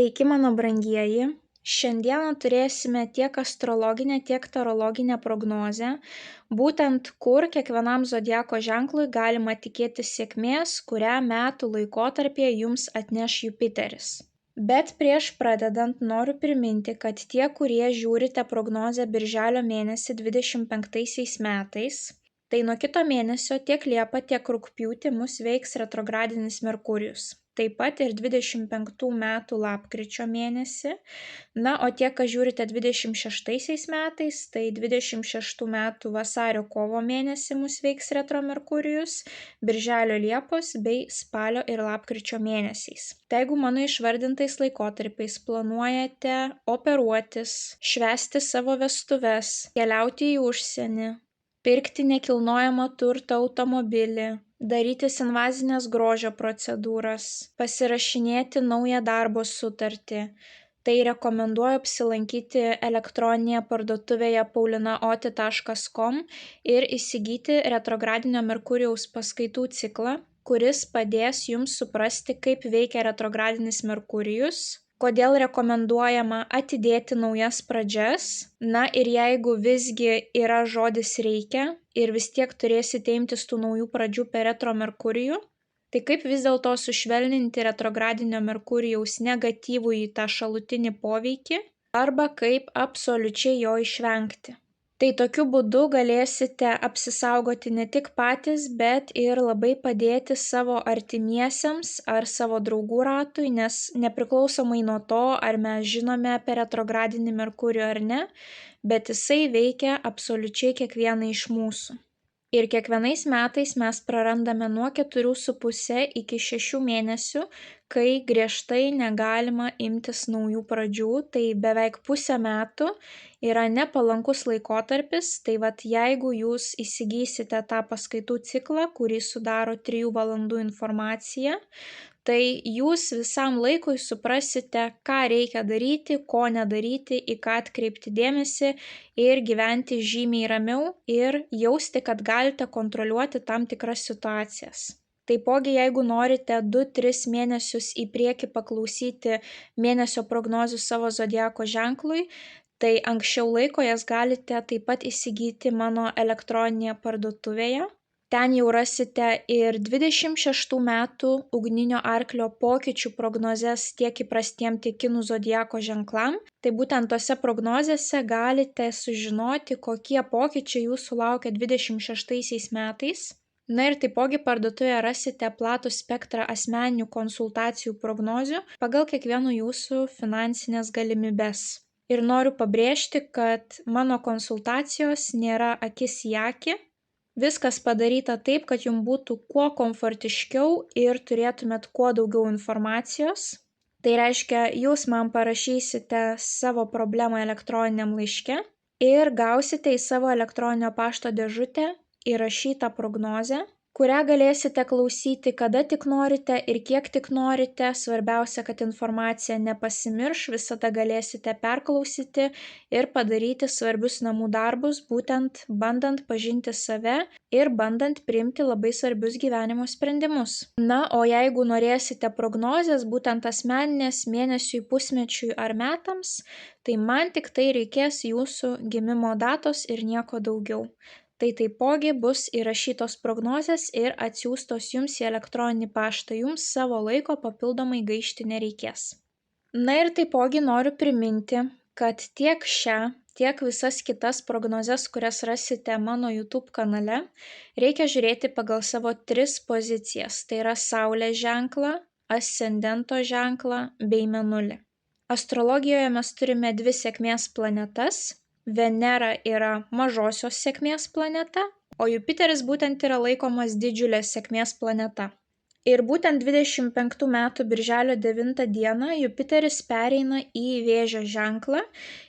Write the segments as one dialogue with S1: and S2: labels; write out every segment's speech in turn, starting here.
S1: Sveiki, mano brangieji! Šiandieną turėsime tiek astrologinę, tiek tarologinę prognozę, būtent kur kiekvienam zodiako ženklui galima tikėtis sėkmės, kurią metų laikotarpyje jums atneš Jupiteris. Bet prieš pradedant noriu priminti, kad tie, kurie žiūrite prognozę birželio mėnesį 25 metais, tai nuo kito mėnesio tiek Liepą, tiek Rugpjūtį mus veiks retrogradinis Merkurijus. Taip pat ir 25 metų lapkričio mėnesį. Na, o tie, kas žiūrite 26 metais, tai 26 metų vasario kovo mėnesį mus veiks retro Merkurijus, birželio Liepos bei spalio ir lapkričio mėnesiais. Tai jeigu mano išvardintais laikotarpiais planuojate operuotis, švęsti savo vestuves, keliauti į užsienį, pirkti nekilnojamą turtą, automobilį, darytis invazinės grožio procedūras, pasirašinėti naują darbo sutartį, tai rekomenduoju apsilankyti elektroninėje parduotuvėje paulinaoti.com ir įsigyti retrogradinio Merkurijaus paskaitų ciklą, kuris padės jums suprasti, kaip veikia retrogradinis Merkurijus, kodėl rekomenduojama atidėti naujas pradžias. Na ir jeigu visgi yra žodis reikia ir vis tiek turėsite imtis tų naujų pradžių per retro Merkurijų, tai kaip vis dėlto sušvelninti retrogradinio Merkurijaus negatyvų į tą šalutinį poveikį arba kaip absoliučiai jo išvengti. Tai tokiu būdu galėsite apsisaugoti ne tik patys, bet ir labai padėti savo artimiesiems ar savo draugų ratui, nes nepriklausomai nuo to, ar mes žinome apie retrogradinį Merkurijų ar ne, bet jisai veikia absoliučiai kiekvieną iš mūsų. Ir kiekvienais metais mes prarandame nuo 4,5 iki 6 mėnesių, kai griežtai negalima imtis naujų pradžių, tai beveik pusę metų yra nepalankus laikotarpis, tai jeigu jūs įsigysite tą paskaitų ciklą, kurį sudaro 3 valandų informacija, tai jūs visam laikui suprasite, ką reikia daryti, ko nedaryti, į ką atkreipti dėmesį ir gyventi žymiai ramiau ir jausti, kad galite kontroliuoti tam tikras situacijas. Taipogi, jeigu norite 2-3 mėnesius į priekį paklausyti mėnesio prognozių savo zodiako ženklui, tai anksčiau laiko jas galite taip pat įsigyti mano elektroninėje parduotuvėje. Ten jau rasite ir 26 metų ugninio arklio pokyčių prognozes tiek įprastiem, tiek kinų zodiako ženklam. Tai būtent tose prognozėse galite sužinoti, kokie pokyčiai jūsų laukia 26 metais. Na ir taipogi parduotuvėje rasite platų spektrą asmeninių konsultacijų prognozių pagal kiekvieno jūsų finansinės galimybes. Ir noriu pabrėžti, kad mano konsultacijos nėra akis į akį. Viskas padaryta taip, kad jums būtų kuo komfortiškiau ir turėtumėt kuo daugiau informacijos. Tai reiškia, jūs man parašysite savo problemą elektroniniam laiške ir gausite į savo elektroninio pašto dėžutę įrašytą prognozę, kurią galėsite klausyti kada tik norite ir kiek tik norite. Svarbiausia, kad informacija nepasimirš, visada galėsite perklausyti ir padaryti svarbius namų darbus, būtent bandant pažinti save ir bandant priimti labai svarbius gyvenimo sprendimus. Na, o jeigu norėsite prognozės, būtent asmeninės mėnesiui, pusmečiui ar metams, tai man tik tai reikės jūsų gimimo datos ir nieko daugiau. Tai taipogi bus įrašytos prognozės ir atsiųstos jums į elektroninį paštą, jums savo laiko papildomai gaišti nereikės. Na ir taipogi noriu priminti, kad tiek šią, tiek visas kitas prognozes, kurias rasite mano YouTube kanale, reikia žiūrėti pagal savo 3 pozicijas, tai yra Saulės ženklą, ascendento ženklą bei Mėnulį. Astrologijoje mes turime 2 sėkmės planetas. Venera yra mažosios sėkmės planeta, o Jupiteris būtent yra laikomas didžiulės sėkmės planeta. Ir būtent 25 metų birželio 9 dieną Jupiteris pereina į Vėžio ženklą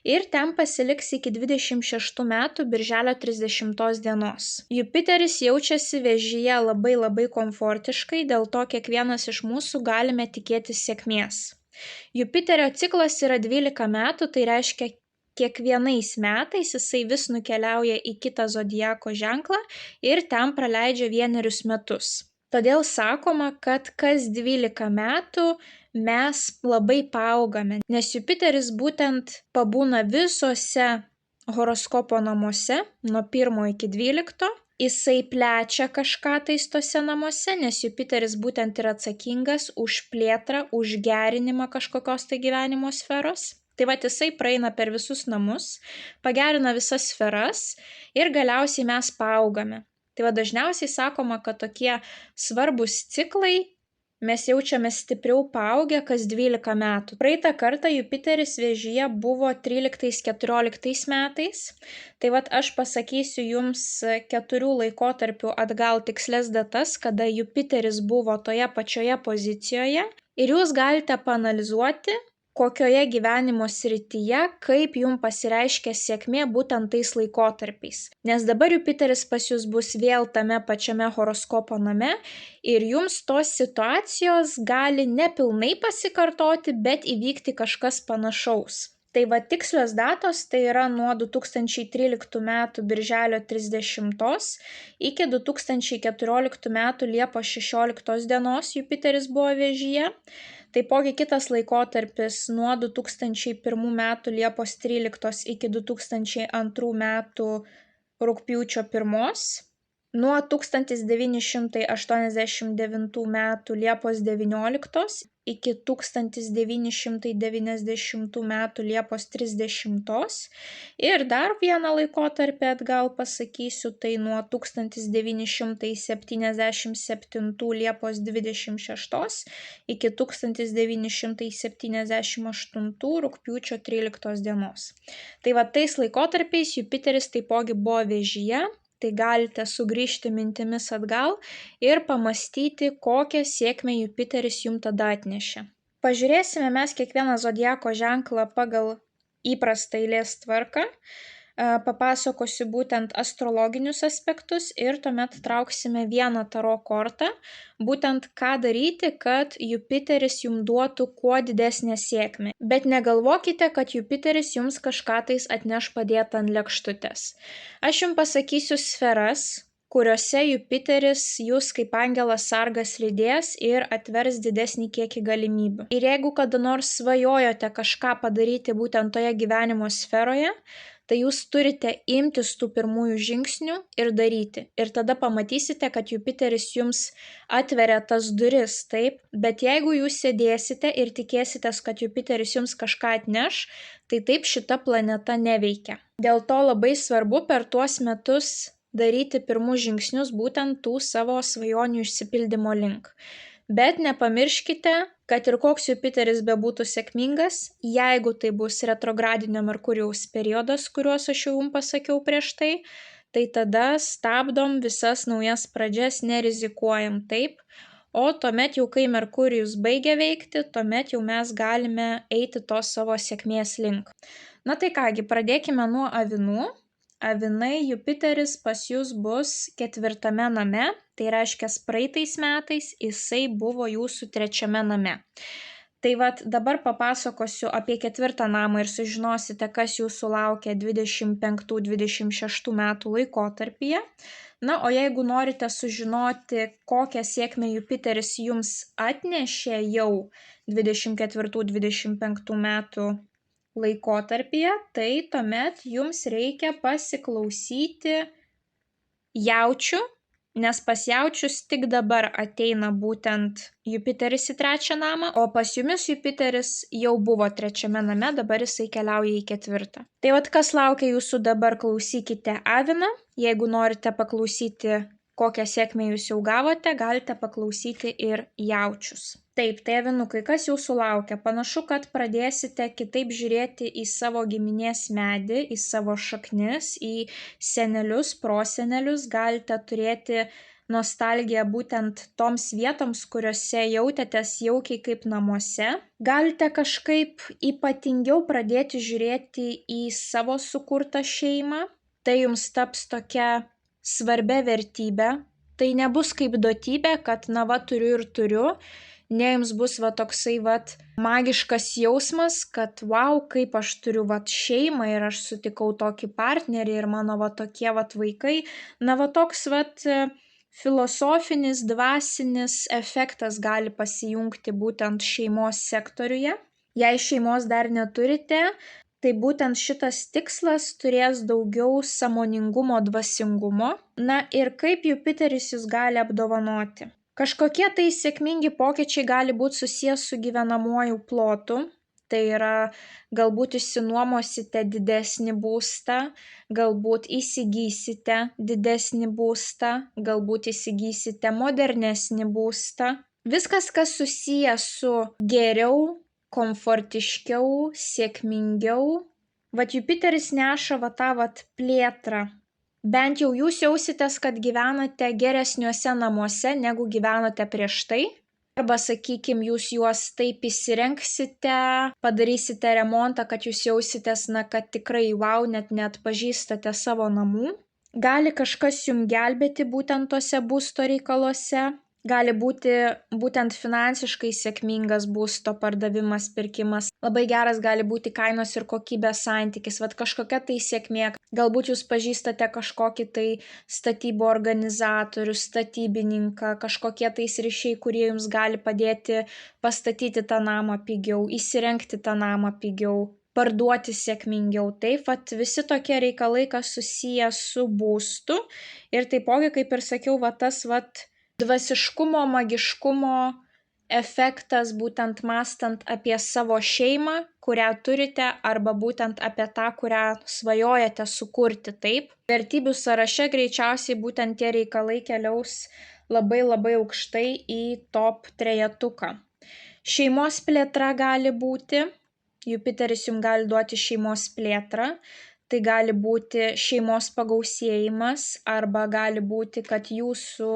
S1: ir ten pasiliks iki 26 metų birželio 30 dienos. Jupiteris jaučiasi Vėžyje labai komfortiškai, dėl to kiekvienas iš mūsų galime tikėtis sėkmės. Jupiterio ciklas yra 12 metų, tai reiškia kiekvienais metais jisai vis nukeliauja į kitą zodiako ženklą ir ten praleidžia 1 metus. Todėl sakoma, kad kas 12 metų mes labai paaugame, nes Jupiteris būtent pabūna visose horoskopo namuose nuo 1 iki 12. Jisai plečia kažką tais tose namuose, nes Jupiteris būtent yra atsakingas už plėtrą, už gerinimą kažkokios tai gyvenimo sferos. Tai va, jisai praeina per visus namus, pagerina visas sferas ir galiausiai mes paaugame. Tai va, dažniausiai sakoma, kad tokie svarbus ciklai mes jaučiame stipriau paaugę kas 12 metų. Praeitą kartą Jupiteris Vėžyje buvo 13-14 metais. Tai vat aš pasakysiu jums 4 laikotarpių atgal tikslias datas, kada Jupiteris buvo toje pačioje pozicijoje. Ir jūs galite paanalizuoti, kokioje gyvenimo srityje, kaip jums pasireiškia sėkmė būtent tais laikotarpiais. Nes dabar Jupiteris pas jūs bus vėl tame pačiame horoskopo name ir jums tos situacijos gali nepilnai pasikartoti, bet įvykti kažkas panašaus. Tai va, tikslios datos tai yra nuo 2013 metų birželio 30 iki 2014 metų Liepos 16 dienos Jupiteris buvo Vėžyje. Taipogi kitas laikotarpis nuo 2001 metų Liepos 13 iki 2002 metų rugpjūčio 1, nuo 1989 metų Liepos 19 iki 1990 metų Liepos 30 ir dar vieną laikotarpį atgal pasakysiu, tai nuo 1977 Liepos 26 iki 1978 rugpjūčio 13 dienos. Tai va, tais laikotarpiais Jupiteris taipogi buvo Vėžyje. Tai galite sugrįžti mintimis atgal ir pamastyti, kokią sėkmę Jupiteris jums tada atnešė. Pažiūrėsime mes kiekvieną zodiako ženklą pagal įprastą eilės tvarką. Papasakosiu būtent astrologinius aspektus ir tuomet trauksime vieną taro kortą, būtent ką daryti, kad Jupiteris jums duotų kuo didesnę sėkmę. Bet negalvokite, kad Jupiteris jums kažką tais atneš padėtą ant lėkštutės. Aš jums pasakysiu sferas, kuriuose Jupiteris jūs kaip angelas sargas lydės ir atvers didesnį kiekį galimybių. Ir jeigu kada nors svajojote kažką padaryti būtent toje gyvenimo sferoje, tai jūs turite imtis tų pirmųjų žingsnių ir daryti. Ir tada pamatysite, kad Jupiteris jums atveria tas duris, taip, bet jeigu jūs sėdėsite ir tikėsitės, kad Jupiteris jums kažką atneš, tai taip šita planeta neveikia. Dėl to labai svarbu per tuos metus daryti pirmus žingsnius būtent tų savo svajonių išsipildymo link. Bet nepamirškite, kad ir koks Jupiteris bebūtų sėkmingas, jeigu tai bus retrogradinio Merkurijaus periodas, kuriuos aš jau jums pasakiau prieš tai tada stabdom visas naujas pradžias, nerizikuojam taip, o tuomet jau kai Merkurijus baigia veikti, tuomet jau mes galime eiti tos savo sėkmės link. Na tai kągi, pradėkime nuo avinų. Avinai, Jupiteris pas jūs bus 4 name, tai reiškia praeitais metais jisai buvo jūsų 3 name. Tai vat dabar papasakosiu apie 4 namą ir sužinosite, kas jūsų laukia 25-26 metų laikotarpyje. Na, o jeigu norite sužinoti, kokią sėkmę Jupiteris jums atnešė jau 24-25 metų laikotarpyje, tai tuomet jums reikia pasiklausyti jaučių, nes pas jaučius tik dabar ateina būtent Jupiteris į 3 namą, o pas jumis Jupiteris jau buvo 3 name, dabar jisai keliauja į 4. Tai vat kas laukia jūsų dabar, klausykite aviną, jeigu norite paklausyti, kokią sėkmę jūs jau gavote, galite paklausyti ir jaučius. Taip, tai avinukai, kas jūsų laukia? Panašu, kad pradėsite kitaip žiūrėti į savo giminės medį, į savo šaknis, į senelius, prosenelius, galite turėti nostalgiją būtent toms vietoms, kuriuose jautėtės jaukiai kaip namuose. Galite kažkaip ypatingiau pradėti žiūrėti į savo sukurtą šeimą, tai jums taps tokia svarbia vertybė, tai nebus kaip duotybė, kad na va turiu ir turiu, ne jums bus va toksai va magiškas jausmas, kad wow, kaip aš turiu va šeimą ir aš sutikau tokį partnerį ir mano va tokie va vaikai. Na va toks va filosofinis, dvasinis efektas gali pasijungti būtent šeimos sektoriuje. Jei šeimos dar neturite, tai būtent šitas tikslas turės daugiau sąmoningumo, dvasingumo. Na ir kaip Jupiteris jūs gali apdovanoti? Kažkokie tai sėkmingi pokyčiai gali būti susijęs su gyvenamuoju plotu. Tai yra, galbūt išsinuomosite didesnį būstą, galbūt įsigysite didesnį būstą, galbūt įsigysite modernesnį būstą. Viskas, kas susijęs su geriau, komfortiškiau, sėkmingiau. Vat Jupiteris neša tą plėtrą. Bent jau jūs jausitės, kad gyvenate geresniuose namuose, negu gyvenote prieš tai. Arba, sakykime, jūs juos taip įsirengsite, padarysite remontą, kad jūs jausitės, kad tikrai wow, net neatpažįstate savo namų. Gali kažkas jums gelbėti būtent tose būsto reikaluose. Gali būti būtent finansiškai sėkmingas būsto pardavimas, pirkimas. Labai geras gali būti kainos ir kokybės santykis. Vat kažkokia tai sėkmė. Galbūt jūs pažįstate kažkokį tai statybų organizatorių, statybininką, kažkokie tais ryšiai, kurie jums gali padėti pastatyti tą namą pigiau, įsirengti tą namą pigiau, parduoti sėkmingiau. Taip, visi tokie reikalai, kas susiję su būstu. Ir taipogi, kaip ir sakiau, tas dvasiškumo, magiškumo efektas, būtent mąstant apie savo šeimą, kurią turite, arba būtent apie tą, kurią svajojate sukurti. Taip, vertybių sąraše greičiausiai būtent tie reikalai keliaus labai labai aukštai į top 3. Šeimos plėtra gali būti. Jupiteris jums gali duoti šeimos plėtrą. Tai gali būti šeimos pagausėjimas, arba gali būti, kad jūsų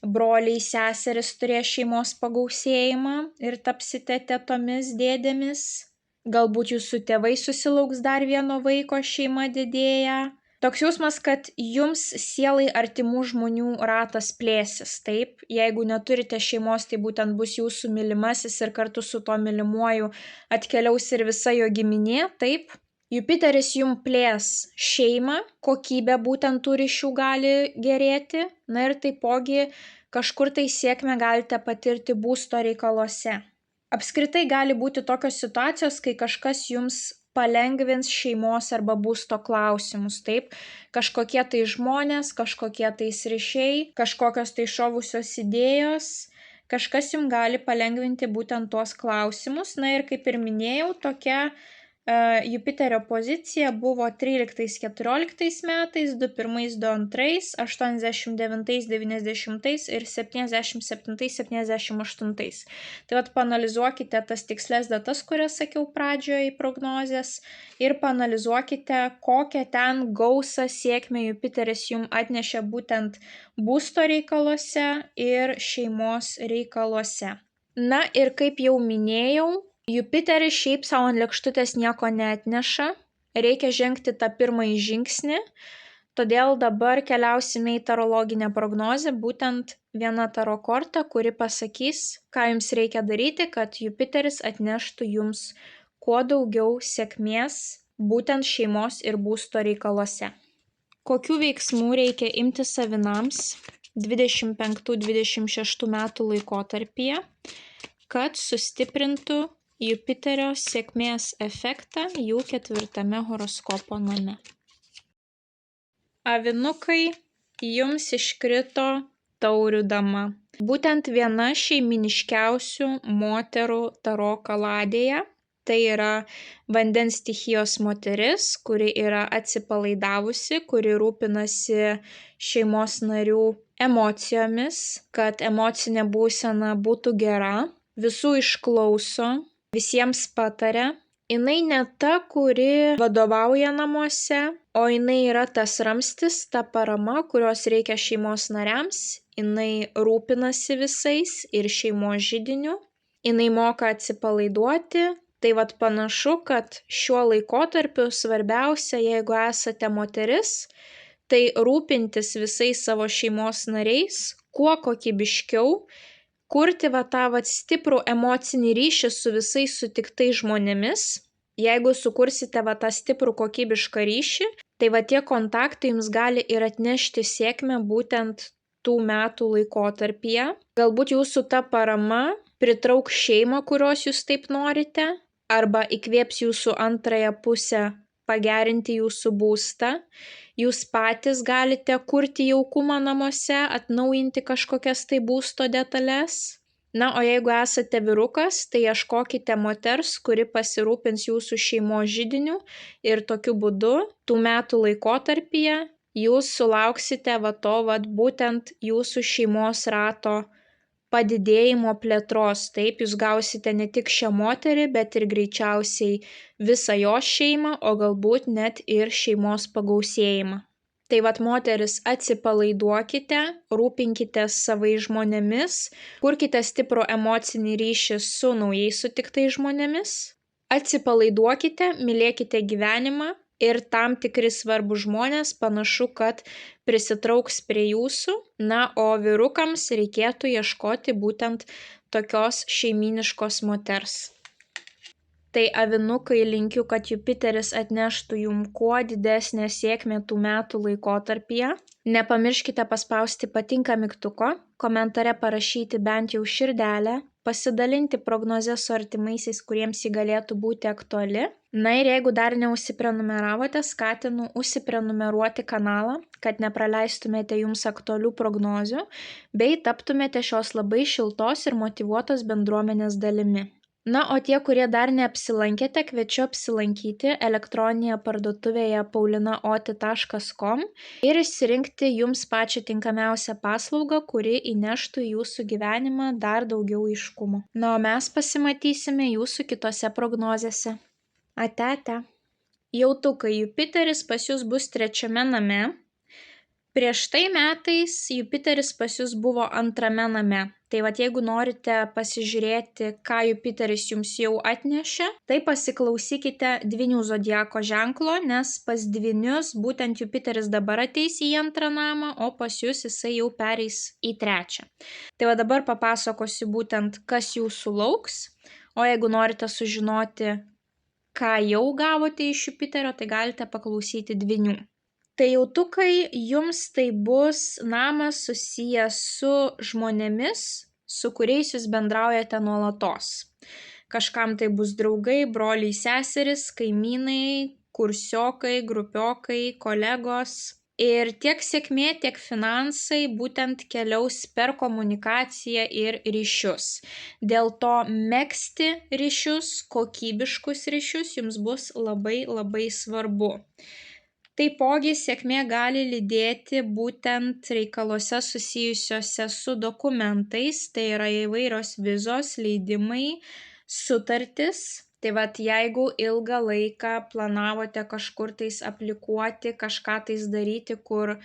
S1: broliai, seserys turės šeimos pagausėjimą ir tapsite tetomis, dėdėmis. Galbūt jūsų tėvai susilauks dar vieno vaiko, šeima didėja. Toks jausmas, kad jums sielai artimų žmonių ratas plėsis. Taip, jeigu neturite šeimos, tai būtent bus jūsų mylimasis ir kartu su to mylimuoju atkeliaus ir visa jo giminė. Taip. Jupiteris jums plės šeimą, kokybė būtent tų ryšių gali gerėti, na ir taipogi kažkur tai sėkmę galite patirti būsto reikaluose. Apskritai gali būti tokios situacijos, kai kažkas jums palengvins šeimos arba būsto klausimus, taip, kažkokie tai žmonės, kažkokie tai ryšiai, kažkokios tai šovusios idėjos, kažkas jums gali palengvinti būtent tuos klausimus, na ir kaip ir minėjau, tokia Jupiterio pozicija buvo 13-14 metais, 21-22, 89-90 ir 77-78. Tai paanalizuokite tas tikslės datas, kurias sakiau pradžioje į prognozes, ir paanalizuokite, kokią ten gausą sėkmę Jupiteris jums atnešė būtent būsto reikaluose ir šeimos reikaluose. Na ir kaip jau minėjau, Jupiteris šiaip savo ant lėkštutės nieko neatneša, reikia žengti tą pirmąjį žingsnį, todėl dabar keliausime į tarologinę prognozę, būtent viena taro korta, kuri pasakys, ką jums reikia daryti, kad Jupiteris atneštų jums kuo daugiau sėkmės būtent šeimos ir būsto reikaluose. Kokių veiksmų reikia imtis avinams 25-26 metų laikotarpyje, kad sustiprintų Jupiterio sėkmės efektą jų 4. horoskopo name. Avinukai, jums iškrito taurių dama. Būtent viena šeiminiškiausių moterų taro kaladėje. Tai yra vandens stichijos moteris, kuri yra atsipalaidavusi, kuri rūpinasi šeimos narių emocijomis, kad emocinė būsena būtų gera, visų išklauso, visiems pataria. Jinai ne ta, kuri vadovauja namuose, o jinai yra tas ramstis, ta parama, kurios reikia šeimos nariams. Jinai rūpinasi visais ir šeimos židiniu. Jinai moka atsipalaiduoti. Tai panašu, kad šiuo laikotarpiu svarbiausia, jeigu esate moteris, tai rūpintis visais savo šeimos nariais, kuo kokybiškiau, kurti tą stiprų emocinį ryšį su visais sutiktais žmonėmis. Jeigu sukursite tą stiprų kokybišką ryšį, tai tie kontaktai jums gali ir atnešti sėkmę būtent tų metų laikotarpyje. Galbūt jūsų ta parama pritrauks šeimą, kurios jūs taip norite, arba įkvėps jūsų antrąją pusę pagerinti jūsų būstą. Jūs patys galite kurti jaukumą namuose, atnaujinti kažkokias tai būsto detalės. Na, o jeigu esate vyrukas, tai ieškokite moters, kuri pasirūpins jūsų šeimos židiniu ir tokiu būdu tų metų laikotarpyje jūs sulauksite būtent jūsų šeimos rato padidėjimo plėtros. Taip, jūs gausite ne tik šią moterį, bet ir greičiausiai visą jos šeimą, o galbūt net ir šeimos pagausėjimą. Tai moteris, atsipalaiduokite, rūpinkitės savais žmonėmis, kurkite stiprų emocinį ryšį su naujai sutiktais žmonėmis, atsipalaiduokite, mylėkite gyvenimą ir tam tikri svarbus žmonės panašu, kad prisitrauks prie jūsų. Na, o vyrukams reikėtų ieškoti būtent tokios šeimyniškos moters. Tai avinukai, linkiu, kad Jupiteris atneštų jums kuo didesnę sėkmę tų metų laikotarpyje. Nepamirškite paspausti patinka mygtuko, komentare parašyti bent jau širdelę, pasidalinti prognozę su artimaisiais, kuriems ji galėtų būti aktuali. Na ir jeigu dar neužsiprenumeravote, skatinu užsiprenumeruoti kanalą, kad nepraleistumėte jums aktualių prognozių, bei taptumėte šios labai šiltos ir motyvuotos bendruomenės dalimi. Na, o tie, kurie dar neapsilankėte, kviečiu apsilankyti elektroninėje parduotuvėje paulinaoti.com ir išsirinkti jums pačią tinkamiausią paslaugą, kuri įneštų į jūsų gyvenimą dar daugiau aiškumo. Na, o mes pasimatysime jūsų kitose prognozėse. Ate. Jautukai, Jupiteris pas jūs bus 3 name. Prieš tai metais Jupiteris pas jūs buvo 2 name. Tai jeigu norite pasižiūrėti, ką Jupiteris jums jau atnešė, tai pasiklausykite Dvynių zodiako ženklo, nes pas Dvynius būtent Jupiteris dabar ateis į 2 namą, o pas jūs jisai jau pereis į 3. Tai dabar papasakosiu būtent, kas jūsų lauks, o jeigu norite sužinoti, ką jau gavote iš Jupiterio, tai galite paklausyti Dvynių. Tai jautukai, jums tai bus namas susijęs su žmonėmis, su kuriais jūs bendraujate nuolatos. Kažkam tai bus draugai, broliai, seserys, kaimynai, kursiokai, grupiokai, kolegos. Ir tiek sėkmė, tiek finansai būtent keliaus per komunikaciją ir ryšius. Dėl to megzti ryšius, kokybiškus ryšius jums bus labai labai svarbu. Taipogi sėkmė gali lydėti būtent reikaluose susijusiuose su dokumentais, tai yra įvairios vizos, leidimai, sutartis. Tai jeigu ilgą laiką planavote kažkur tais aplikuoti, kažką tais daryti, kur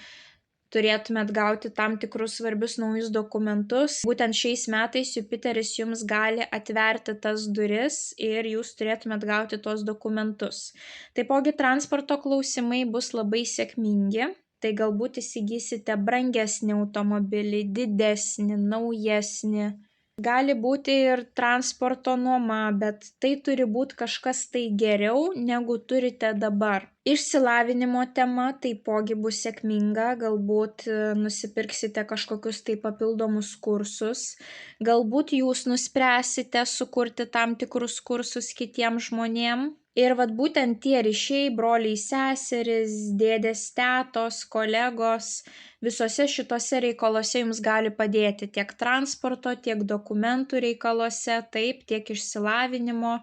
S1: turėtumėt gauti tam tikrus svarbius naujus dokumentus, būtent šiais metais Jupiteris jums gali atverti tas duris ir jūs turėtumėt gauti tos dokumentus. Taipogi transporto klausimai bus labai sėkmingi, tai galbūt įsigysite brangesnį automobilį, didesnį, naujesnį. Gali būti ir transporto nuoma, bet tai turi būti kažkas tai geriau, negu turite dabar. Išsilavinimo tema taipogi bus sėkminga, galbūt nusipirksite kažkokius tai papildomus kursus, galbūt jūs nuspręsite sukurti tam tikrus kursus kitiems žmonėms. Ir būtent tie ryšiai, broliai, seserys, dėdės, tetos, kolegos, visose šitose reikaluose jums gali padėti tiek transporto, tiek dokumentų reikaluose, taip, tiek išsilavinimo.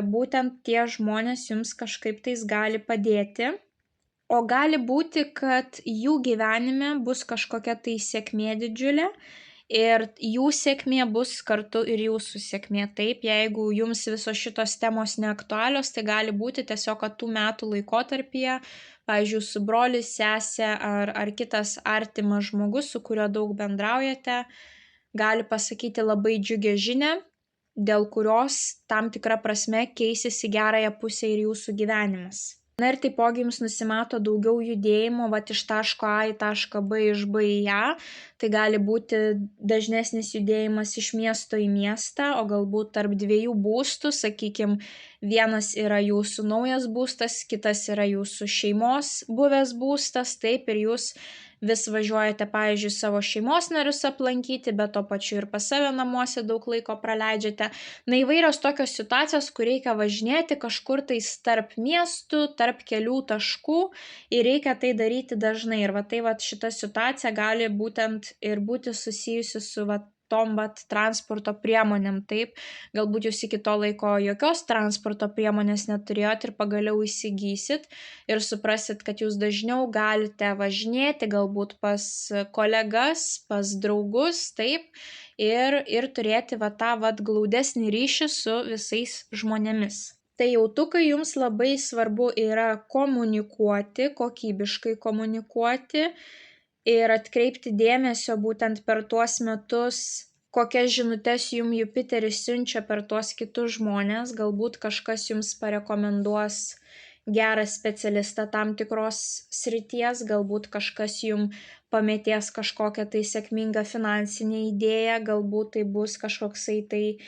S1: Būtent tie žmonės jums kažkaip tais gali padėti. O gali būti, kad jų gyvenime bus kažkokia tai sėkmė didžiulė. Ir jų sėkmė bus kartu ir jūsų sėkmė. Taip, jeigu jums visos šitos temos neaktualios, tai gali būti tiesiog, kad tų metų laikotarpyje, pavyzdžiui, jūsų brolis, sesė ar kitas artimas žmogus, su kuriuo daug bendraujate, gali pasakyti labai džiugią žinią, dėl kurios tam tikra prasme keisis į gerąją pusę ir jūsų gyvenimas. Na ir taipogi jums nusimato daugiau judėjimo iš taško A į tašką B, iš B į A. Tai gali būti dažnesnis judėjimas iš miesto į miestą, o galbūt tarp 2 būstų, sakykime, vienas yra jūsų naujas būstas, kitas yra jūsų šeimos buvęs būstas, taip, ir jūs vis važiuojate, pavyzdžiui, savo šeimos narius aplankyti, bet to pačiu ir pas save namuose daug laiko praleidžiate. Na, įvairios tokios situacijos, kur reikia važinėti kažkur tais tarp miestų, tarp kelių taškų ir reikia tai daryti dažnai. Ir šita situacija gali būtent ir būti susijusi su tom transporto priemonėm, taip, galbūt jūs iki to laiko jokios transporto priemonės neturėjot ir pagaliau įsigysit ir suprasit, kad jūs dažniau galite važinėti galbūt pas kolegas, pas draugus, taip, ir turėti tą glaudesnį ryšį su visais žmonėmis. Tai jautukai jums labai svarbu yra komunikuoti, kokybiškai komunikuoti ir atkreipti dėmesio būtent per tuos metus, kokias žinutes jums Jupiteris siunčia per tuos kitus žmonės. Galbūt kažkas jums parekomenduos gerą specialistą tam tikros srities, galbūt kažkas jums pamėtės kažkokią tai sėkmingą finansinę idėją, galbūt tai bus kažkoksai tai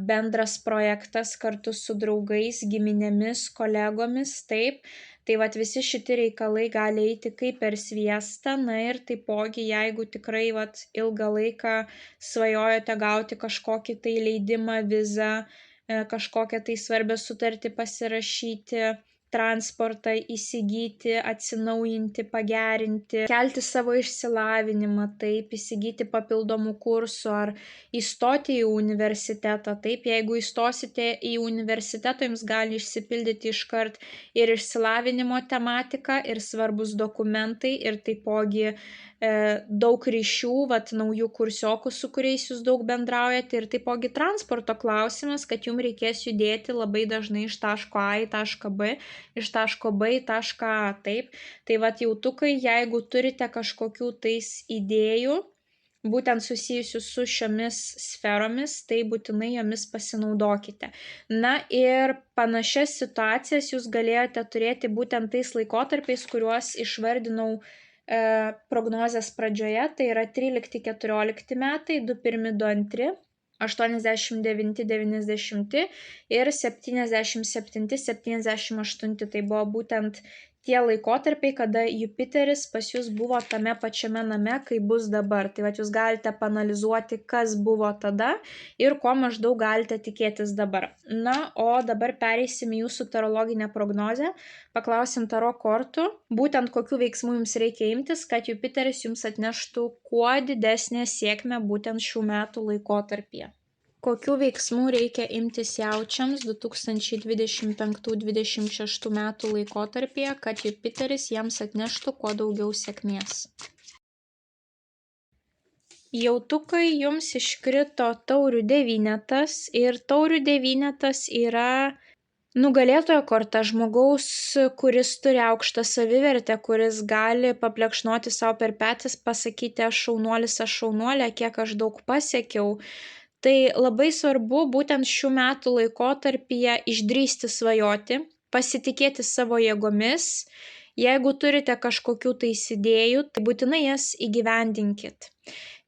S1: bendras projektas kartu su draugais, giminėmis, kolegomis, taip. Tai visi šitie reikalai gali eiti kaip per sviestą, na ir taipogi, jeigu tikrai ilgą laiką svajojote gauti kažkokį tai leidimą, vizą, kažkokią tai svarbią sutartį pasirašyti, transportą įsigyti, atsinaujinti, pagerinti, kelti savo išsilavinimą, taip, įsigyti papildomų kursų ar įstoti į universitetą, taip, jeigu įstosite į universitetą, jums gali išsipildyti iškart ir išsilavinimo tematika, ir svarbus dokumentai, ir taipogi daug ryšių, naujų kursiokų, su kuriais jūs daug bendraujate, ir taipogi transporto klausimas, kad jums reikės judėti labai dažnai iš taško A į tašką B, iš taško B į tašką A, taip. Tai jautukai, jeigu turite kažkokių tais idėjų, būtent susijusių su šiomis sferomis, tai būtinai jomis pasinaudokite. Na ir panašias situacijas jūs galėjote turėti būtent tais laikotarpiais, kuriuos išvardinau prognozės pradžioje, tai yra 13-14 metai, 21-22, 89-90 ir 77-78. Tai buvo būtent tie laikotarpiai, kada Jupiteris pas jūs buvo tame pačiame name, kai bus dabar. Tai jūs galite paanalizuoti, kas buvo tada ir ko maždaug galite tikėtis dabar. Na, o dabar pereisim į jūsų tarologinę prognozę. Paklausim taro kortų, būtent kokių veiksmų jums reikia imtis, kad Jupiteris jums atneštų kuo didesnę sėkmę būtent šių metų laikotarpyje. Kokių veiksmų reikia imtis jaučiams 2025-2026 metų laikotarpyje, kad Jupiteris jiems atneštų kuo daugiau sėkmės? Jautukai jums iškrito taurių devynetas ir taurių devynetas yra nugalėtojo korta, žmogaus, kuris turi aukštą savivertę, kuris gali paplekšnoti savo per petis, pasakyti aš šaunuolė, kiek aš daug pasiekiau. Tai labai svarbu būtent šių metų laikotarpyje išdrįsti svajoti, pasitikėti savo jėgomis. Jeigu turite kažkokių tais idėjų, tai būtinai jas įgyvendinkit.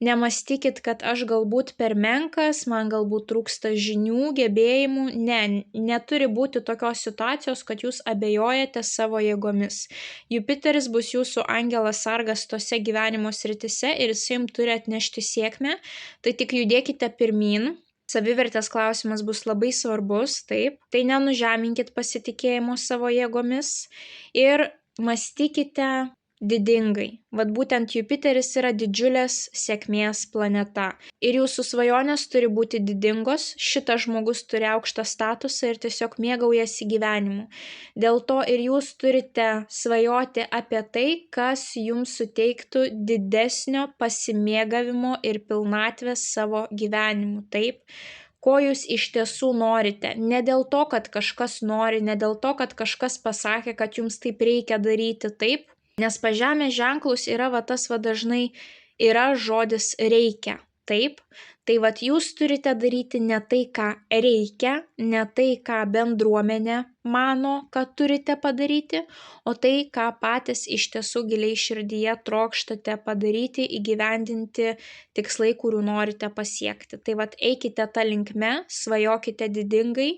S1: Nemastykit, kad aš galbūt per menkas, man galbūt trūksta žinių, gebėjimų. Ne, neturi būti tokios situacijos, kad jūs abejojate savo jėgomis. Jupiteris bus jūsų angelas sargas tose gyvenimo sritise ir jis jums turi atnešti sėkmę. Tai tik judėkite pirmyn. Savivertės klausimas bus labai svarbus, taip. Tai nenužeminkit pasitikėjimo savo jėgomis ir mąstykite didingai. Būtent Jupiteris yra didžiulės sėkmės planeta. Ir jūsų svajonės turi būti didingos, šitas žmogus turi aukštą statusą ir tiesiog mėgaujasi gyvenimu. Dėl to ir jūs turite svajoti apie tai, kas jums suteiktų didesnio pasimėgavimo ir pilnatvės savo gyvenimu. Taip. Ko jūs iš tiesų norite. Ne dėl to, kad kažkas nori, ne dėl to, kad kažkas pasakė, kad jums taip reikia daryti, taip. Nes pas Žemės ženklus yra tas dažnai yra žodis reikia, taip. Tai vat jūs turite daryti ne tai, ką reikia, ne tai, ką bendruomenė mano, kad turite padaryti, o tai, ką patys iš tiesų giliai širdyje trokštate padaryti, įgyvendinti tikslai, kurių norite pasiekti. Tai vat eikite tą linkme, svajokite didingai,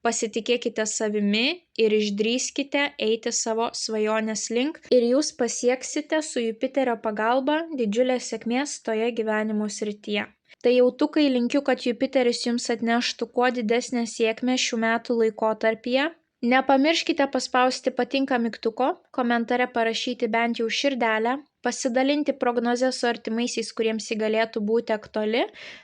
S1: pasitikėkite savimi ir išdrįskite eiti savo svajonės link ir jūs pasieksite su Jupiterio pagalba didžiulės sėkmės toje gyvenimo srityje. Tai jautukai linkiu, kad Jupiteris jums atneštų kuo didesnę sėkmę šių metų laikotarpyje. Nepamirškite paspausti patinka mygtuko, komentare parašyti bent jau širdelę, pasidalinti prognozę su artimaisiais, kuriems ji galėtų būti aktuali.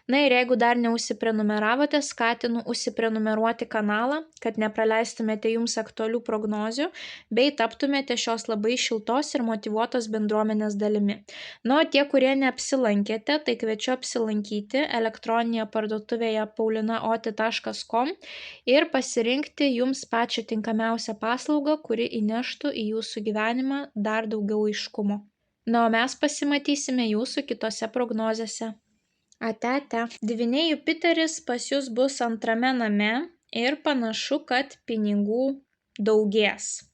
S1: Na ir jeigu dar neužsiprenumeravote, skatinu užsiprenumeruoti kanalą, kad nepraleistumėte jums aktualių prognozių, bei taptumėte šios labai šiltos ir motyvuotos bendruomenės dalimi. Na, o tie, kurie neapsilankėte, tai kviečiu apsilankyti elektroninėje parduotuvėje paulinaoti.com ir pasirinkti jums pačią tinkamiausią paslaugą, kuri įneštų į jūsų gyvenimą dar daugiau aiškumo. Na, o mes pasimatysime jūsų kitose prognozėse. Ate. Dvyniai Jupiteris pas jūs bus antrame name ir panašu, kad pinigų daugės.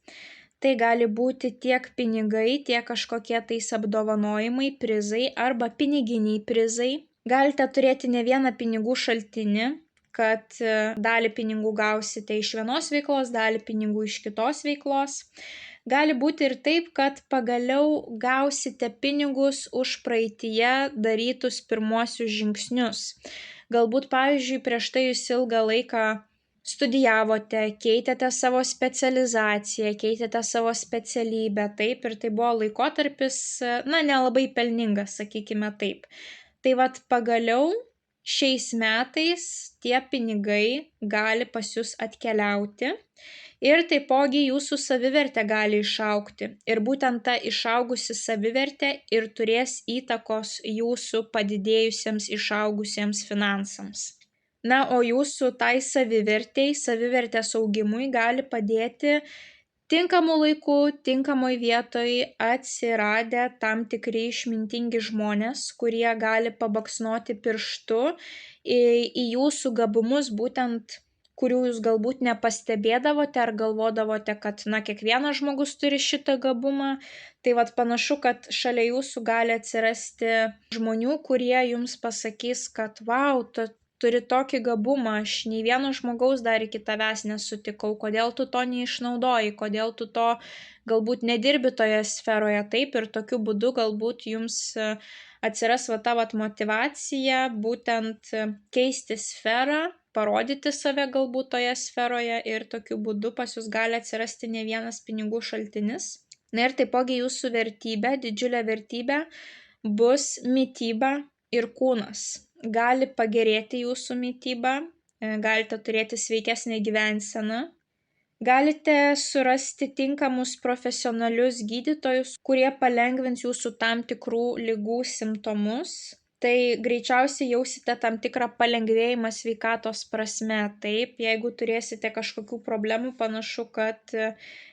S1: Tai gali būti tiek pinigai, tiek kažkokie tais apdovanojimai, prizai arba piniginiai prizai. Galite turėti ne vieną pinigų šaltinį, kad dalį pinigų gausite iš vienos veiklos, dalį pinigų iš kitos veiklos. Gali būti ir taip, kad pagaliau gausite pinigus už praeityje darytus pirmuosius žingsnius. Galbūt, pavyzdžiui, prieš tai jūs ilgą laiką studijavote, keitėte savo specializaciją, keitėte savo specialybę, taip, ir tai buvo laikotarpis, nelabai pelningas, sakykime taip. Tai vat pagaliau šiais metais tie pinigai gali pas jūs atkeliauti ir taipogi jūsų savivertė gali išaugti. Ir būtent ta išaugusi savivertė ir turės įtakos jūsų padidėjusiems išaugusiems finansams. Na, o jūsų tai savivertės augimui gali padėti tinkamu laiku, tinkamoj vietoj atsiradę tam tikri išmintingi žmonės, kurie gali pabaksnoti pirštu į jūsų gabumus, būtent kurių jūs galbūt nepastebėdavote ar galvodavote, kad kiekvienas žmogus turi šitą gabumą. Tai vat panašu, kad šalia jūsų gali atsirasti žmonių, kurie jums pasakys, kad vau, tu turi tokį gabumą, aš nei vieno žmogaus dar iki tavęs nesutikau, kodėl tu to neišnaudoji, kodėl tu to galbūt nedirbi toje sferoje, taip, ir tokiu būdu galbūt jums atsiras ta motyvacija būtent keisti sferą, parodyti save galbūt toje sferoje ir tokiu būdu pas jūs gali atsirasti ne vienas pinigų šaltinis. Na ir taipogi jūsų vertybė, didžiulė vertybė bus mityba ir kūnas. Gali pagerėti jūsų mityba, galite turėti sveikesnę gyvenseną, galite surasti tinkamus profesionalius gydytojus, kurie palengvins jūsų tam tikrų ligų simptomus. Tai greičiausiai jausite tam tikrą palengvėjimą sveikatos prasme. Taip, jeigu turėsite kažkokių problemų, panašu, kad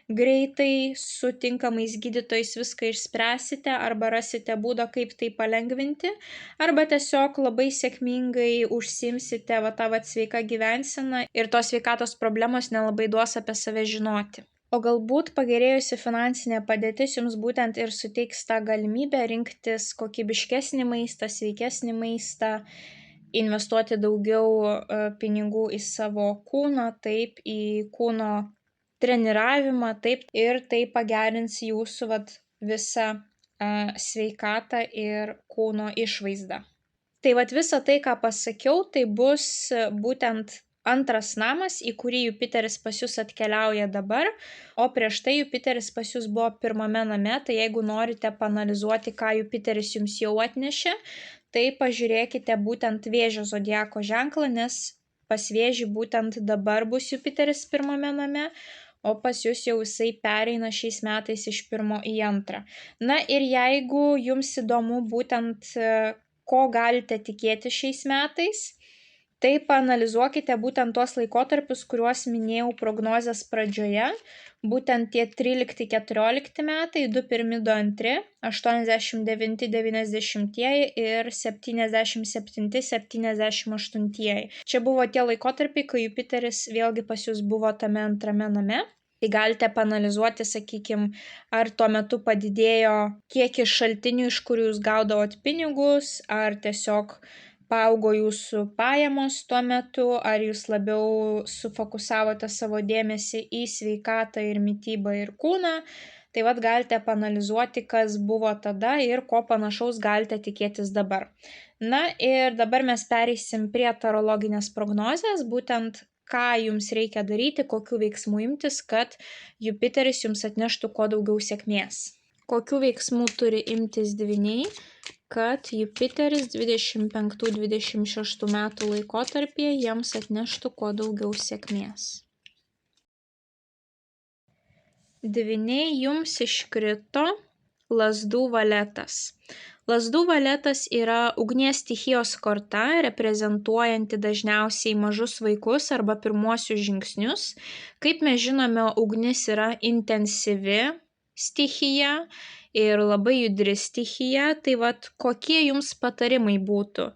S1: greitai su tinkamais gydytojais viską išspręsite arba rasite būdą, kaip tai palengvinti, arba tiesiog labai sėkmingai užsiimsite tą sveiką gyvenseną ir tos sveikatos problemos nelabai duos apie save žinoti. O galbūt pagerėjusi finansinė padėtis jums būtent ir suteiks tą galimybę rinktis kokybiškesnį maistą, sveikesnį maistą, investuoti daugiau pinigų į savo kūną, taip, į kūno treniravimą, taip, ir tai pagerins jūsų visą sveikatą ir kūno išvaizdą. Tai visą tai, ką pasakiau, tai bus būtent antras namas, į kurį Jupiteris pas jūs atkeliauja dabar, o prieš tai Jupiteris pas jūs buvo pirmame name, tai jeigu norite paanalizuoti, ką Jupiteris jums jau atnešė, tai pažiūrėkite būtent Vėžio zodiako ženklą, nes pas Vėžį būtent dabar bus Jupiteris pirmame name, o pas jūs jau jisai pereina šiais metais iš pirmo į antrą. Na ir jeigu jums įdomu būtent, ko galite tikėti šiais metais, Tai paanalizuokite būtent tuos laikotarpius, kuriuos minėjau prognozės pradžioje. Būtent tie 13-14 metai, 21, 22, 89-90 ir 77-78. Čia buvo tie laikotarpiai, kai Jupiteris vėlgi pas jūs buvo tame antrame name. Tai galite paanalizuoti, sakykime, ar tuo metu padidėjo kiekis šaltinių, iš kurių jūs gaudavot pinigus, ar tiesiog paaugo jūsų pajamos tuo metu, ar jūs labiau sufokusavote savo dėmesį į sveikatą ir mitybą ir kūną. Tai vat galite paanalizuoti, kas buvo tada ir ko panašaus galite tikėtis dabar. Na ir dabar mes pereisim prie tarologinės prognozės, būtent ką jums reikia daryti, kokių veiksmų imtis, kad Jupiteris jums atneštų kuo daugiau sėkmės. Kokių veiksmų turi imtis dvyniai, kad Jupiteris 25-26 metų laikotarpyje jiems atneštų kuo daugiau sėkmės. Dvyniai jums iškrito lazdų valetas. Lazdų valetas yra ugnies stichijos korta, reprezentuojanti dažniausiai mažus vaikus arba pirmuosius žingsnius. Kaip mes žinome, ugnis yra intensyvi stichija ir labai judri stichija, tai vat kokie jums patarimai būtų?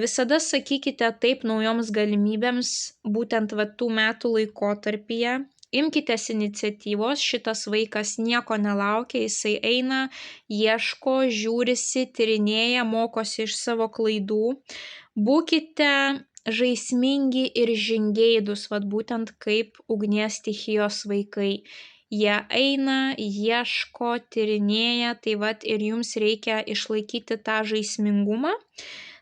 S1: Visada sakykite taip naujoms galimybėms būtent vat tų metų laikotarpyje. Imkitės iniciatyvos, šitas vaikas nieko nelaukia, jisai eina, ieško, žiūrisi, tyrinėja, mokosi iš savo klaidų. Būkite žaismingi ir žingeidūs, vat būtent kaip ugnies stichijos vaikai. Jie eina, ieško, tyrinėja, tai vat ir jums reikia išlaikyti tą žaismingumą.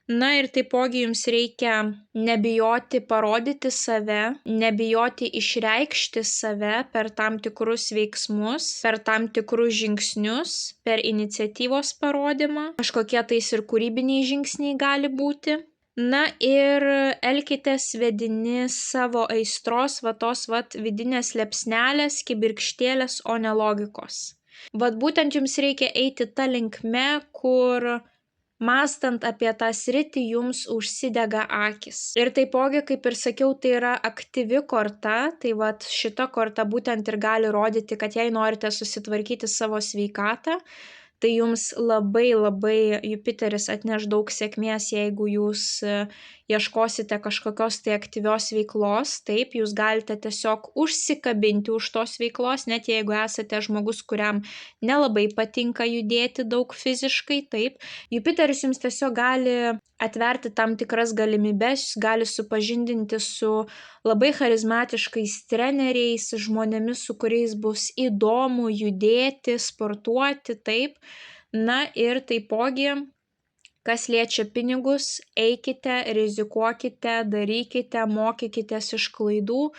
S1: Na ir taipogi jums reikia nebijoti parodyti save, nebijoti išreikšti save per tam tikrus veiksmus, per tam tikrus žingsnius, per iniciatyvos parodymą. Kažkokie tais ir kūrybiniai žingsniai gali būti. Na ir elkitės vedini savo aistros, tos vidinės liepsnelės, kibirkštėlės, o ne logikos. Vat būtent jums reikia eiti tą linkme, kur mąstant apie tą sritį jums užsidega akis. Ir taipogi, kaip ir sakiau, tai yra aktyvi korta, tai vat šita korta būtent ir gali rodyti, kad jei norite susitvarkyti savo sveikatą, tai jums labai Jupiteris atneš daug sėkmės, jeigu jūs ieškosite kažkokios tai aktyvios veiklos. Taip, jūs galite tiesiog užsikabinti už tos veiklos, net jeigu esate žmogus, kuriam nelabai patinka judėti daug fiziškai. Taip, Jupiteris jums tiesiog gali atverti tam tikras galimybes, gali supažindinti su labai charizmatiškais treneriais, žmonėmis, su kuriais bus įdomu judėti, sportuoti, taip. Na ir taipogi, kas liečia pinigus, eikite, rizikuokite, darykite, mokykitės iš klaidų.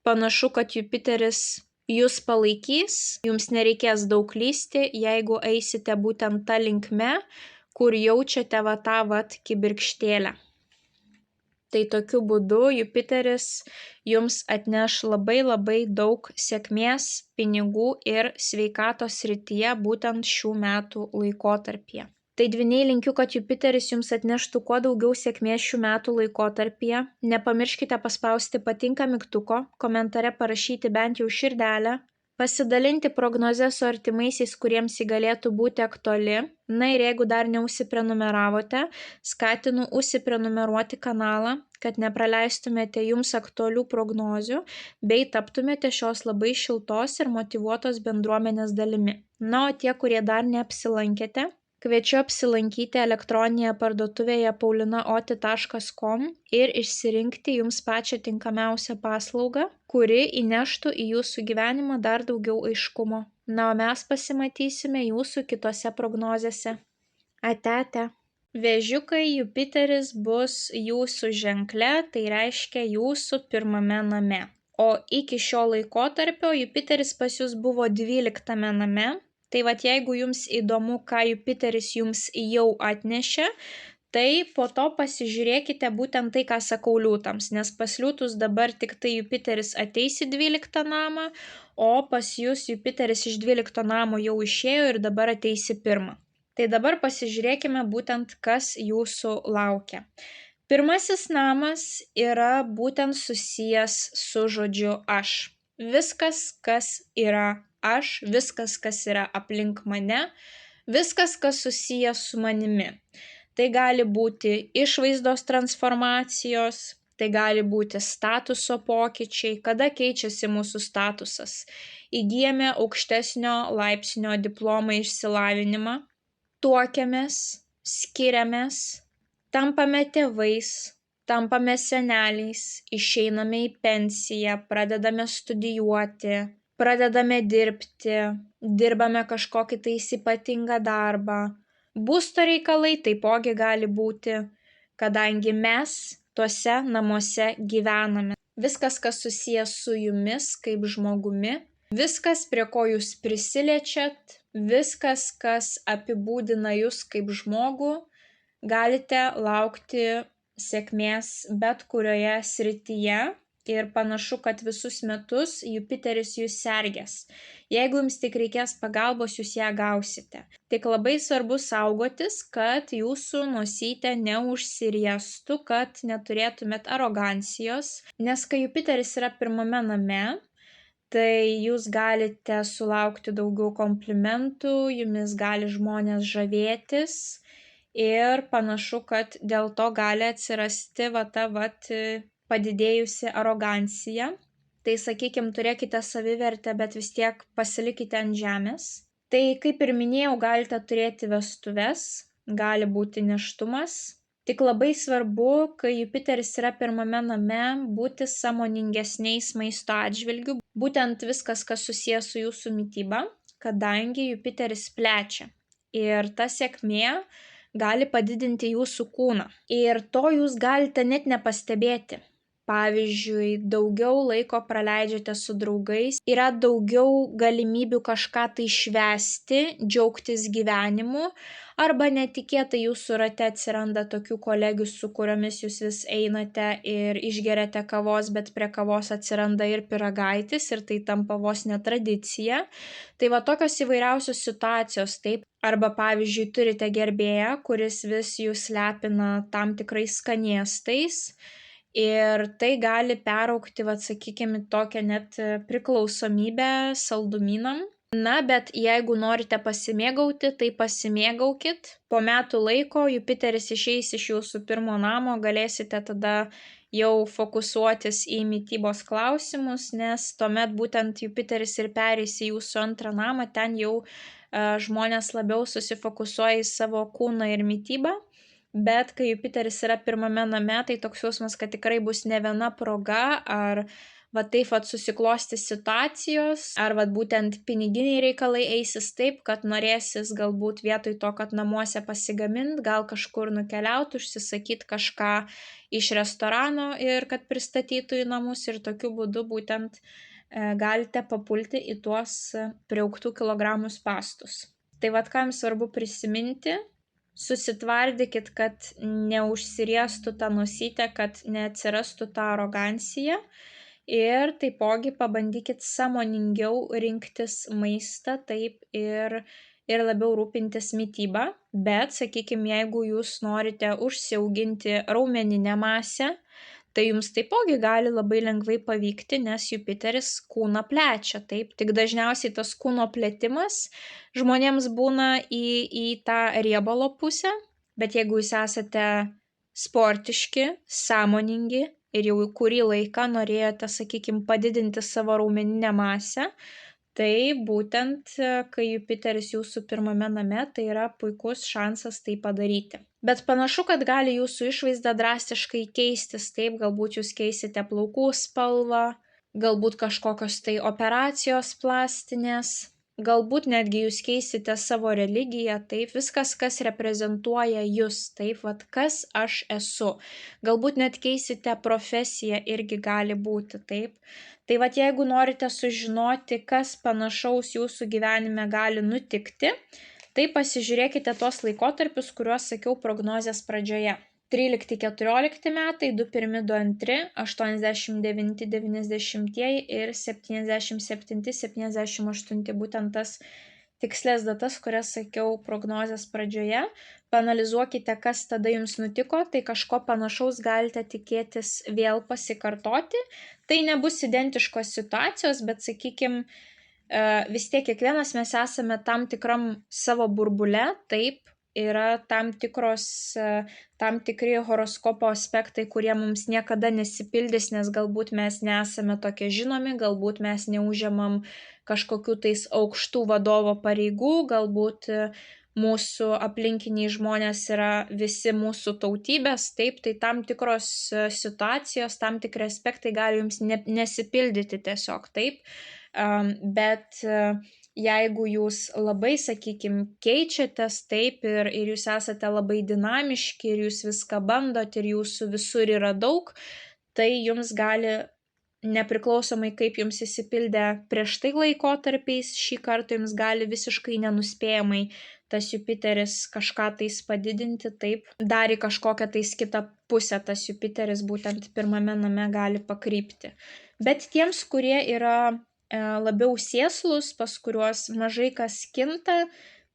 S1: Panašu, kad Jupiteris jūs palaikys, jums nereikės daug klysti, jeigu eisite būtent tą linkme, kur jaučiate tą kibirkštėlę. Tai tokiu būdu Jupiteris jums atneš labai daug sėkmės, pinigų ir sveikatos srityje būtent šių metų laikotarpyje. Tai dvyniai linkiu, kad Jupiteris jums atneštų kuo daugiau sėkmės šių metų laikotarpyje. Nepamirškite paspausti patinka mygtuko, komentare parašyti bent jau širdelę, pasidalinti prognozę su artimaisiais, kuriems ji galėtų būti aktuali. Na ir jeigu dar neužsiprenumeravote, skatinu užsiprenumeruoti kanalą, kad nepraleistumėte jums aktualių prognozių, bei taptumėte šios labai šiltos ir motyvuotos bendruomenės dalimi. Na, o tie, kurie dar neapsilankėte, kviečiu apsilankyti elektroninėje parduotuvėje paulinaoti.com ir išsirinkti jums pačią tinkamiausią paslaugą, kuri įneštų į jūsų gyvenimą dar daugiau aiškumo. Na, o mes pasimatysime jūsų kitose prognozėse. Ate. Vėžiukai, Jupiteris bus jūsų ženkle, tai reiškia jūsų pirmame name. O iki šio laikotarpio Jupiteris pas jūs buvo 12 name. Tai vat jeigu jums įdomu, ką Jupiteris jums jau atnešė, tai po to pasižiūrėkite būtent tai, ką sakau liūtams, nes pas liūtus dabar tik tai Jupiteris ateis į 12 namą, o pas jūs Jupiteris iš 12 namo jau išėjo ir dabar ateis į 1. Tai dabar pasižiūrėkime būtent, kas jūsų laukia. Pirmasis namas yra būtent susijęs su žodžiu aš. Viskas, kas yra aš, viskas, kas yra aplink mane, viskas, kas susijęs su manimi. Tai gali būti išvaizdos transformacijos, tai gali būti statuso pokyčiai, kada keičiasi mūsų statusas. Įgyjame aukštesnio laipsnio diplomą išsilavinimą, tuokiamės, skiriamės, tampame tėvais, tampame seneliais, išeiname į pensiją, pradedame studijuoti, pradedame dirbti, dirbame kažkokį tai ypatingą darbą. Būsto reikalai taipogi gali būti, kadangi mes tuose namuose gyvename. Viskas, kas susijęs su jumis kaip žmogumi, viskas, prie ko jūs prisiliečiat, viskas, kas apibūdina jūs kaip žmogų, galite laukti sėkmės bet kurioje srityje ir panašu, kad visus metus Jupiteris jūs sergės. Jeigu jums tik reikės pagalbos, jūs ją gausite. Tik labai svarbu saugotis, kad jūsų nosytė neužsiriestų, kad neturėtumėt arogancijos, nes kai Jupiteris yra pirmame name, tai jūs galite sulaukti daugiau komplimentų, jumis gali žmonės žavėtis ir panašu, kad dėl to gali atsirasti padidėjusi arogancija. Tai, sakykime, turėkite savivertę, bet vis tiek pasilikite ant žemės. Tai, kaip ir minėjau, galite turėti vestuves, gali būti nėštumas. Tik labai svarbu, kai Jupiteris yra pirmame name, būti sąmoningesniais maisto atžvilgių. Būtent viskas, kas susijęs su jūsų mityba, kadangi Jupiteris plečia. Ir ta sėkmė gali padidinti jūsų kūną. Ir to jūs galite net nepastebėti. Pavyzdžiui, daugiau laiko praleidžiate su draugais, yra daugiau galimybių kažką tai švęsti, džiaugtis gyvenimu, arba netikėtai jūsų rate atsiranda tokių kolegių, su kuriomis jūs vis einate ir išgeriate kavos, bet prie kavos atsiranda ir pyragaitis ir tai tampa vos netradicija. Tai va tokios įvairiausios situacijos, taip. Arba, pavyzdžiui, turite gerbėją, kuris vis jūs lepina tam tikrais skanėstais. Ir tai gali peraugti, sakykime, tokią net priklausomybę saldumynam. Na, bet jeigu norite pasimėgauti, tai pasimėgaukit. Po metų laiko Jupiteris išeis iš jūsų pirmo namo, galėsite tada jau fokusuotis į mitybos klausimus, nes tuomet būtent Jupiteris ir pereis į jūsų antrą namą, ten jau žmonės labiau susifokusuoja į savo kūną ir mitybą. Bet kai Jupiteris yra pirmame name, tai toks jausmas, kad tikrai bus ne viena proga, ar taip susiklostys situacijos, ar būtent piniginiai reikalai eisis taip, kad norėsis galbūt vietoj to, kad namuose pasigamint, gal kažkur nukeliauti, užsisakyti kažką iš restorano ir kad pristatytų į namus ir tokiu būdu būtent galite papulti į tuos priaugtų kilogramų spąstus. Tai ką jums svarbu prisiminti? Susitvardykit, kad neužsiriestų ta nosytė, kad neatsirastų ta arogancija ir taipogi pabandykit sąmoningiau rinktis maistą, taip ir labiau rūpintis mitybą. Bet, sakykime, jeigu jūs norite užsiauginti raumeninę masę, tai jums taipogi gali labai lengvai pavykti, nes Jupiteris kūną plečia, taip. Tik dažniausiai tas kūno plėtimas žmonėms būna į tą riebalo pusę, bet jeigu jūs esate sportiški, sąmoningi ir jau kurį laiką norėjote, sakykime, padidinti savo raumeninę masę, tai būtent, kai Jupiteris jūsų pirmame name, tai yra puikus šansas tai padaryti. Bet panašu, kad gali jūsų išvaizda drastiškai keistis, taip, galbūt jūs keisite plaukų spalvą, galbūt kažkokios tai operacijos plastinės, galbūt netgi jūs keisite savo religiją, taip, viskas, kas reprezentuoja jūs, taip, kas aš esu. Galbūt net keisite profesiją, irgi gali būti, taip. Tai jeigu norite sužinoti, kas panašaus jūsų gyvenime gali nutikti, tai pasižiūrėkite tuos laikotarpius, kuriuos sakiau prognozės pradžioje. 13-14 metai, 2 pirmi, 2 antri, 89-90 ir 77-78, būtent tas tikslės datas, kurias sakiau prognozės pradžioje, paanalizuokite, kas tada jums nutiko, tai kažko panašaus galite tikėtis vėl pasikartoti. Tai nebus identiškos situacijos, bet sakykime, vis tiek kiekvienas mes esame tam tikram savo burbule, taip, yra tam tikri horoskopo aspektai, kurie mums niekada nesipildys, nes galbūt mes nesame tokie žinomi, galbūt mes neužimam kažkokių tais aukštų vadovo pareigų, galbūt mūsų aplinkiniai žmonės yra visi mūsų tautybės, taip, tai tam tikros situacijos, tam tikri aspektai gali jums nesipildyti tiesiog, taip, bet jeigu jūs labai, sakykime, keičiatės taip ir jūs esate labai dinamiški ir jūs viską bandot ir jūsų visur yra daug, tai jums gali, nepriklausomai kaip jums įsipildė prieš tai laikotarpiais, šį kartą jums gali visiškai nenuspėjamai tas Jupiteris kažką tais padidinti, taip, dar į kažkokią tais kitą pusę tas Jupiteris būtent pirmame name gali pakrypti. Bet tiems, kurie yra labiau sėslus, pas kuriuos mažai kas kinta,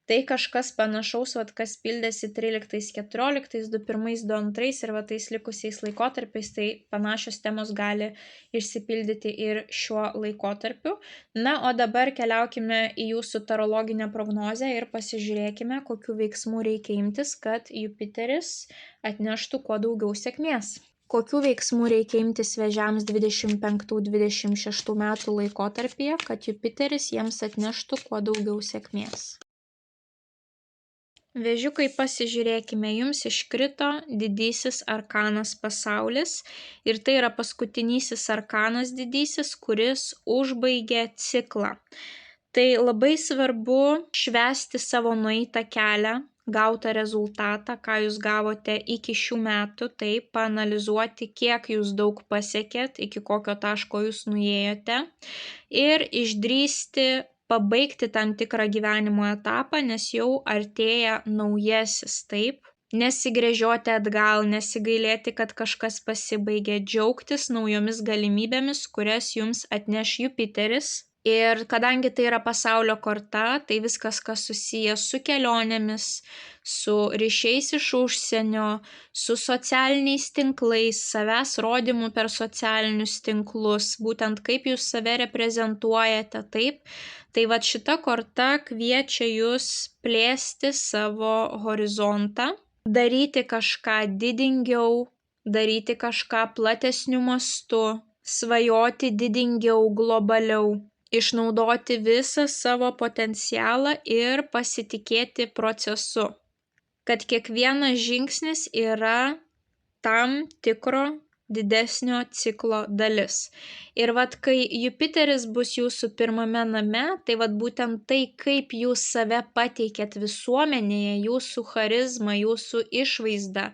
S1: tai kažkas panašaus, kas pildėsi 13-14, 21-22 ir tais likusiais laikotarpiais, tai panašios temos gali išsipildyti ir šiuo laikotarpiu. Na, o dabar keliaukime į jūsų tarologinę prognozę ir pasižiūrėkime, kokių veiksmų reikia imtis, kad Jupiteris atneštų kuo daugiau sėkmės. Kokių veiksmų reikia imtis vėžiams 25-26 metų laikotarpyje, kad Jupiteris jiems atneštų kuo daugiau sėkmės. Vėžiukai, pasižiūrėkime, jums iškrito didysis arkanas pasaulis ir tai yra paskutinysis arkanas didysis, kuris užbaigė ciklą. Tai labai svarbu švęsti savo nueitą kelią, gautą rezultatą, ką jūs gavote iki šių metų, tai paanalizuoti, kiek jūs daug pasiekėt, iki kokio taško jūs nuėjote ir išdrįsti pabaigti tam tikrą gyvenimo etapą, nes jau artėja naujasis, taip. Nesigręžioti atgal, nesigailėti, kad kažkas pasibaigė, džiaugtis naujomis galimybėmis, kurias jums atneš Jupiteris. Ir kadangi tai yra pasaulio korta, tai viskas, kas susijęs su kelionėmis, su ryšiais iš užsienio, su socialiniais tinklais, savęs rodymu per socialinius tinklus, būtent kaip jūs save reprezentuojate, taip. Tai vat šita korta kviečia jūs plėsti savo horizontą, daryti kažką didingiau, daryti kažką platesniu mastu, svajoti didingiau, globaliau. Išnaudoti visą savo potencialą ir pasitikėti procesu, kad kiekvienas žingsnis yra tam tikro didesnio ciklo dalis. Ir vat kai Jupiteris bus jūsų pirmame name, tai vat būtent tai, kaip jūs save pateikėt visuomenėje, jūsų charizma, jūsų išvaizda,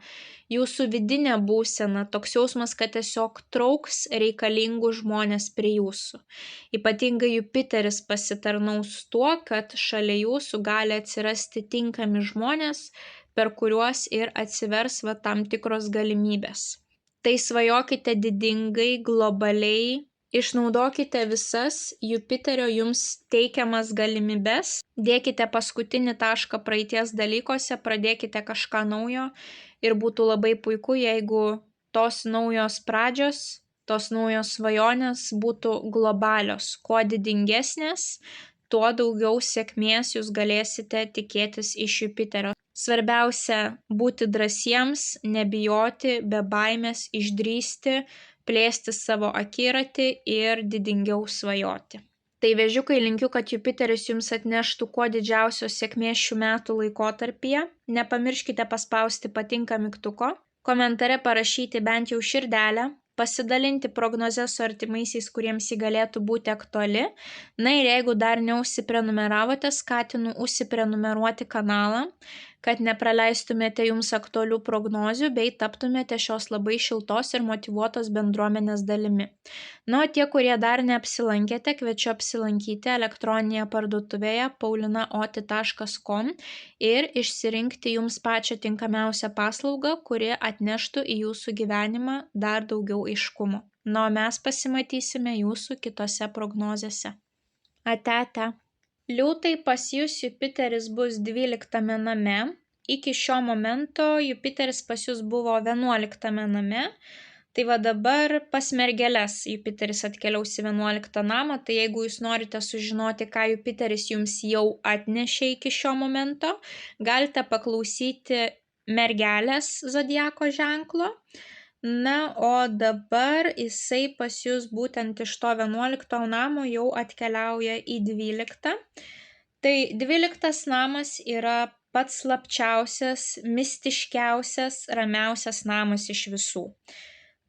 S1: jūsų vidinė būsena, toks jausmas, kad tiesiog trauks reikalingus žmonės prie jūsų. Ypatingai Jupiteris pasitarnaus tuo, kad šalia jūsų gali atsirasti tinkami žmonės, per kuriuos ir atsivers tam tikros galimybės. Tai svajokite didingai, globaliai, išnaudokite visas Jupiterio jums teikiamas galimybes, dėkite paskutinį tašką praeities dalykuose, pradėkite kažką naujo ir būtų labai puiku, jeigu tos naujos pradžios, tos naujos svajonės būtų globalios, kuo didingesnės, tuo daugiau sėkmės jūs galėsite tikėtis iš Jupiterio. Svarbiausia būti drąsiems, nebijoti, be baimės, išdrįsti, plėsti savo akiratį ir didingiau svajoti. Tai vėžiukai, linkiu, kad Jupiteris jums atneštų kuo didžiausios sėkmės šių metų laikotarpyje. Nepamirškite paspausti patinka mygtuko, komentare parašyti bent jau širdelę, pasidalinti prognozę su artimaisiais, kuriems ji galėtų būti aktuali. Na ir jeigu dar neužsiprenumeravote, skatinu užsiprenumeruoti kanalą, kad nepraleistumėte jums aktualių prognozių bei taptumėte šios labai šiltos ir motyvuotos bendruomenės dalimi. Na, o tie, kurie dar neapsilankėte, kviečiu apsilankyti elektroninėje parduotuvėje paulinaoti.com ir išsirinkti jums pačią tinkamiausią paslaugą, kuri atneštų į jūsų gyvenimą dar daugiau aiškumo. Na, o mes pasimatysime jūsų kitose prognozėse. Ate, ate. Liūtai, pas jūs Jupiteris bus 12 name. Iki šio momento Jupiteris pas jūs buvo 11 name. Tai va dabar pas mergeles Jupiteris atkeliaus į 11 namą, tai jeigu jūs norite sužinoti, ką Jupiteris jums jau atnešė iki šio momento, galite paklausyti mergelės zodiako ženklo. Na, o dabar jisai pas jūs būtent iš to 11 namo jau atkeliauja į 12. Tai 12 namas yra pats slapčiausias, mistiškiausias, ramiausias namas iš visų.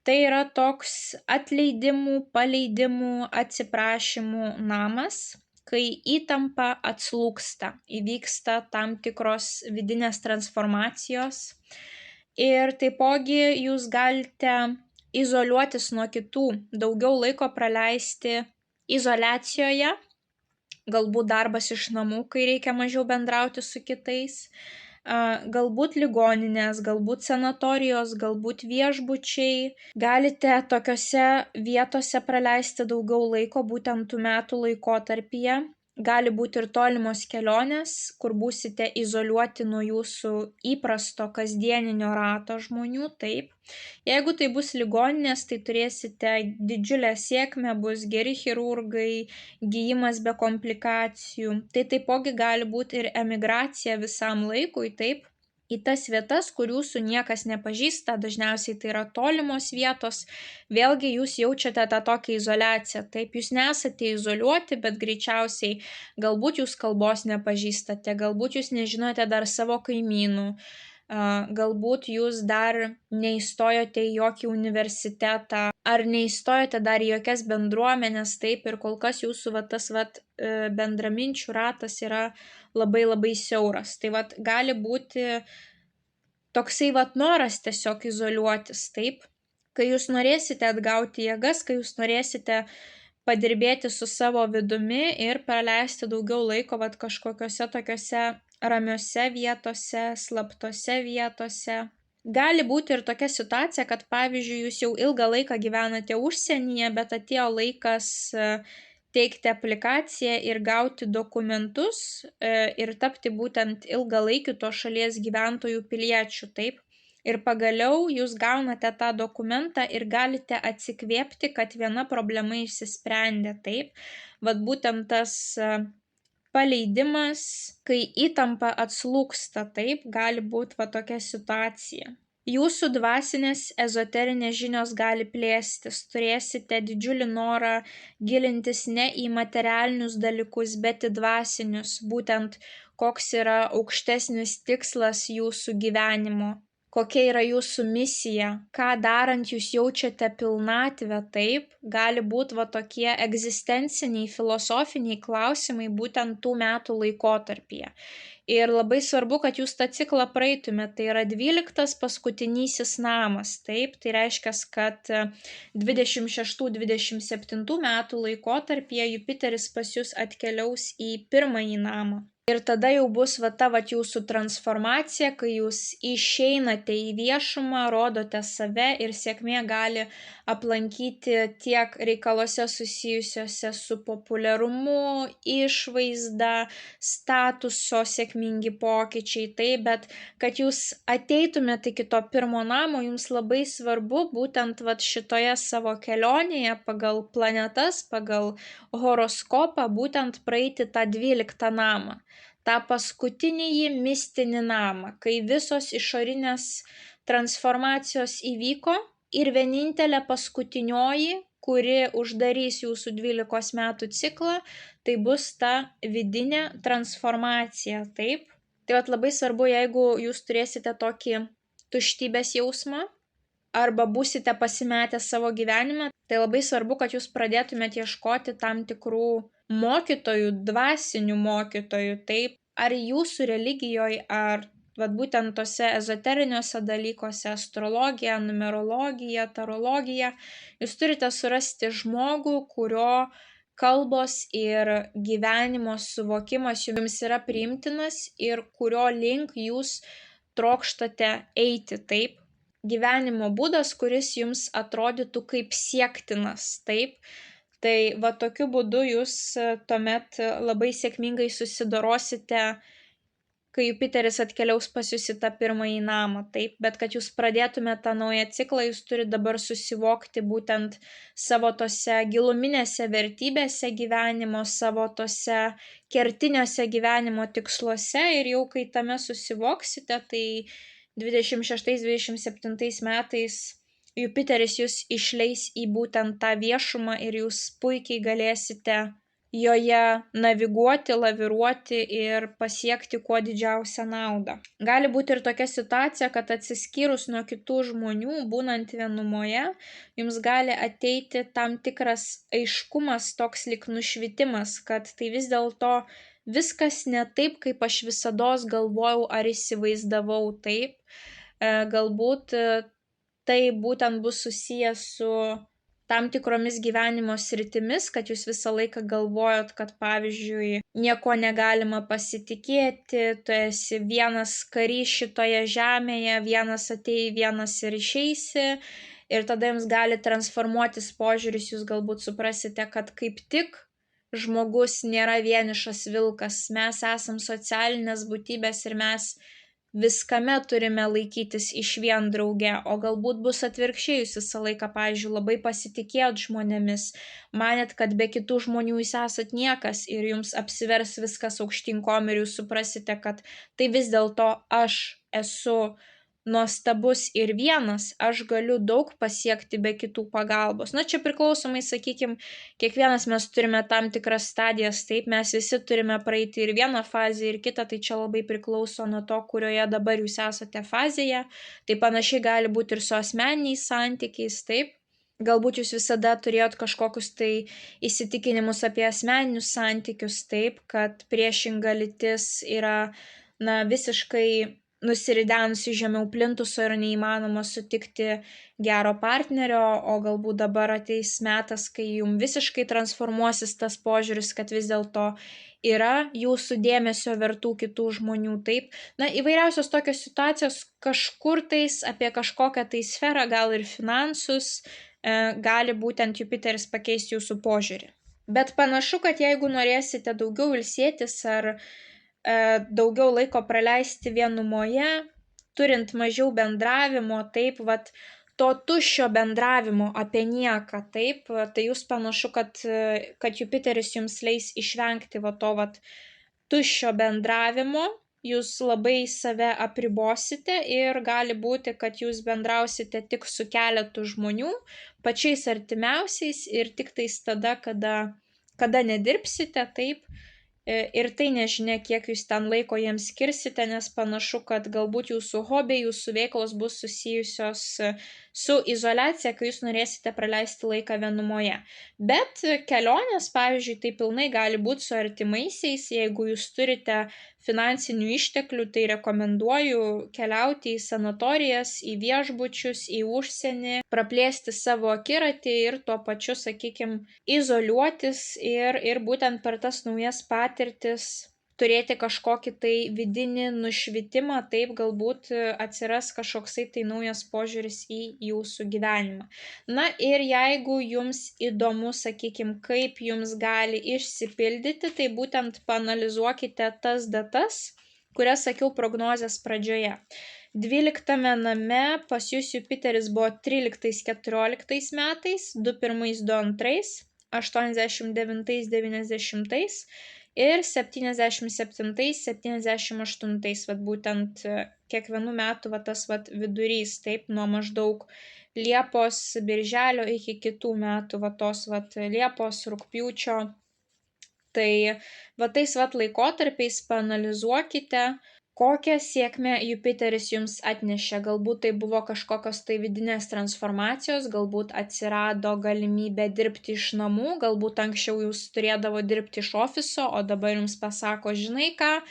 S1: Tai yra toks atleidimų, paleidimų, atsiprašymų namas, kai įtampa atslūgsta, įvyksta tam tikros vidinės transformacijos. Ir taipogi jūs galite izoliuotis nuo kitų, daugiau laiko praleisti izoliacijoje, galbūt darbas iš namų, kai reikia mažiau bendrauti su kitais, galbūt ligoninės, galbūt sanatorijos, galbūt viešbučiai. Galite tokiose vietose praleisti daugiau laiko būtent tų metų laikotarpyje. Gali būti ir tolimos kelionės, kur būsite izoliuoti nuo jūsų įprasto kasdieninio rato žmonių, taip. Jeigu tai bus ligoninės, tai turėsite didžiulę sėkmę, bus geri chirurgai, gydymas be komplikacijų. Tai taipogi gali būti ir emigracija visam laikui, taip. Į tas vietas, kur jūsų niekas nepažįsta, dažniausiai tai yra tolimos vietos, vėlgi jūs jaučiate tą tokią izoliaciją. Taip, jūs nesate izoliuoti, bet greičiausiai galbūt jūs kalbos nepažįstate, galbūt jūs nežinote dar savo kaimynų, galbūt jūs dar neįstojote į jokį universitetą, ar neįstojote dar į jokias bendruomenės, taip, ir kol kas jūsų tas bendraminčių ratas yra labai labai siauras. Tai gali būti toksai noras tiesiog izoliuotis, taip, kai jūs norėsite atgauti jėgas, kai jūs norėsite padirbėti su savo vidumi ir praleisti daugiau laiko kažkokiose tokiose ramiose vietose, slaptose vietose. Gali būti ir tokia situacija, kad pavyzdžiui, jūs jau ilgą laiką gyvenate užsienyje, bet atėjo laikas teikti aplikaciją ir gauti dokumentus ir tapti būtent ilgalaikiu to šalies gyventojų piliečių, taip. Ir pagaliau jūs gaunate tą dokumentą ir galite atsikvėpti, kad viena problema išsisprendė, taip. Būtent tas paleidimas, kai įtampa atslūgsta, taip, gali būti tokia situacija. Jūsų dvasinės ezoterinės žinios gali plėstis, turėsite didžiulį norą gilintis ne į materialinius dalykus, bet į dvasinius, būtent koks yra aukštesnis tikslas jūsų gyvenimo, kokia yra jūsų misija, ką darant jūs jaučiate pilnatvę, taip, gali būti tokie egzistenciniai, filosofiniai klausimai būtent tų metų laikotarpyje. Ir labai svarbu, kad jūs tą ciklą praeitumėte, tai yra 12 paskutinysis namas, taip, tai reiškia, kad 26-27 metų laikotarpyje Jupiteris pas jūs atkeliaus į pirmąjį namą. Ir tada jau bus jūsų transformacija, kai jūs išeinate į viešumą, rodote save ir sėkmė gali aplankyti tiek reikaluose susijusiuose su populiarumu, išvaizda, statuso sėkmingi pokyčiai, taip, bet kad jūs ateitumėte iki to pirmo namo, jums labai svarbu būtent šitoje savo kelionėje pagal planetas, pagal horoskopą, būtent praeiti tą 12 namą. Tą paskutinįjį mistinį namą, kai visos išorinės transformacijos įvyko ir vienintelė paskutinioji, kuri uždarys jūsų 12 metų ciklą, tai bus ta vidinė transformacija, taip. Tai labai svarbu, jeigu jūs turėsite tokį tuštybės jausmą arba būsite pasimetę savo gyvenime, tai labai svarbu, kad jūs pradėtumėte ieškoti tam tikrų mokytojų, dvasinių mokytojų, taip, ar jūsų religijoje, ar būtent tose ezoteriniuose dalykuose, astrologija, numerologija, tarologija, jūs turite surasti žmogų, kurio kalbos ir gyvenimo suvokimas jums yra priimtinas ir kurio link jūs trokštate eiti, taip. Gyvenimo būdas, kuris jums atrodytų kaip siektinas, taip. Tai va tokiu būdu jūs tuomet labai sėkmingai susidorosite, kai Jupiteris atkeliaus pas jūs į tą pirmąjį namą, taip, bet kad jūs pradėtumėte tą naują ciklą, jūs turite dabar susivokti būtent savo tose giluminėse vertybėse gyvenimo, savo tose kertiniuose gyvenimo tiksluose ir jau kai tame susivoksite, tai 26-27 metais Jupiteris jūs išleis į būtent tą viešumą ir jūs puikiai galėsite joje naviguoti, laviruoti ir pasiekti kuo didžiausią naudą. Gali būti ir tokia situacija, kad atsiskyrus nuo kitų žmonių, būnant vienumoje, jums gali ateiti tam tikras aiškumas, toks lyg nušvitimas, kad tai vis dėlto viskas ne taip, kaip aš visados galvojau ar įsivaizdavau taip. Galbūt tai būtent bus susijęs su tam tikromis gyvenimo sritimis, kad jūs visą laiką galvojot, kad pavyzdžiui, nieko negalima pasitikėti, tu esi vienas karys šitoje žemėje, vienas atėjai, vienas ir išeisi, ir tada jums gali transformuotis požiūris, jūs galbūt suprasite, kad kaip tik žmogus nėra vienišas vilkas, mes esam socialinės būtybės ir mes viskame turime laikytis išvien drauge, o galbūt bus atvirkščiai, jūs visą laiką, pavyzdžiui, labai pasitikėjot žmonėmis, manėt, kad be kitų žmonių jūs esat niekas ir jums apsivers viskas aukštyn kojom ir jūs suprasite, kad tai vis dėlto aš esu nuostabus ir vienas, aš galiu daug pasiekti be kitų pagalbos. Na, čia priklausomai, sakykime, kiekvienas mes turime tam tikras stadijas, taip, mes visi turime praeiti ir vieną fazę, ir kitą, tai čia labai priklauso nuo to, kurioje dabar jūs esate fazėje. Tai panašiai gali būti ir su asmeniniais santykiais, taip. Galbūt jūs visada turėjot kažkokius tai įsitikinimus apie asmeninius santykius, taip, kad priešinga lytis yra, visiškai nusiridenusi žemiau plintuso ir neįmanoma sutikti gero partnerio, o galbūt dabar ateis metas, kai jums visiškai transformuosis tas požiūris, kad vis dėlto yra jūsų dėmesio vertų kitų žmonių, taip. Įvairiausios tokios situacijos kažkur tais apie kažkokią tai sferą, gal ir finansus, gali būtent Jupiteris pakeisti jūsų požiūrį. Bet panašu, kad jeigu norėsite daugiau ilsėtis ar daugiau laiko praleisti vienumoje, turint mažiau bendravimo, taip, to tuščio bendravimo apie nieką, taip, tai jūs panašu, kad Jupiteris jums leis išvengti to tuščio bendravimo, jūs labai save apribosite ir gali būti, kad jūs bendrausite tik su keletu žmonių, pačiais artimiausiais ir tik tais tada, kada nedirbsite, taip. Ir tai nežinia, kiek jūs ten laiko jiems skirsite, nes panašu, kad galbūt jūsų hobiai, jūsų veiklos bus susijusios su izoliacija, kai jūs norėsite praleisti laiką vienumoje. Bet kelionės, pavyzdžiui, tai pilnai gali būti su artimaisiais, jeigu jūs turite finansinių išteklių, tai rekomenduoju keliauti į sanatorijas, į viešbučius, į užsienį, praplėsti savo akiratį ir tuo pačiu, sakykime, izoliuotis ir būtent per tas naujas patirtis turėti kažkokį tai vidinį nušvitimą, taip galbūt atsiras kažkoksai tai naujas požiūris į jūsų gyvenimą. Ir jeigu jums įdomu, sakykime, kaip jums gali išsipildyti, tai būtent paanalizuokite tas datas, kurias sakiau prognozės pradžioje. 12 name pas jūs Jupiteris buvo 13-14 metais, 21-22, 89-90 ir 77-78, būtent kiekvienų metų tas vidurys, taip, nuo maždaug Liepos, Birželio iki kitų metų, tos Liepos, Rugpjūčio. Tai tais laikotarpiais paanalizuokite, kokią sėkmę Jupiteris jums atnešė. Galbūt tai buvo kažkokios tai vidinės transformacijos, galbūt atsirado galimybė dirbti iš namų, galbūt anksčiau jūs turėdavo dirbti iš ofiso, o dabar jums pasako, žinai ką,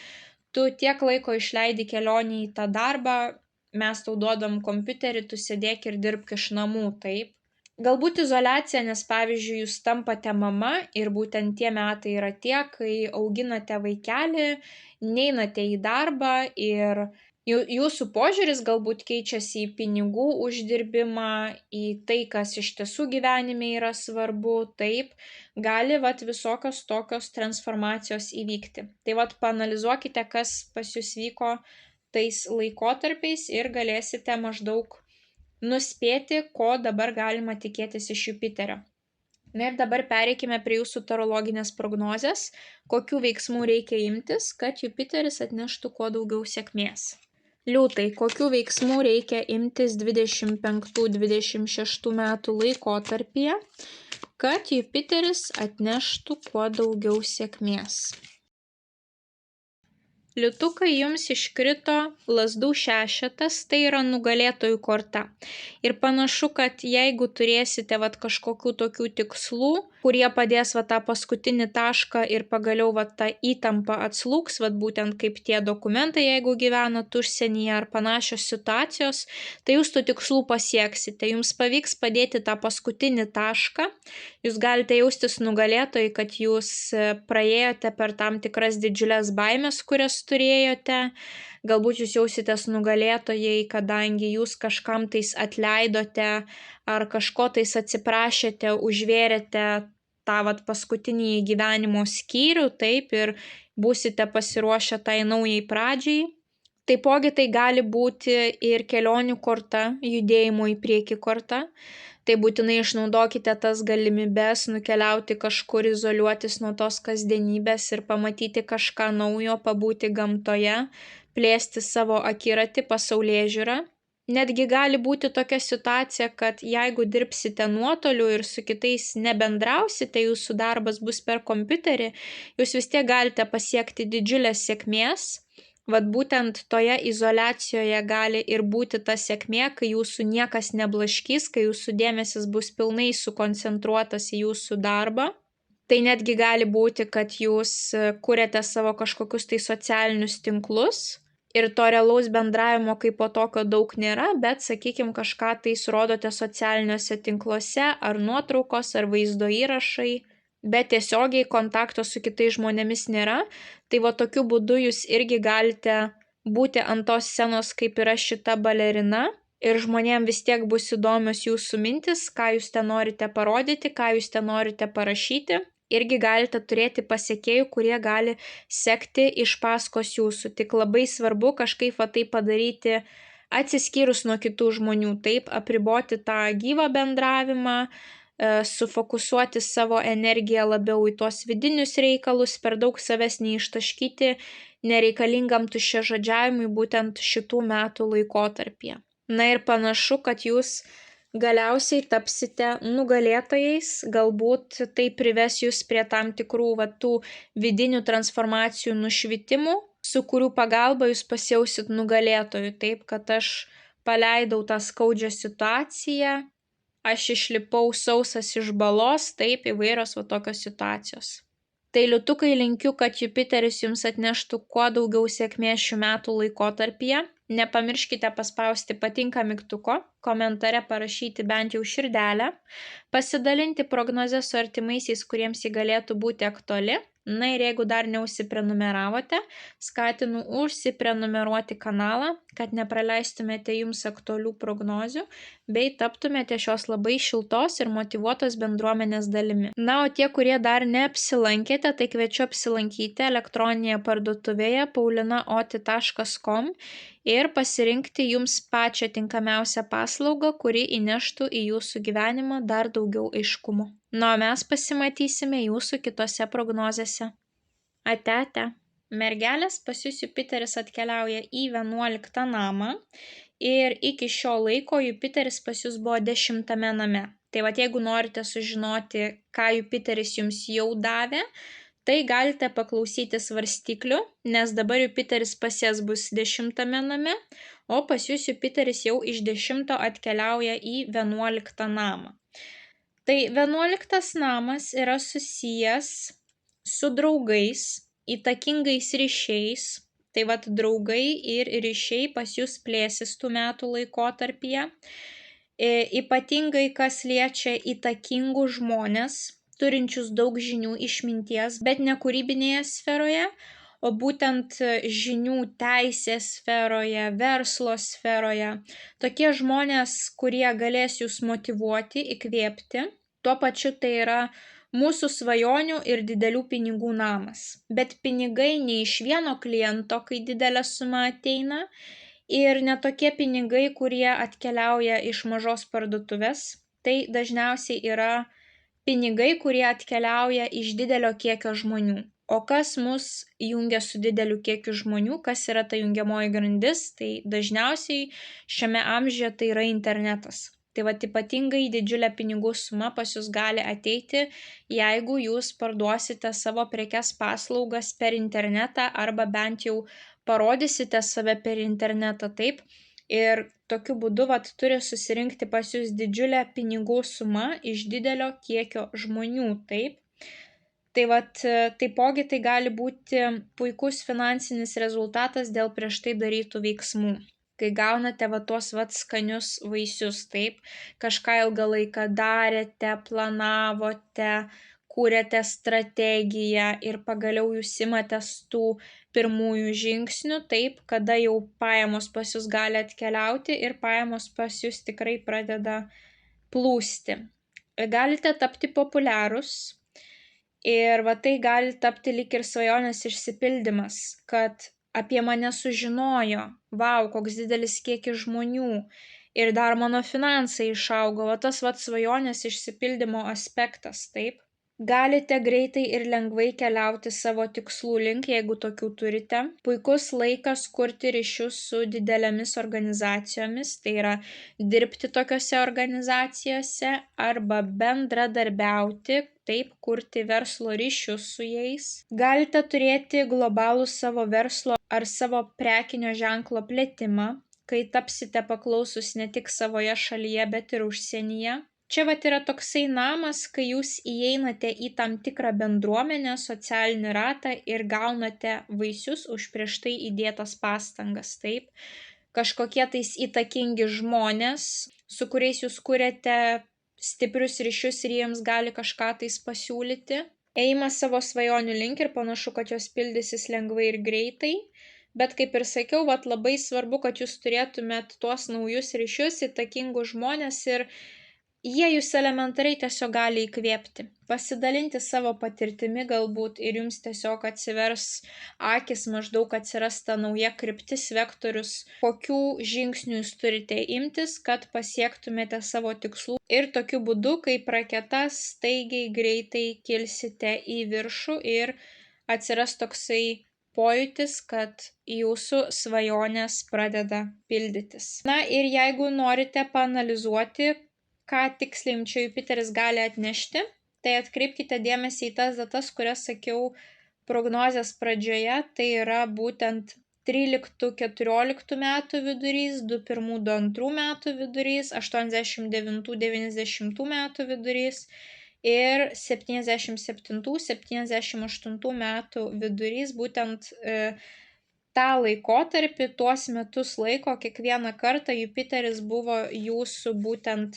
S1: tu tiek laiko išleidi kelionį į tą darbą, mes tau duodam kompiuterį, tu sėdėk ir dirbk iš namų, taip. Galbūt izoliacija, nes pavyzdžiui, jūs tampate mama ir būtent tie metai yra tie, kai auginate vaikelį, neinate į darbą ir Jūsų požiūris galbūt keičiasi į pinigų uždirbimą, į tai, kas iš tiesų gyvenime yra svarbu, taip, gali visokios tokios transformacijos įvykti. Tai paanalizuokite, kas pas jūs vyko tais laikotarpiais ir galėsite maždaug nuspėti, ko dabar galima tikėtis iš Jupiterio. Na ir dabar pereikime prie jūsų tarologinės prognozės, kokių veiksmų reikia imtis, kad Jupiteris atneštų kuo daugiau sėkmės. Liūtai, kokių veiksmų reikia imtis 25-26 metų laikotarpyje, kad Jupiteris atneštų kuo daugiau sėkmės. Liūtukai, jums iškrito lazdų šešetas, tai yra nugalėtojų korta. Ir panašu, kad jeigu turėsite kažkokių tokių tikslų, kurie padės tą paskutinį tašką ir pagaliau tą įtampą atslūgs, būtent kaip tie dokumentai, jeigu gyvenat užsienyje ar panašios situacijos, tai jūs tų tikslų pasieksite. Jums pavyks padėti tą paskutinį tašką, jūs galite jaustis nugalėtojai, kad jūs praėjote per tam tikras didžiulės baimės, kurias turėjote, galbūt jūs jausitės nugalėtojai, kadangi jūs kažkam tais atleidote ar kažko tais atsiprašėte, užvėrėte tą paskutinį gyvenimo skyrių, taip, ir būsite pasiruošę tai naujai pradžiai. Taipogi tai gali būti ir kelionių korta, judėjimo į priekį korta. Tai būtinai išnaudokite tas galimybes nukeliauti kažkur, izoliuotis nuo tos kasdienybės ir pamatyti kažką naujo, pabūti gamtoje, plėsti savo akiratį, pasaulėžiūrą. Netgi gali būti tokia situacija, kad jeigu dirbsite nuotoliu ir su kitais nebendrausite, jūsų darbas bus per kompiuterį, jūs vis tiek galite pasiekti didžiulės sėkmės. Būtent toje izoliacijoje gali ir būti ta sėkmė, kai jūsų niekas neblaškys, kai jūsų dėmesys bus pilnai sukoncentruotas į jūsų darbą. Tai netgi gali būti, kad jūs kuriate savo kažkokius tai socialinius tinklus ir to realaus bendravimo kaip po tokio daug nėra, bet, sakykime, kažką tai rodote socialiniuose tinkluose, ar nuotraukos, ar vaizdo įrašai, bet tiesiogiai kontakto su kitais žmonėmis nėra, tai tokiu būdu jūs irgi galite būti ant tos scenos, kaip yra šita balerina, ir žmonėms vis tiek bus įdomios jūsų mintis, ką jūs ten norite parodyti, ką jūs ten norite parašyti. Irgi galite turėti pasekėjų, kurie gali sekti iš paskos jūsų. Tik labai svarbu kažkaip tai padaryti atsiskyrus nuo kitų žmonių, taip, apriboti tą gyvą bendravimą, sufokusuoti savo energiją labiau į tuos vidinius reikalus, per daug savęs neištaškyti nereikalingam tuščiažodžiavimui būtent šitų metų laikotarpyje. Na ir panašu, kad jūs galiausiai tapsite nugalėtojais, galbūt tai prives jūs prie tam tikrų tų vidinių transformacijų nušvitimų, su kurių pagalba jūs pasijausit nugalėtojų, taip, kad aš paleidau tą skaudžią situaciją, aš išlipau sausas iš balos, taip, įvairios tokios situacijos. Tai liūtukai, linkiu, kad Jupiteris jums atneštų kuo daugiau sėkmės šių metų laikotarpyje. Nepamirškite paspausti patinka mygtuko, komentare parašyti bent jau širdelę, pasidalinti prognozę su artimaisiais, kuriems ji galėtų būti aktuali. Na ir jeigu dar neužsiprenumeravote, skatinu užsiprenumeruoti kanalą, kad nepraleistumėte jums aktualių prognozių, bei taptumėte šios labai šiltos ir motyvuotos bendruomenės dalimi. Na, o tie, kurie dar neapsilankėte, tai kviečiu apsilankyti elektroninėje parduotuvėje paulinaoti.com ir pasirinkti jums pačią tinkamiausią paslaugą, kuri įneštų į jūsų gyvenimą dar daugiau aiškumo. Na, o mes pasimatysime jūsų kitose prognozėse. Ate. Mergelės, pas jūs Jupiteris atkeliauja į 11 namą ir iki šio laiko Jupiteris pas jūs buvo 10 name. Tai jeigu norite sužinoti, ką Jupiteris jums jau davė, tai galite paklausyti svarstyklių, nes dabar Jupiteris pas jas bus 10 name, o pas jūs Jupiteris jau iš 10 atkeliauja į 11 namą. Tai 11 namas yra susijęs su draugais, įtakingais ryšiais, tai draugai ir ryšiai pas jūs plėsis tų metų laikotarpyje. Ypatingai kas liečia įtakingus žmonės, turinčius daug žinių, išminties, bet ne kūrybinėje sferoje, o būtent žinių teisės sferoje, verslo sferoje. Tokie žmonės, kurie galės jūs motyvuoti, įkvėpti. Tuo pačiu tai yra mūsų svajonių ir didelių pinigų namas. Bet pinigai ne iš vieno kliento, kai didelė suma ateina, ir ne tokie pinigai, kurie atkeliauja iš mažos parduotuvės. Tai dažniausiai yra pinigai, kurie atkeliauja iš didelio kiekio žmonių. O kas mus jungia su dideliu kiekiu žmonių, kas yra ta jungiamoji grandis, tai dažniausiai šiame amžiuje tai yra internetas. Tai vat ypatingai didžiulė pinigų suma pas jūs gali ateiti, jeigu jūs parduosite savo prekes paslaugas per internetą arba bent jau parodysite save per internetą, taip. Ir tokiu būdu vat turi susirinkti pas jūs didžiulę pinigų sumą iš didelio kiekio žmonių, taip. Tai vat taipogi tai gali būti puikus finansinis rezultatas dėl prieš tai darytų veiksmų. Kai gaunate va tuos vat skanius vaisius, taip, kažką ilgą laiką darėte, planavote, kūrėte strategiją ir pagaliau jūs imatės tų pirmųjų žingsnių, taip, kada jau pajamos pas jūs gali atkeliauti ir pajamos pas jūs tikrai pradeda plūsti. Galite tapti populiarūs ir va tai gali tapti lyg ir svajonės išsipildymas, kad apie mane sužinojo, vau, koks didelis kiekis žmonių ir dar mano finansai išaugo, va tas vat svajonės išsipildymo aspektas, taip. Galite greitai ir lengvai keliauti savo tikslų link, jeigu tokių turite. Puikus laikas kurti ryšius su didelėmis organizacijomis, tai yra dirbti tokiose organizacijose arba bendradarbiauti, taip, kurti verslo ryšius su jais. Galite turėti globalų savo verslo ar savo prekinio ženklo plėtimą, kai tapsite paklausus ne tik savoje šalyje, bet ir užsienyje. Čia vat yra toksai namas, kai jūs įeinate į tam tikrą bendruomenę, socialinį ratą ir gaunate vaisius už prieš tai įdėtas pastangas, taip. Kažkokie tais įtakingi žmonės, su kuriais jūs kuriate stiprius ryšius ir jiems gali kažką tais pasiūlyti. Ėjimas savo svajonių link ir panašu, kad jos pildysis lengvai ir greitai. Bet kaip ir sakiau, vat labai svarbu, kad jūs turėtumėt tuos naujus ryšius, įtakingus žmonės ir jie jūs elementariai tiesiog gali įkvėpti, pasidalinti savo patirtimi galbūt ir jums tiesiog atsivers akis, maždaug atsiras ta nauja kryptis, vektorius, kokių žingsnių jūs turite imtis, kad pasiektumėte savo tikslų ir tokiu būdu, kaip raketa, staigiai, greitai kilsite į viršų ir atsiras toksai pojūtis, kad jūsų svajonės pradeda pildytis. Na ir jeigu norite paanalizuoti, ką tiksliai čia Jupiteris gali atnešti, tai atkreipkite dėmesį į tas datas, kurias sakiau prognozės pradžioje, tai yra būtent 13-14 metų vidurys, 21-22 metų vidurys, 89-90 metų vidurys ir 77-78 metų vidurys, būtent tą laikotarpį, tuos metus laiko, kiekvieną kartą Jupiteris buvo jūsų būtent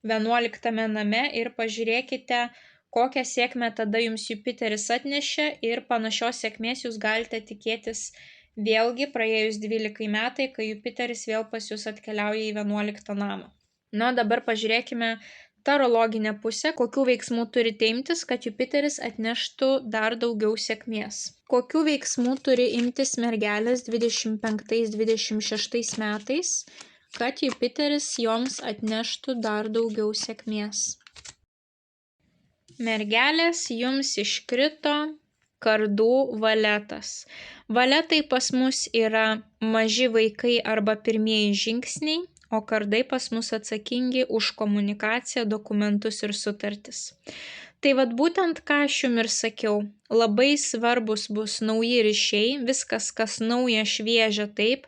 S1: 11 name ir pažiūrėkite, kokią sėkmę tada jums Jupiteris atnešė ir panašios sėkmės jūs galite tikėtis vėlgi praėjus 12 metai, kai Jupiteris vėl pas jūs atkeliauja į 11 namą. Na, dabar pažiūrėkime tarologinę pusę, kokių veiksmų turite imtis, kad Jupiteris atneštų dar daugiau sėkmės. Kokių veiksmų turi imtis mergelės 25-26 metais, kad Jupiteris joms atneštų dar daugiau sėkmės. Mergelės jums iškrito kardų valetas. Valetai pas mus yra maži vaikai arba pirmieji žingsniai, o kardai pas mus atsakingi už komunikaciją, dokumentus ir sutartis. Tai vat būtent ką aš jums ir sakiau, labai svarbus bus nauji ryšiai, viskas kas nauja, šviežia, taip,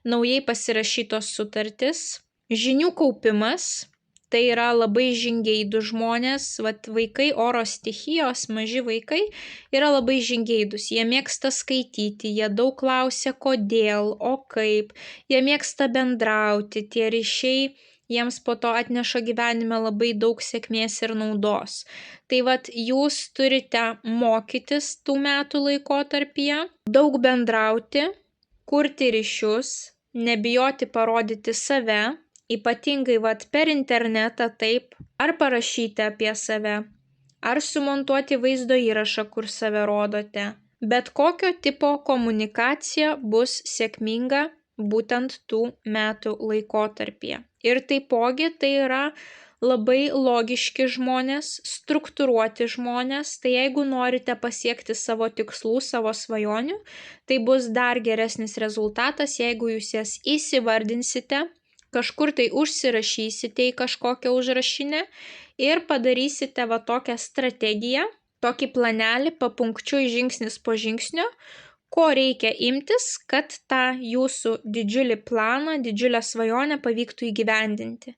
S1: naujai pasirašytos sutartis, žinių kaupimas, Tai yra labai žingeidūs žmonės, vaikai oro stichijos, maži vaikai yra labai žingeidūs, jie mėgsta skaityti, jie daug klausia kodėl, o kaip, jie mėgsta bendrauti, tie ryšiai jiems po to atneša gyvenime labai daug sėkmės ir naudos. Tai jūs turite mokytis tų metų laikotarpyje, daug bendrauti, kurti ryšius, nebijoti parodyti save, ypatingai per internetą taip, ar parašyti apie save, ar sumontuoti vaizdo įrašą, kur save rodote. Bet kokio tipo komunikacija bus sėkminga būtent tų metų laikotarpyje. Ir taipogi tai yra labai logiški žmonės, struktūruoti žmonės, tai jeigu norite pasiekti savo tikslų, savo svajonių, tai bus dar geresnis rezultatas, jeigu jūs jas įsivardinsite, kažkur tai užsirašysite į kažkokią užrašinę ir padarysite tokią strategiją, tokį planelį papunkčiui žingsnis po žingsnio, ko reikia imtis, kad tą jūsų didžiulį planą, didžiulę svajonę pavyktų įgyvendinti.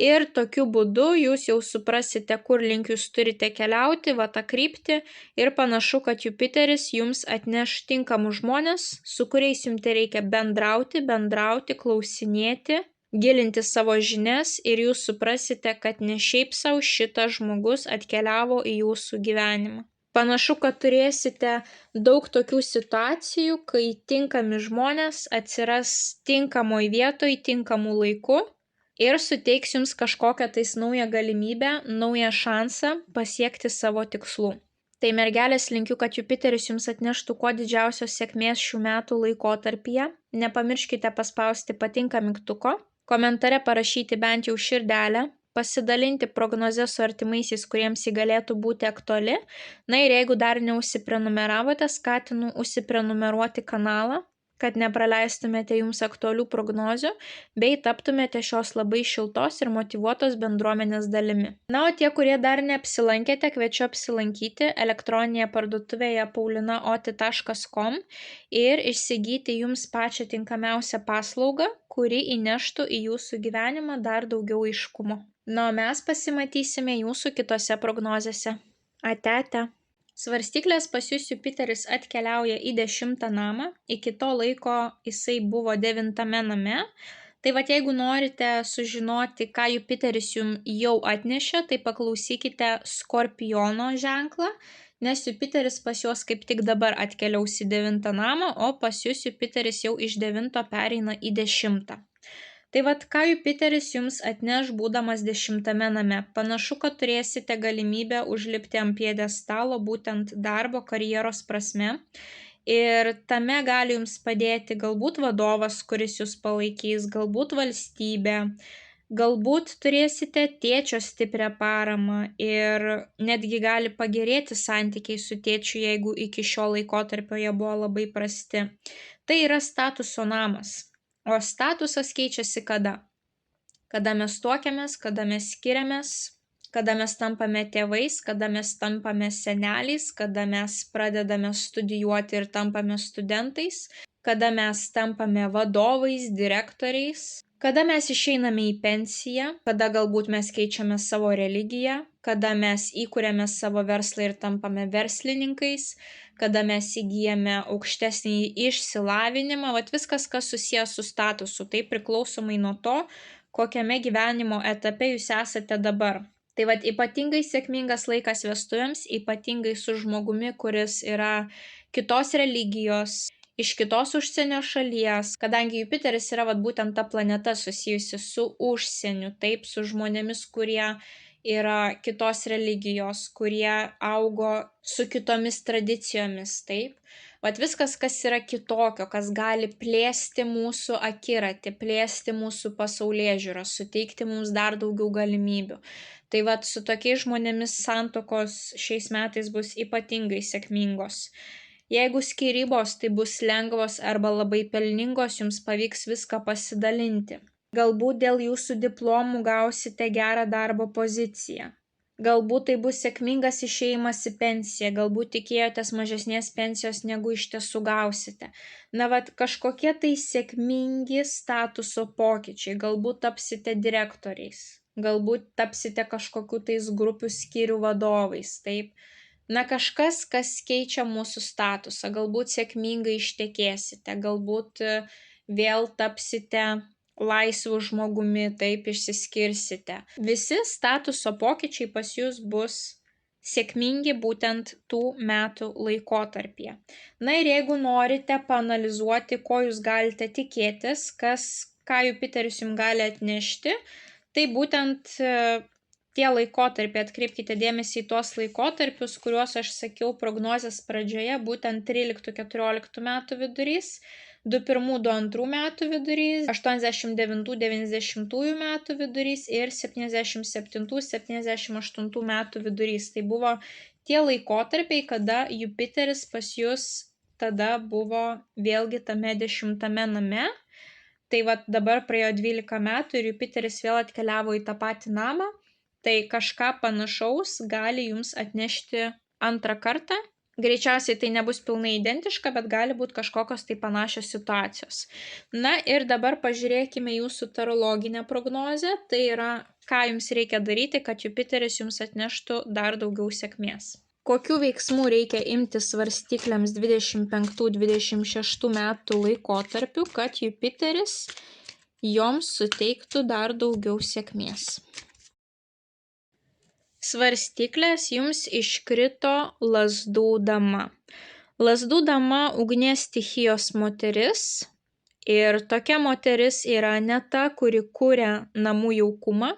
S1: Ir tokiu būdu jūs jau suprasite, kur link jūs turite keliauti, tą kryptį, ir panašu, kad Jupiteris jums atneš tinkamus žmonės, su kuriais jums reikia bendrauti, klausinėti, gilinti savo žinias, ir jūs suprasite, kad ne šiaip savo šitas žmogus atkeliavo į jūsų gyvenimą. Panašu, kad turėsite daug tokių situacijų, kai tinkami žmonės atsiras tinkamoj vietoj, tinkamų laiku ir suteiks jums kažkokią naują galimybę, naują šansą pasiekti savo tikslų. Tai mergelės linkiu, kad Jupiteris jums atneštų kuo didžiausios sėkmės šių metų laikotarpyje. Nepamirškite paspausti patinka mygtuko, komentare parašyti bent jau širdelę, pasidalinti prognozę su artimaisiais, kuriems ji galėtų būti aktuali. Ir jeigu dar neužsiprenumeravote, skatinu užsiprenumeruoti kanalą, kad nepraleistumėte jums aktualių prognozių, bei taptumėte šios labai šiltos ir motyvuotos bendruomenės dalimi. O tie, kurie dar neapsilankėte, kviečiu apsilankyti elektroninėje parduotuvėje paulinaoti.com ir įsigyti jums pačią tinkamiausią paslaugą, kuri įneštų į jūsų gyvenimą dar daugiau aiškumo. O mes pasimatysime jūsų kitose prognozėse. Ate. Svarstyklės pas jūs Jupiteris atkeliauja į 10 namą, iki to laiko jisai buvo 9 name. Tai jeigu norite sužinoti, ką Jupiteris jums jau atnešė, tai paklausykite Skorpiono ženklą, nes Jupiteris pas juos kaip tik dabar atkeliaus į 9 namą, o pas jūs Jupiteris jau iš 9 pereina į 10. Tai ką Jupiteris jums atneš būdamas 10 name? Panašu, kad turėsite galimybę užlipti ant pjedestalo būtent darbo, karjeros prasme. Ir tame gali jums padėti galbūt vadovas, kuris jūs palaikys, galbūt valstybė, galbūt turėsite tėčio stiprią paramą ir netgi gali pagerėti santykiai su tėčiu, jeigu iki šio laikotarpio jie buvo labai prasti. Tai yra statuso namas. O statusas keičiasi kada? Kada mes tuokiamės, kada mes skiriamės, kada mes tampame tėvais, kada mes tampame seneliais, kada mes pradedame studijuoti ir tampame studentais, kada mes tampame vadovais, direktoriais, kada mes išeiname į pensiją, kada galbūt mes keičiame savo religiją, kada mes įkuriame savo verslą ir tampame verslininkais, kada mes įgyjame aukštesnį išsilavinimą, viskas, kas susijęs su statusu, tai priklausomai nuo to, kokiame gyvenimo etape jūs esate dabar. Tai ypatingai sėkmingas laikas vestuvėms, ypatingai su žmogumi, kuris yra kitos religijos, iš kitos užsienio šalies, kadangi Jupiteris yra būtent ta planeta susijusi su užsieniu, taip, su žmonėmis, kurie yra kitos religijos, kurie augo su kitomis tradicijomis, taip. Viskas, kas yra kitokio, kas gali plėsti mūsų akiratį, plėsti mūsų pasaulėžiūrą, suteikti mums dar daugiau galimybių. Tai su tokiais žmonėmis santuokos šiais metais bus ypatingai sėkmingos. Jeigu skyrybos, tai bus lengvos arba labai pelningos, jums pavyks viską pasidalinti. Galbūt dėl jūsų diplomų gausite gerą darbo poziciją. Galbūt tai bus sėkmingas išėjimas į pensiją, galbūt tikėjotės mažesnės pensijos, negu iš tiesų gausite. Kažkokie tai sėkmingi statuso pokyčiai, galbūt tapsite direktoriais. galbūt tapsite kažkokiu tais grupių skyrių vadovais, taip. Na, kažkas, kas keičia mūsų statusą, galbūt sėkmingai ištekėsite, galbūt vėl tapsite laisvu žmogumi, taip išsiskirsite. Visi statuso pokyčiai pas jūs bus sėkmingi būtent tų metų laikotarpyje. Na ir jeigu norite paanalizuoti, ko jūs galite tikėtis, ką Jupiteris jums gali atnešti, tai būtent tie laikotarpiai, atkreipkite dėmesį į tuos laikotarpius, kuriuos aš sakiau prognozės pradžioje, būtent 13-14 metų vidurys, 21-22 metų vidurys, 89-90 metų vidurys ir 77-78 metų vidurys. Tai buvo tie laikotarpiai, kada Jupiteris pas jūs tada buvo vėlgi tame 10 name. Tai dabar praėjo 12 metų ir Jupiteris vėl atkeliavo į tą patį namą. Tai kažką panašaus gali jums atnešti antrą kartą. Greičiausiai tai nebus pilnai identiška, bet gali būti kažkokios tai panašios situacijos. Na ir dabar pažiūrėkime jūsų tarologinę prognozę. Tai yra, ką jums reikia daryti, kad Jupiteris jums atneštų dar daugiau sėkmės. Kokių veiksmų reikia imtis svarstykliams 25-26 metų laikotarpiu, kad Jupiteris joms suteiktų dar daugiau sėkmės. Svarstyklės jums iškrito Lazdų dama. Lazdų dama ugnies stichijos moteris ir tokia moteris yra ne ta, kuri kuria namų jaukumą.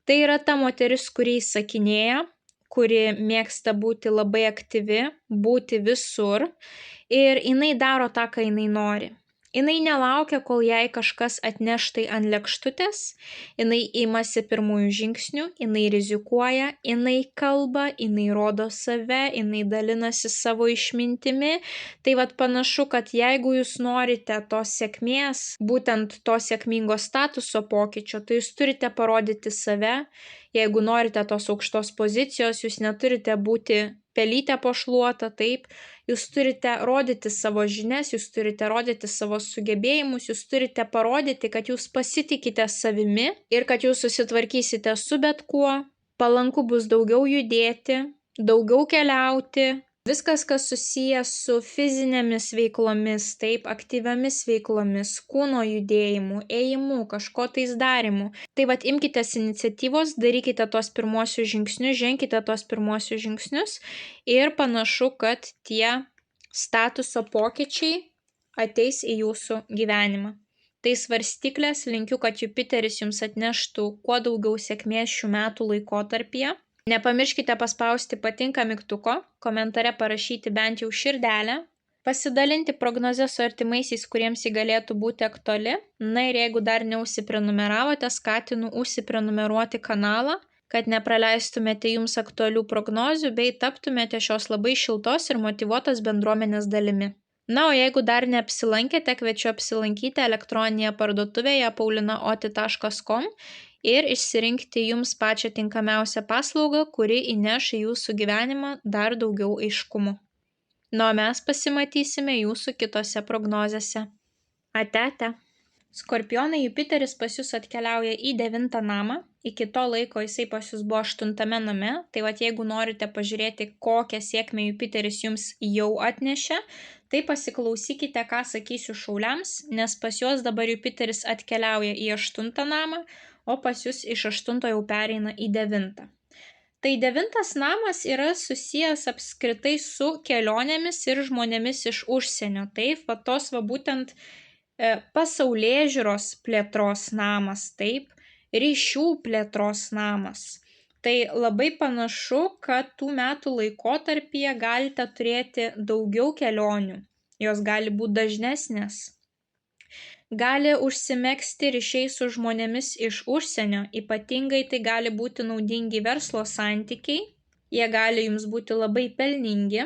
S1: Tai yra ta moteris, kuri įsakinėja, kuri mėgsta būti labai aktyvi, būti visur ir jinai daro tą, ką jinai nori. Jinai nelaukia, kol jai kažkas atneš tai ant lėkštutės, jinai imasi pirmųjų žingsnių, jinai rizikuoja, jinai kalba, jinai rodo save, jinai dalinasi savo išmintimi. Tai panašu, kad jeigu jūs norite tos sėkmės, būtent to sėkmingo statuso pokyčio, tai jūs turite parodyti save. Jeigu norite tos aukštos pozicijos, jūs neturite būti pelytė pašluota, taip, jūs turite rodyti savo žinias, jūs turite rodyti savo sugebėjimus, jūs turite parodyti, kad jūs pasitikite savimi ir kad jūs susitvarkysite su bet kuo, palanku bus daugiau judėti, daugiau keliauti. Viskas, kas susijęs su fizinėmis veiklomis, taip, aktyviamis veiklomis, kūno judėjimu, ėjimu, kažko tais darimu. Tai imkitės iniciatyvos, darykite tos pirmuosius žingsnius, ženkite tos pirmuosius žingsnius ir panašu, kad tie statuso pokyčiai ateis į jūsų gyvenimą. Tai svarstyklės, linkiu, kad Jupiteris jums atneštų kuo daugiau sėkmės šių metų laikotarpyje. Nepamirškite paspausti patinka mygtuko, komentare parašyti bent jau širdelę, pasidalinti prognozę su artimaisiais, kuriems ji galėtų būti aktuali. Na ir jeigu dar neužsiprenumeravote, skatinu užsiprenumeruoti kanalą, kad nepraleistumėte jums aktualių prognozių bei taptumėte šios labai šiltos ir motyvuotos bendruomenės dalimi. Na, o jeigu dar neapsilankėte, kviečiu apsilankyti elektroninėje parduotuvėje paulinaoti.com ir išsirinkti jums pačią tinkamiausią paslaugą, kuri įneš į jūsų gyvenimą dar daugiau aiškumo. Na, o mes pasimatysime jūsų kitose prognozėse. Ate. Skorpionai, Jupiteris pas jūs atkeliauja į 9 namą, iki to laiko jisai pas jūs buvo 8 name, tai jeigu norite pažiūrėti, kokią sėkmę Jupiteris jums jau atnešė, tai pasiklausykite, ką sakysiu šauliams, nes pas juos dabar Jupiteris atkeliauja į 8 namą, o pas jūs iš 8 jau pereina į 9. Tai 9 namas yra susijęs apskritai su kelionėmis ir žmonėmis iš užsienio. Taip, tos būtent pasaulėžiūros plėtros namas, taip, ryšių plėtros namas. Tai labai panašu, kad tų metų laikotarpyje galite turėti daugiau kelionių. Jos gali būti dažnesnės. Gali užsimegzti ryšiai su žmonėmis iš užsienio, ypatingai tai gali būti naudingi verslo santykiai, jie gali jums būti labai pelningi.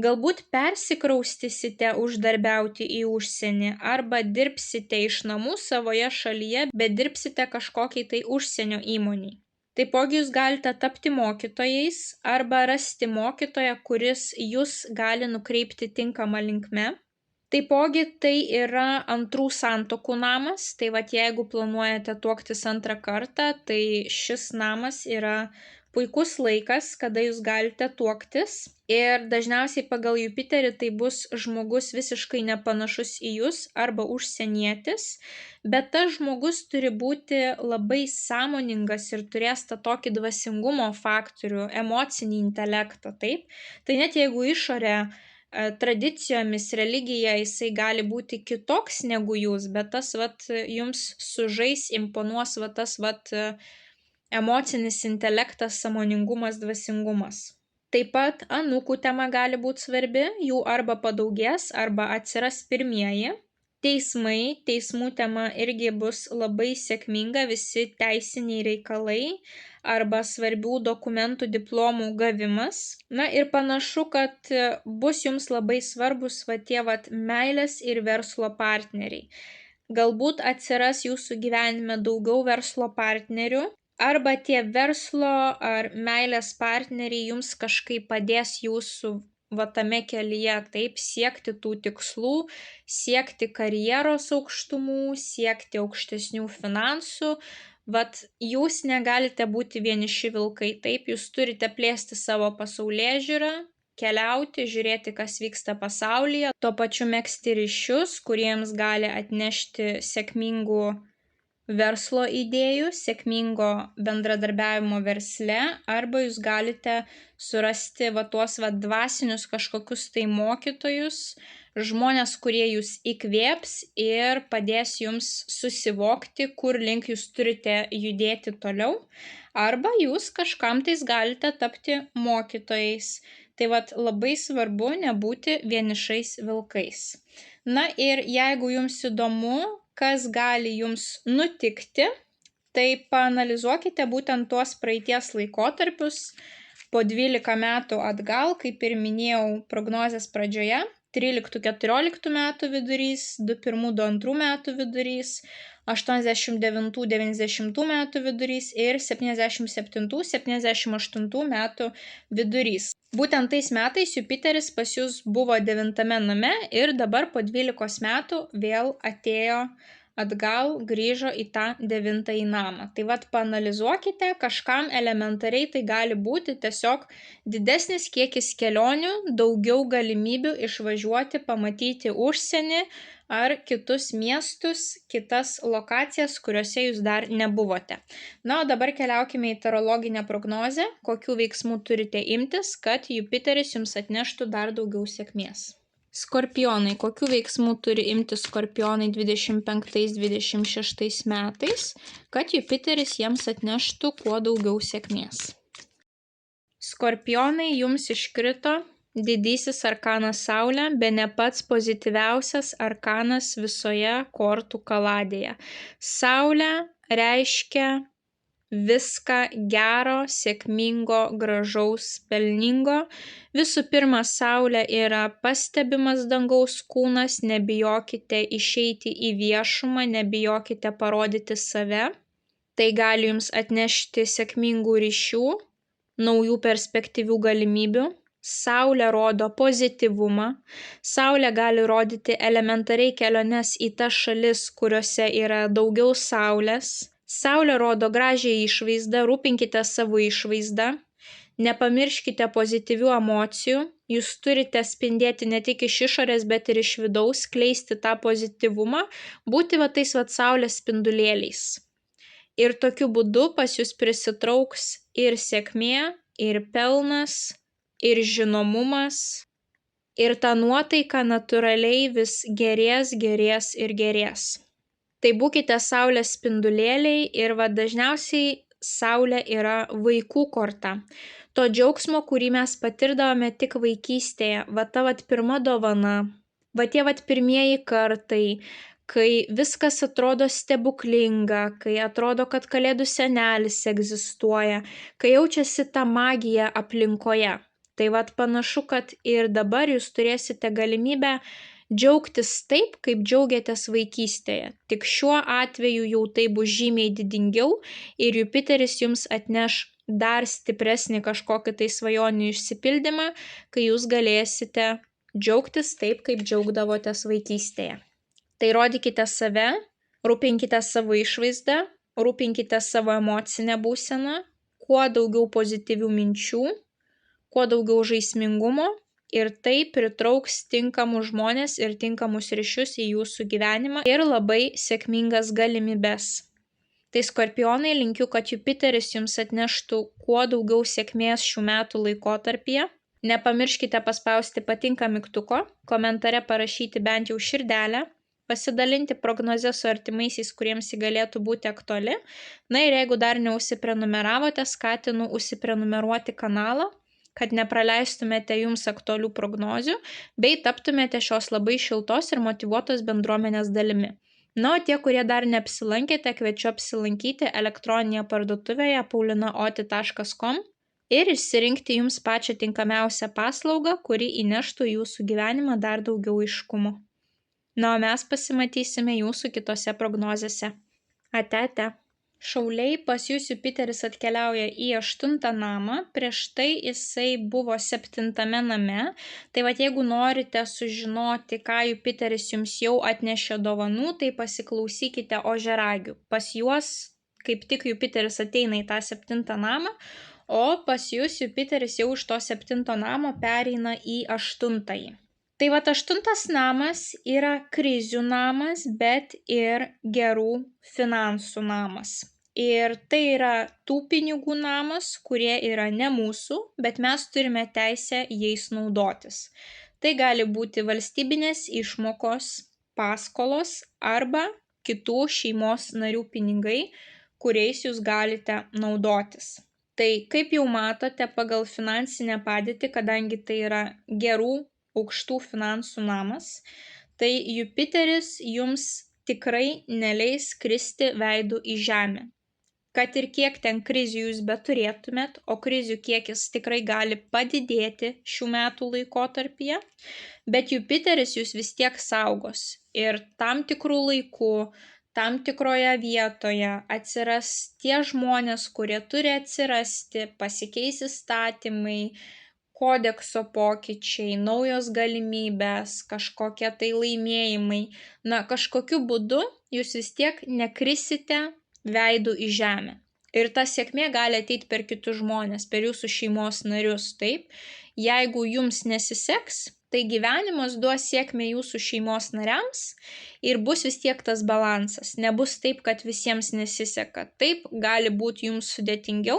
S1: Galbūt persikraustysite uždarbiauti į užsienį arba dirbsite iš namų savoje šalyje, bet dirbsite kažkokiai tai užsienio įmoniai. Taipogi jūs galite tapti mokytojais arba rasti mokytoją, kuris jūs gali nukreipti tinkamą linkme. Taipogi tai yra antrų santuokų namas, tai vat jeigu planuojate tuoktis antrą kartą, tai šis namas yra puikus laikas, kada jūs galite tuoktis. Ir dažniausiai pagal Jupiterį tai bus žmogus visiškai nepanašus į jūs arba užsienietis, bet tas žmogus turi būti labai sąmoningas ir turės tą tokį dvasingumo faktorių, emocinį intelektą, taip? Tai net jeigu išorė tradicijomis, religija, jisai gali būti kitoks negu jūs, bet tas vat jums sužais, imponuos vat tas vat emocinis intelektas, sąmoningumas, dvasingumas. Taip pat anūkų tema gali būti svarbi, jų arba padaugės, arba atsiras pirmieji. Teismai, teismų tema irgi bus labai sėkminga, visi teisiniai reikalai arba svarbių dokumentų, diplomų gavimas. Na ir panašu, kad bus jums labai svarbus tie meilės ir verslo partneriai. Galbūt atsiras jūsų gyvenime daugiau verslo partnerių, arba tie verslo ar meilės partneriai jums kažkaip padės jūsų tame kelyje, taip, siekti tų tikslų, siekti karjeros aukštumų, siekti aukštesnių finansų. Jūs negalite būti vieniši vilkai, taip, jūs turite plėsti savo pasaulėžiūrą, keliauti, žiūrėti, kas vyksta pasaulyje, tuo pačiu megzti ryšius, kuriems gali atnešti sėkmingų verslo idėjų, sėkmingo bendradarbiavimo versle, arba jūs galite surasti tuos dvasinius kažkokius tai mokytojus, žmonės, kurie jūs įkvėps ir padės jums susivokti, kur link jūs turite judėti toliau, arba jūs kažkam tais galite tapti mokytojais. Tai labai svarbu nebūti vienišais vilkais. Na ir jeigu jums įdomu, kas gali jums nutikti, tai paanalizuokite būtent tuos praeities laikotarpius po 12 metų atgal, kaip ir minėjau prognozės pradžioje, 13-14 metų vidurys, 21-22 metų vidurys, 89-90 metų vidurys ir 77-78 metų vidurys. Būtent tais metais Jupiteris pas jūs buvo 9 name ir dabar po 12 metų vėl atėjo atgal, grįžo į tą 9 namą. Tai paanalizuokite, kažkam elementariai tai gali būti tiesiog didesnis kiekis kelionių, daugiau galimybių išvažiuoti, pamatyti užsienį ar kitus miestus, kitas lokacijas, kuriuose jūs dar nebuvote. Na, o dabar keliaukime į tarologinę prognozę, kokių veiksmų turite imtis, kad Jupiteris jums atneštų dar daugiau sėkmės. Skorpionai, kokių veiksmų turi imtis skorpionai 25-26 metais, kad Jupiteris jiems atneštų kuo daugiau sėkmės. Skorpionai, jums iškrito didysis arkanas Saulė, bene pats pozityviausias arkanas visoje kortų kaladėje. Saulė reiškia viską gero, sėkmingo, gražaus, pelningo. Visų pirma, Saulė yra pastebimas dangaus kūnas, nebijokite išeiti į viešumą, nebijokite parodyti save. Tai gali jums atnešti sėkmingų ryšių, naujų perspektyvių galimybių. Saulė rodo pozityvumą. Saulė gali rodyti elementariai keliones į tas šalis, kuriuose yra daugiau saulės. Saulė rodo gražią išvaizdą, rūpinkite savo išvaizdą, nepamirškite pozityvių emocijų, jūs turite spindėti ne tik iš išorės, bet ir iš vidaus, skleisti tą pozityvumą, būti tais saulės spindulėliais. Ir tokiu būdu pas jūs prisitrauks ir sėkmė, ir pelnas, ir žinomumas, ir ta nuotaika natūraliai vis gerės, gerės ir gerės. Tai būkite saulės spindulėliai ir dažniausiai saulė yra vaikų korta. To džiaugsmo, kurį mes patirdavome tik vaikystėje, ta pirma dovana, tie pirmieji kartai, kai viskas atrodo stebuklinga, kai atrodo, kad kalėdų senelis egzistuoja, kai jaučiasi ta magija aplinkoje. Tai panašu, kad ir dabar jūs turėsite galimybę džiaugtis taip, kaip džiaugiatės vaikystėje. Tik šiuo atveju jau tai bus žymiai didingiau ir Jupiteris jums atneš dar stipresnį kažkokį tai svajonių išsipildymą, kai jūs galėsite džiaugtis taip, kaip džiaugdavotės vaikystėje. Tai rodykite save, rūpinkite savo išvaizdą, rūpinkite savo emocinę būseną, kuo daugiau pozityvių minčių, kuo daugiau žaismingumo ir tai pritrauks tinkamus žmones ir tinkamus ryšius į jūsų gyvenimą ir labai sėkmingas galimybes. Tai skorpionai, linkiu, kad Jupiteris jums atneštų kuo daugiau sėkmės šių metų laikotarpyje. Nepamirškite paspausti patinka mygtuko, komentare parašyti bent jau širdelę, pasidalinti prognozę su artimaisiais, kuriems ji galėtų būti aktuali. Na ir jeigu dar neužsiprenumeravote, skatinu užsiprenumeruoti kanalą, kad nepraleistumėte jums aktualių prognozių, bei taptumėte šios labai šiltos ir motyvuotos bendruomenės dalimi. Na, o tie, kurie dar neapsilankėte, kviečiu apsilankyti elektroninėje parduotuvėje paulinaoti.com ir išsirinkti jums pačią tinkamiausią paslaugą, kuri įneštų į jūsų gyvenimą dar daugiau aiškumo. Na, o mes pasimatysime jūsų kitose prognozėse. Ate. Šauliai, pas jūs Jupiteris atkeliauja į 8 namą, prieš tai jisai buvo 7 name, tai jeigu norite sužinoti, ką Jupiteris jums jau atnešė dovanų, tai pasiklausykite ožiaragių. Pas juos kaip tik Jupiteris ateina į tą 7 namą, o pas jūs Jupiteris jau iš to 7 namo pereina į 8. Tai 8 namas yra krizių namas, bet ir gerų finansų namas. Ir tai yra tų pinigų namas, kurie yra ne mūsų, bet mes turime teisę jais naudotis. Tai gali būti valstybinės išmokos, paskolos arba kitų šeimos narių pinigai, kuriais jūs galite naudotis. Tai kaip jau matote pagal finansinę padėtį, kadangi tai yra gerų aukštų finansų namas, tai Jupiteris jums tikrai neleis kristi veidu į žemę. Kad ir kiek ten krizių jūs beturėtumėt, o krizių kiekis tikrai gali padidėti šių metų laikotarpyje, bet Jupiteris jūs vis tiek saugos ir tam tikrų laikų, tam tikroje vietoje atsiras tie žmonės, kurie turi atsirasti, pasikeis įstatymai, kodekso pokyčiai, naujos galimybės, kažkokie tai laimėjimai. Na, kažkokiu būdu jūs vis tiek nekrisite veidu į žemę. Ir ta sėkmė gali ateiti per kitus žmonės, per jūsų šeimos narius, taip. Jeigu jums nesiseks, tai gyvenimas duos sėkmę jūsų šeimos nariams ir bus vis tiek tas balansas. Nebus taip, kad visiems nesiseka. Taip, gali būti jums sudėtingiau,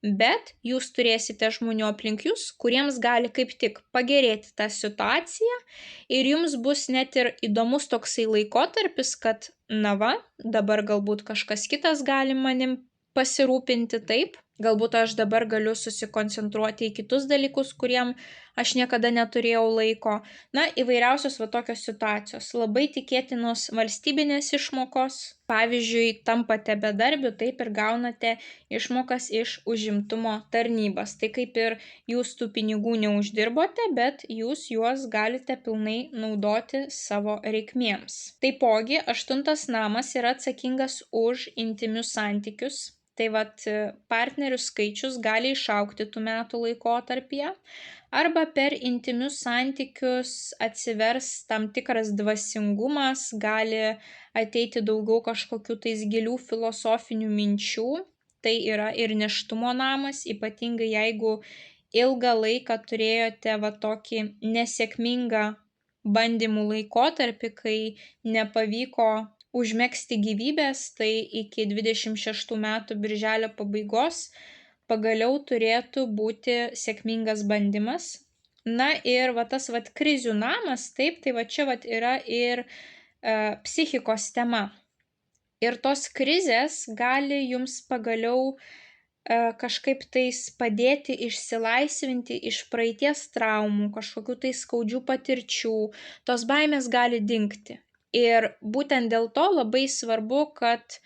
S1: bet jūs turėsite žmonių aplink jūs, kuriems gali kaip tik pagerėti tą situaciją ir jums bus net ir įdomus toksai laikotarpis, kad dabar galbūt kažkas kitas gali manim pasirūpinti taip. Galbūt aš dabar galiu susikoncentruoti į kitus dalykus, kuriem aš niekada neturėjau laiko. Na, įvairiausios tokios situacijos. Labai tikėtinos valstybinės išmokos. Pavyzdžiui, tampate bedarbiu, taip ir gaunate išmokas iš užimtumo tarnybos. Tai kaip ir jūs tų pinigų neuždirbote, bet jūs juos galite pilnai naudoti savo reikmėms. Taipogi, 8 namas yra atsakingas už intymius santykius. Tai partnerių skaičius gali išaugti tų metų laikotarpyje arba per intymius santykius atsivers tam tikras dvasingumas, gali ateiti daugiau kažkokių tais gilių filosofinių minčių. Tai yra ir nėštumo namas, ypatingai jeigu ilgą laiką turėjote tokį nesėkmingą bandymų laikotarpį, kai nepavyko užmegzti gyvybės, tai iki 26 metų birželio pabaigos pagaliau turėtų būti sėkmingas bandymas. Na ir tas krizių namas, taip, tai čia yra ir psichikos tema. Ir tos krizės gali jums pagaliau kažkaip tais padėti išsilaisvinti iš praeities traumų, kažkokių tai skaudžių patirčių, tos baimės gali dingti. Ir būtent dėl to labai svarbu, kad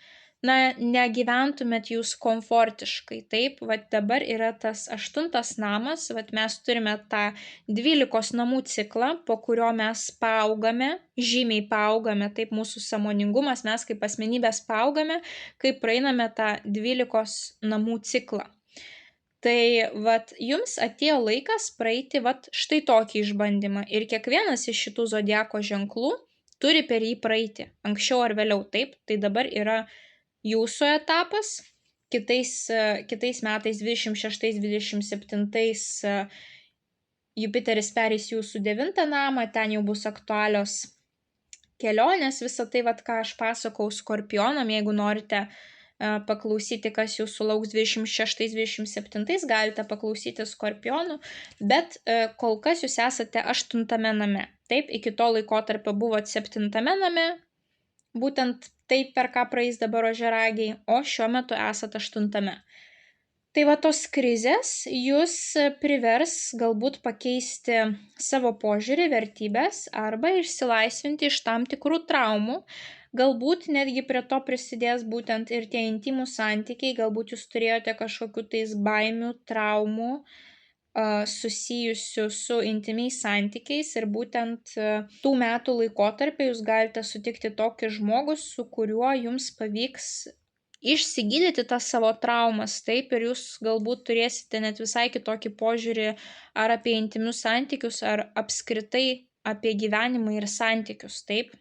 S1: negyventumėt jūs komfortiškai. Taip, dabar yra tas 8 namas, mes turime tą 12 namų ciklą, po kurio mes paaugame, žymiai paaugame, taip mūsų sąmoningumas, mes kaip asmenybės paaugame, kai praeiname tą 12 namų ciklą. Tai vat jums atėjo laikas praeiti vat štai tokį išbandymą ir kiekvienas iš šitų zodiako ženklų turi per jį praeiti, anksčiau ar vėliau, taip, tai dabar yra jūsų etapas, kitais metais 26-27 Jupiteris pereis jūsų 9 namą, ten jau bus aktualios kelionės, visą tai, vat, ką aš pasakau Skorpionam, jeigu norite paklausyti, kas jūsų lauks 26-27, galite paklausyti Skorpionų, bet kol kas jūs esate 8 name. Taip, iki to laikotarpio buvot 7 name, būtent taip, per ką praeis dabar ožiaragiai, o šiuo metu esate 8. Tai va tos krizės jūs privers galbūt pakeisti savo požiūrį, vertybės arba išsilaisvinti iš tam tikrų traumų. Galbūt netgi prie to prisidės būtent ir tie intymūs santykiai, galbūt jūs turėjote kažkokių tais baimių, traumų susijusių su intymiais santykiais ir būtent tų metų laikotarpį jūs galite sutikti tokį žmogų, su kuriuo jums pavyks išsigydyti tas savo traumas, taip, ir jūs galbūt turėsite net visai kitokį požiūrį ar apie intymius santykius, ar apskritai apie gyvenimą ir santykius, taip.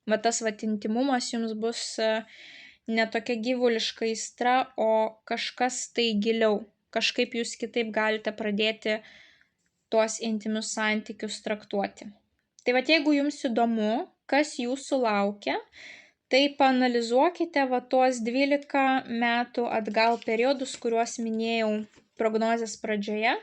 S1: Va tas vat intymumas jums bus ne tokia gyvuliška aistra, o kažkas tai giliau. Kažkaip jūs kitaip galite pradėti tuos intymius santykius traktuoti. Tai vat jeigu jums įdomu, kas jūsų laukia, tai paanalizuokite va tuos 12 metų atgal periodus, kuriuos minėjau prognozės pradžioje.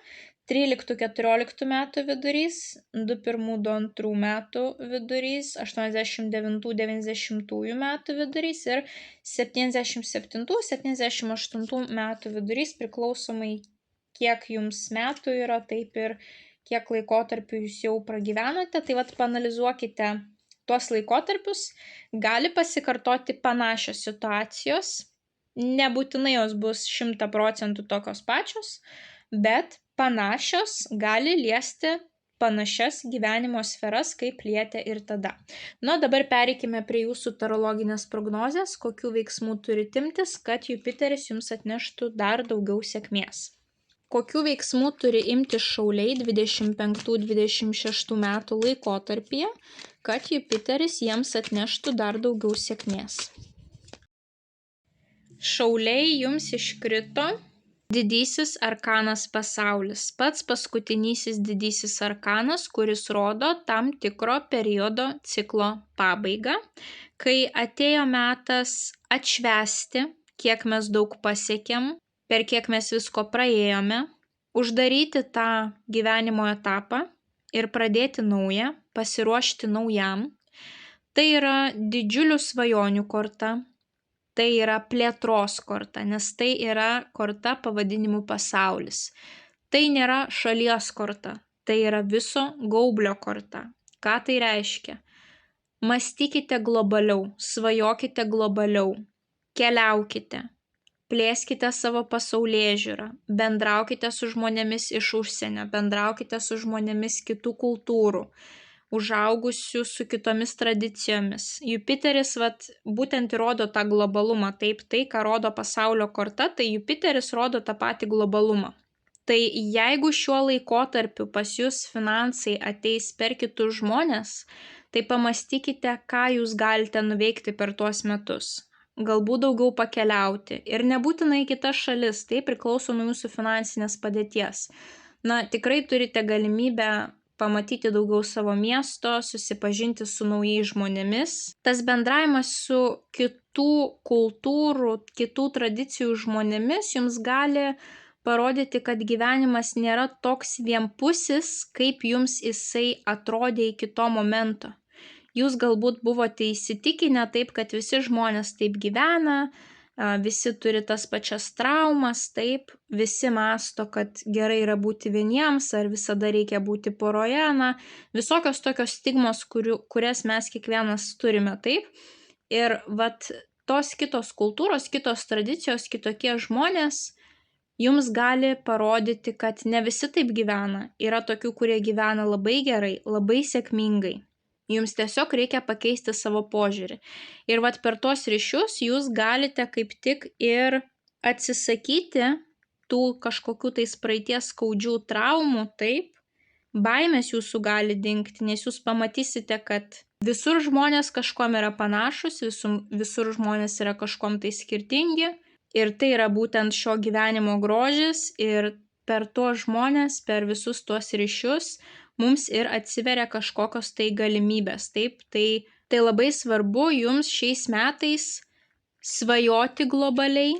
S1: 13-14 metų vidurys, 21-22 metų vidurys, 89-90 metų vidurys ir 77-78 metų vidurys, priklausomai kiek jums metų yra, taip ir kiek laikotarpių jūs jau pragyvenote. Tai vat paanalizuokite tuos laikotarpius, gali pasikartoti panašios situacijos, nebūtinai jos bus 100% tokios pačios, bet panašios gali liesti panašias gyvenimo sferas, kaip lietė ir tada. Nu, dabar pereikime prie jūsų tarologinės prognozės, kokių veiksmų turite imtis, kad Jupiteris jums atneštų dar daugiau sėkmės. Kokių veiksmų turi imti šauliai 25-26 metų laikotarpyje, kad Jupiteris jiems atneštų dar daugiau sėkmės. Šauliai jums iškrito didysis arkanas pasaulis, pats paskutinysis didysis arkanas, kuris rodo tam tikro periodo ciklo pabaigą, kai atėjo metas atšvęsti, kiek mes daug pasiekėm, per kiek mes visko praėjome, uždaryti tą gyvenimo etapą ir pradėti naują, pasiruošti naujam. Tai yra didžiulių svajonių korta, tai yra plėtros korta, nes tai yra korta pavadinimu pasaulis. Tai nėra šalies korta, tai yra viso gaublio korta. Ką tai reiškia? Mąstykite globaliau, svajokite globaliau, keliaukite. Plėskite savo pasaulėžiūrą, bendraukite su žmonėmis iš užsienio, bendraukite su žmonėmis kitų kultūrų, užaugusių su kitomis tradicijomis. Jupiteris būtent įrodo tą globalumą, taip, tai, ką rodo pasaulio korta, tai Jupiteris rodo tą patį globalumą. Tai jeigu šiuo laikotarpiu pas jūs finansai ateis per kitus žmonės, tai pamastykite, ką jūs galite nuveikti per tuos metus. Galbūt daugiau pakeliauti ir nebūtinai kitas šalis, tai priklauso nuo jūsų finansinės padėties. Na, tikrai turite galimybę pamatyti daugiau savo miesto, susipažinti su naujais žmonėmis. Tas bendravimas su kitų kultūrų, kitų tradicijų žmonėmis jums gali parodyti, kad gyvenimas nėra toks vienpusis, kaip jums jisai atrodė iki to momento. Jūs galbūt buvote įsitikinę taip, kad visi žmonės taip gyvena, visi turi tas pačias traumas, taip, visi mąsto, kad gerai yra būti vieniems, ar visada reikia būti poroje, visokios tokios stigmos, kurias mes kiekvienas turime, taip. Ir tos kitos kultūros, kitos tradicijos, kitokie žmonės jums gali parodyti, kad ne visi taip gyvena. Yra tokių, kurie gyvena labai gerai, labai sėkmingai. Jums tiesiog reikia pakeisti savo požiūrį. Ir per tuos ryšius jūs galite kaip tik ir atsisakyti tų kažkokių tais praeities skaudžių traumų, taip, baimės jūsų gali dingti, nes jūs pamatysite, kad visur žmonės kažkuom yra panašus, visur žmonės yra kažkuom tai skirtingi ir tai yra būtent šio gyvenimo grožis ir per tuos žmonės, per visus tuos ryšius mums ir atsiveria kažkokios tai galimybės. Taip, tai labai svarbu jums šiais metais svajoti globaliai,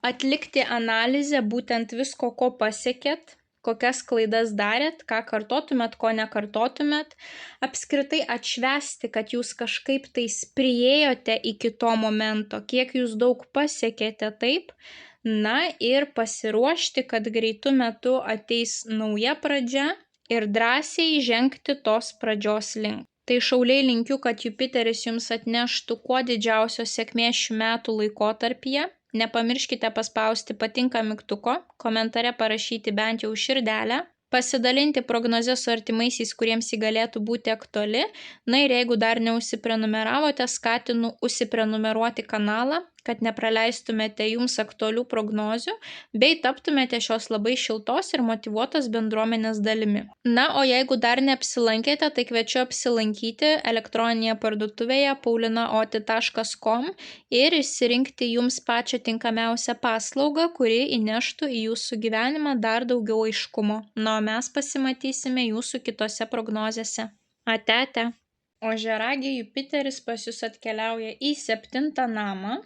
S1: atlikti analizę būtent visko, ko pasiekėt, kokias klaidas darėt, ką kartotumėt, ko nekartotumėt, apskritai atšvęsti, kad jūs kažkaip tais priėjote iki to momento, kiek jūs daug pasiekėte, taip, na ir pasiruošti, kad greitu metu ateis nauja pradžia ir drąsiai žengti tos pradžios link. Tai šauliai linkiu, kad Jupiteris jums atneštų kuo didžiausios sėkmės šių metų laikotarpyje. Nepamirškite paspausti patinka mygtuko, komentare parašyti bent jau širdelę, pasidalinti prognozę su artimaisiais, kuriems ji galėtų būti aktuali. Na ir jeigu dar neužsiprenumeravote, skatinu užsiprenumeruoti kanalą, kad nepraleistumėte jums aktualių prognozių, bei taptumėte šios labai šiltos ir motyvuotos bendruomenės dalimi. Na, o jeigu dar neapsilankėte, tai kviečiu apsilankyti elektroninėje parduotuvėje paulinaoti.com ir išsirinkti jums pačią tinkamiausią paslaugą, kuri įneštų į jūsų gyvenimą dar daugiau aiškumo. Na, o mes pasimatysime jūsų kitose prognozėse. Ate. Ožiaragiai Jupiteris pas jūs atkeliauja į 7 namą.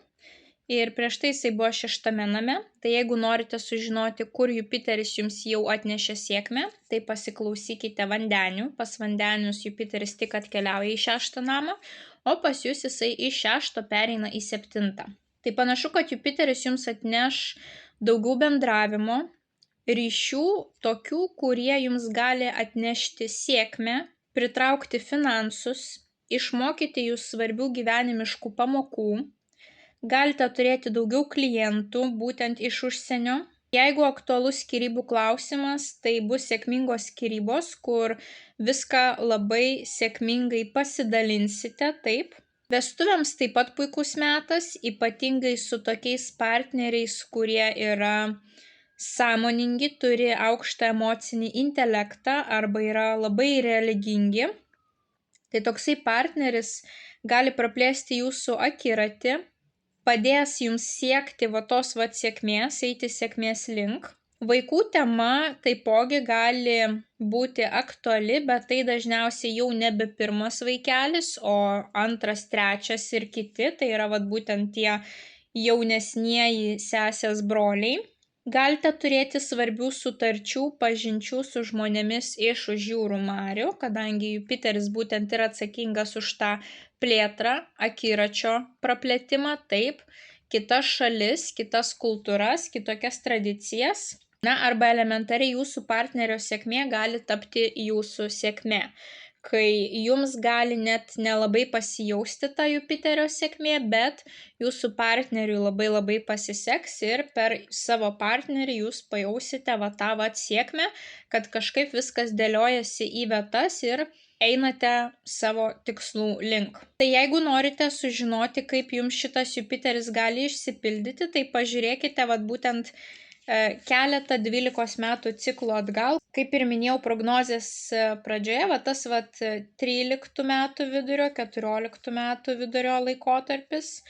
S1: Ir prieš tai jisai buvo 6 name, tai jeigu norite sužinoti, kur Jupiteris jums jau atnešė sėkmę, tai pasiklausykite vandenių. Pas vandenius Jupiteris tik atkeliauja į 6 namą, o pas jūs jisai iš 6 pereina į 7. Tai panašu, kad Jupiteris jums atneš daugiau bendravimo, ryšių tokių, kurie jums gali atnešti sėkmę, pritraukti finansus, išmokyti jūs svarbių gyvenimiškų pamokų. Galite turėti daugiau klientų, būtent iš užsienio. Jeigu aktualus skyrybų klausimas, tai bus sėkmingos skyrybos, kur viską labai sėkmingai pasidalinsite, taip. Vestuvėms taip pat puikus metas, ypatingai su tokiais partneriais, kurie yra sąmoningi, turi aukštą emocinį intelektą arba yra labai religingi. Tai toksai partneris gali praplėsti jūsų akiratį, padės jums siekti tos sėkmės, eiti sėkmės link. Vaikų tema taipogi gali būti aktuali, bet tai dažniausiai jau nebe pirmas vaikelis, o 2, 3 ir kiti, tai yra būtent tie jaunesnieji sesės broliai. Galite turėti svarbių sutarčių, pažinčių su žmonėmis iš už jūrų marių, kadangi Jupiteris būtent yra atsakingas už tą plėtrą, akiračio praplėtimą, taip, kitas šalis, kitas kultūras, kitokias tradicijas. Na, arba elementariai jūsų partnerio sėkmė gali tapti jūsų sėkmė, kai jums gali net nelabai pasijausti ta Jupiterio sėkmė, bet jūsų partneriui labai pasiseks ir per savo partnerį jūs pajausite tą sėkmę, kad kažkaip viskas dėliojasi į vietas ir einate savo tikslų link. Tai jeigu norite sužinoti, kaip jums šitas Jupiteris gali išsipildyti, tai pažiūrėkite būtent keletą 12 metų ciklo atgal. Kaip ir minėjau prognozės pradžioje, tas 13 metų vidurio, 14 metų vidurio laikotarpis,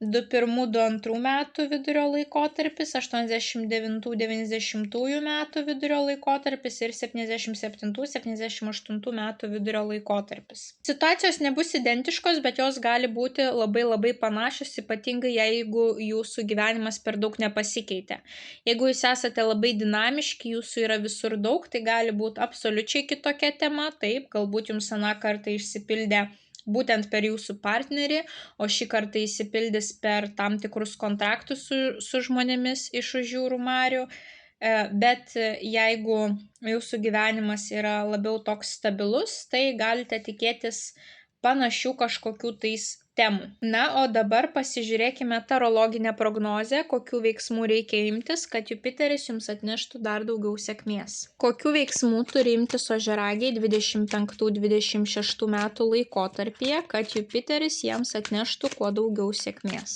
S1: 21-22 metų vidurio laikotarpis, 89-90 metų vidurio laikotarpis ir 77-78 metų vidurio laikotarpis. Situacijos nebus identiškos, bet jos gali būti labai panašios, ypatingai jeigu jūsų gyvenimas per daug nepasikeitė. Jeigu jūs esate labai dinamiški, jūsų yra visur daug, tai gali būti absoliučiai kitokia tema, taip, galbūt jums aną kartą išsipildė būtent per jūsų partnerį, o šį kartą įsipildys per tam tikrus kontraktus su žmonėmis iš už jūrų marių, bet jeigu jūsų gyvenimas yra labiau toks stabilus, tai galite tikėtis panašių kažkokių tais temų. Na, o dabar pasižiūrėkime tarologinę prognozę, kokių veiksmų reikia imtis, kad Jupiteris jums atneštų dar daugiau sėkmės. Kokių veiksmų turi imtis ožiaragiai 25-26 metų laikotarpyje, kad Jupiteris jiems atneštų kuo daugiau sėkmės.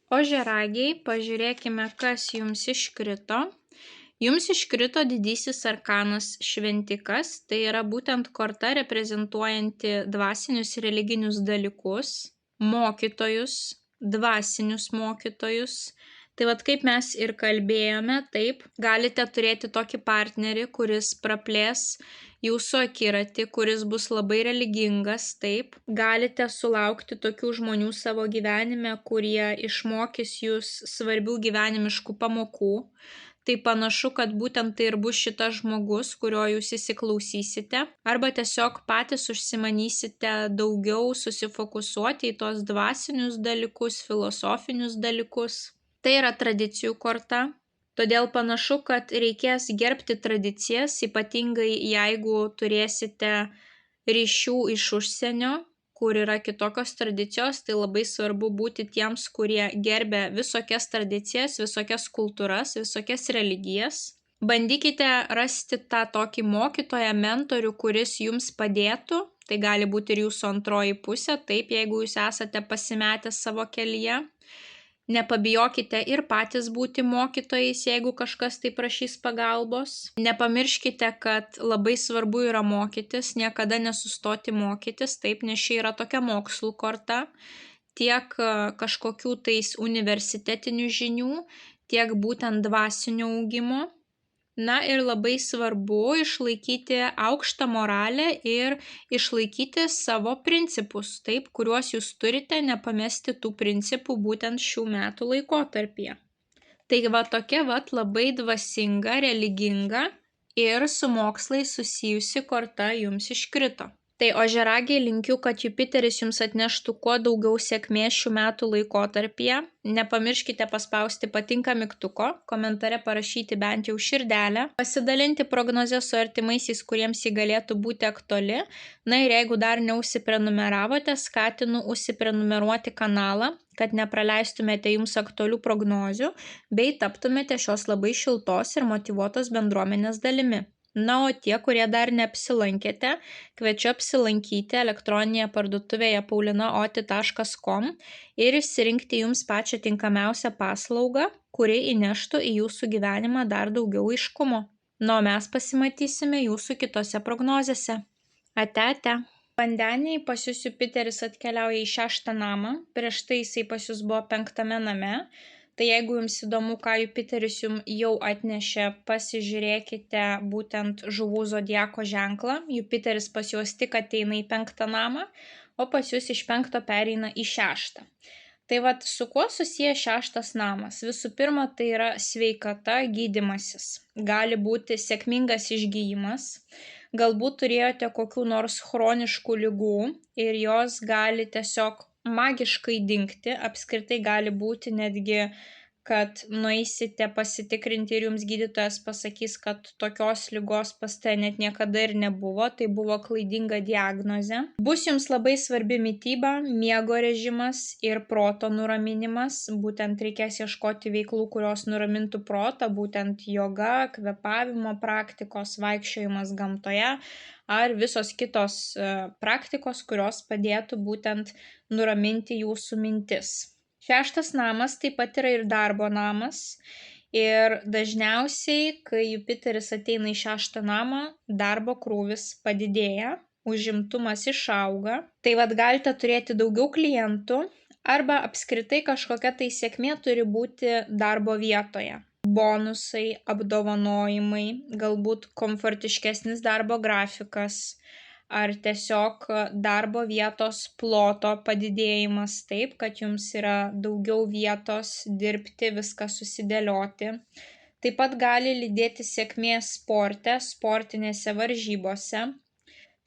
S1: Ožiaragiai, pažiūrėkime, kas jums iškrito. Jums iškrito didysis arkanas šventikas, tai yra būtent korta reprezentuojanti dvasinius religinius dalykus, mokytojus, dvasinius mokytojus. Tai vat kaip mes ir kalbėjome, taip, galite turėti tokį partnerį, kuris praplės jūsų akiratį, kuris bus labai religingas, taip. Galite sulaukti tokių žmonių savo gyvenime, kurie išmokys jūs svarbių gyvenimiškų pamokų. Tai panašu, kad būtent tai ir bus šitas žmogus, kurio jūs įsiklausysite, arba tiesiog patys užsimanysite daugiau susifokusuoti į tos dvasinius dalykus, filosofinius dalykus. Tai yra tradicijų korta, todėl panašu, kad reikės gerbti tradicijas, ypatingai jeigu turėsite ryšių iš užsienio, kur yra kitokios tradicijos, tai labai svarbu būti tiems, kurie gerbia visokias tradicijas, visokias kultūras, visokias religijas. Bandykite rasti tą tokį mokytoją, mentorių, kuris jums padėtų. Tai gali būti ir jūsų antroji pusė, taip, jeigu jūs esate pasimetę savo kelyje. Nepabijokite ir patys būti mokytojais, jeigu kažkas tai prašys pagalbos. Nepamirškite, kad labai svarbu yra mokytis, niekada nesustoti mokytis, taip, nes čia yra tokia mokslų korta, tiek kažkokių tais universitetinių žinių, tiek būtent dvasinio augimo. Na ir labai svarbu išlaikyti aukštą moralę ir išlaikyti savo principus, taip, kuriuos jūs turite, nepamesti tų principų būtent šių metų laikotarpyje. Tai va tokia labai dvasinga, religinga ir su mokslais susijusi korta jums iškrito. Tai ožiaragiai, linkiu, kad Jupiteris jums atneštų kuo daugiau sėkmės šių metų laikotarpyje. Nepamirškite paspausti patinka mygtuko, komentare parašyti bent jau širdelę, pasidalinti prognozę su artimaisiais, kuriems ji galėtų būti aktuali. Na ir jeigu dar neužsiprenumeravote, skatinu užsiprenumeruoti kanalą, kad nepraleistumėte jums aktualių prognozių, bei taptumėte šios labai šiltos ir motyvuotos bendruomenės dalimi. Na, o tie, kurie dar neapsilankėte, kviečiu apsilankyti elektroninėje parduotuvėje paulinaoti.com ir išsirinkti jums pačią tinkamiausią paslaugą, kuri įneštų į jūsų gyvenimą dar daugiau aiškumo. Na, o mes pasimatysime jūsų kitose prognozėse. Ate. Vandeniai, pas jūs Jupiteris atkeliauja į 6 namą, prieš tai jisai pas jūs buvo 5 name. Tai jeigu jums įdomu, ką Jupiteris jums jau atnešė, pasižiūrėkite būtent žuvų zodiako ženklą. Jupiteris pas juos tik ateina į 5 namą, o pas jūs iš 5 pereina į 6. Tai vat su kuo susijęs 6 namas? Visų pirma, tai yra sveikata, gydymasis. Gali būti sėkmingas išgyjimas. Galbūt turėjote kokių nors chroniškų ligų ir jos gali tiesiog magiškai dingti, apskritai gali būti netgi, kad nueisite pasitikrinti ir jums gydytojas pasakys, kad tokios ligos pas tai net niekada ir nebuvo, tai buvo klaidinga diagnozė. Bus jums labai svarbi mityba, miego režimas ir proto nuraminimas, būtent reikės ieškoti veiklų, kurios nuramintų protą, būtent joga, kvėpavimo praktikos, vaikščiojimas gamtoje, ar visos kitos praktikos, kurios padėtų būtent nuraminti jūsų mintis. 6 namas taip pat yra ir darbo namas ir dažniausiai, kai Jupiteris ateina į 6 namą, darbo krūvis padidėja, užimtumas išauga, tai vat galite turėti daugiau klientų arba apskritai kažkokia tai sėkmė turi būti darbo vietoje. Bonusai, apdovanojimai, galbūt komfortiškesnis darbo grafikas ar tiesiog darbo vietos ploto padidėjimas taip, kad jums yra daugiau vietos dirbti, viską susidėlioti. Taip pat gali lydėti sėkmė sporte, sportinėse varžybose.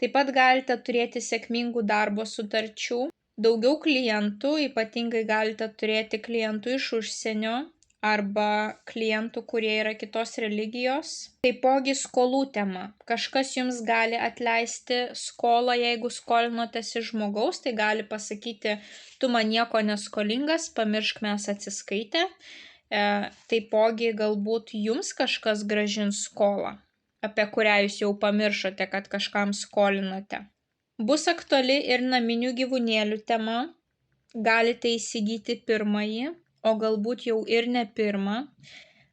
S1: Taip pat galite turėti sėkmingų darbo sutarčių, daugiau klientų, ypatingai galite turėti klientų iš užsienio, arba klientų, kurie yra kitos religijos. Taipogi skolų tema. Kažkas jums gali atleisti skolą, jeigu skolinotės iš žmogaus, tai gali pasakyti, tu man nieko neskolingas, pamiršk, mes atsiskaitę. Taipogi galbūt jums kažkas grąžins skolą, apie kurią jūs jau pamiršote, kad kažkam skolinote. Bus aktuali ir naminių gyvūnėlių tema. Galite įsigyti pirmąjį o galbūt jau ir ne pirmą.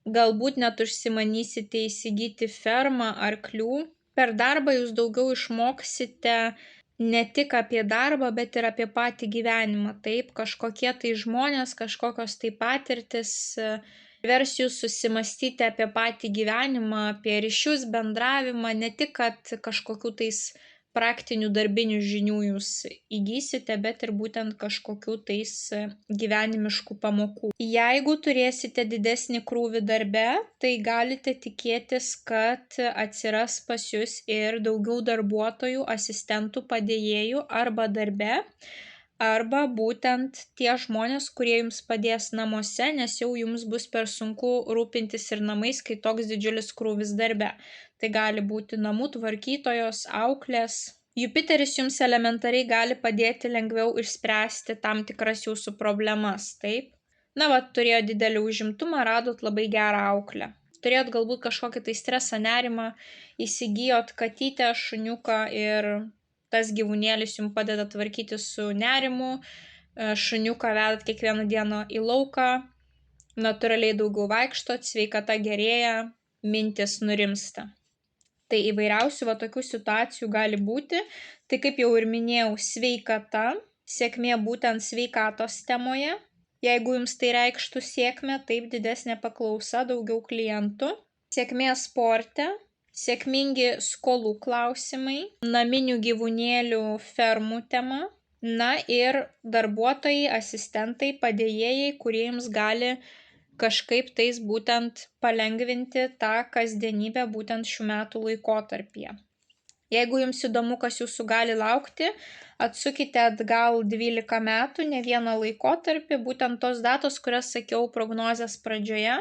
S1: Galbūt net užsimanysite įsigyti fermą arklių. Per darbą jūs daugiau išmoksite ne tik apie darbą, bet ir apie patį gyvenimą. Taip, kažkokie tai žmonės, kažkokios tai patirtis vers jūs susimastyti apie patį gyvenimą, apie ryšius, bendravimą, ne tik, kad kažkokių tais praktinių darbinių žinių jūs įgysite, bet ir būtent kažkokių tais gyvenimiškų pamokų. Jeigu turėsite didesnį krūvį darbe, tai galite tikėtis, kad atsiras pas jūs ir daugiau darbuotojų, asistentų, padėjėjų arba darbe, arba būtent tie žmonės, kurie jums padės namuose, nes jau jums bus per sunku rūpintis ir namais, kai toks didžiulis krūvis darbe. Tai gali būti namų tvarkytojos, auklės. Jupiteris jums elementariai gali padėti lengviau išspręsti tam tikras jūsų problemas, taip? Turėjot didelį užimtumą, radot labai gerą auklę. Turėjot galbūt kažkokį tai stresą, nerimą, įsigijot katytę, šuniuką ir tas gyvūnėlis jums padeda tvarkyti su nerimu, šuniuką vedat kiekvieną dieną į lauką, natūraliai daugiau vaikštot, sveikata gerėja, mintis nurimsta. Tai įvairiausių tokių situacijų gali būti. Tai kaip jau ir minėjau, sveikata, sėkmė būtent sveikatos temoje. Jeigu jums tai reikštų sėkmę, taip didesnė paklausa, daugiau klientų. Sėkmė sporte, sėkmingi skolų klausimai, naminių gyvūnėlių fermų tema. Ir darbuotojai, asistentai, padėjėjai, kurie jums gali kažkaip tais būtent palengvinti tą kasdienybę būtent šių metų laikotarpyje. Jeigu jums įdomu, kas jūsų gali laukti, atsukite atgal 12 metų, ne vieną laikotarpį, būtent tos datos, kurias sakiau prognozės pradžioje,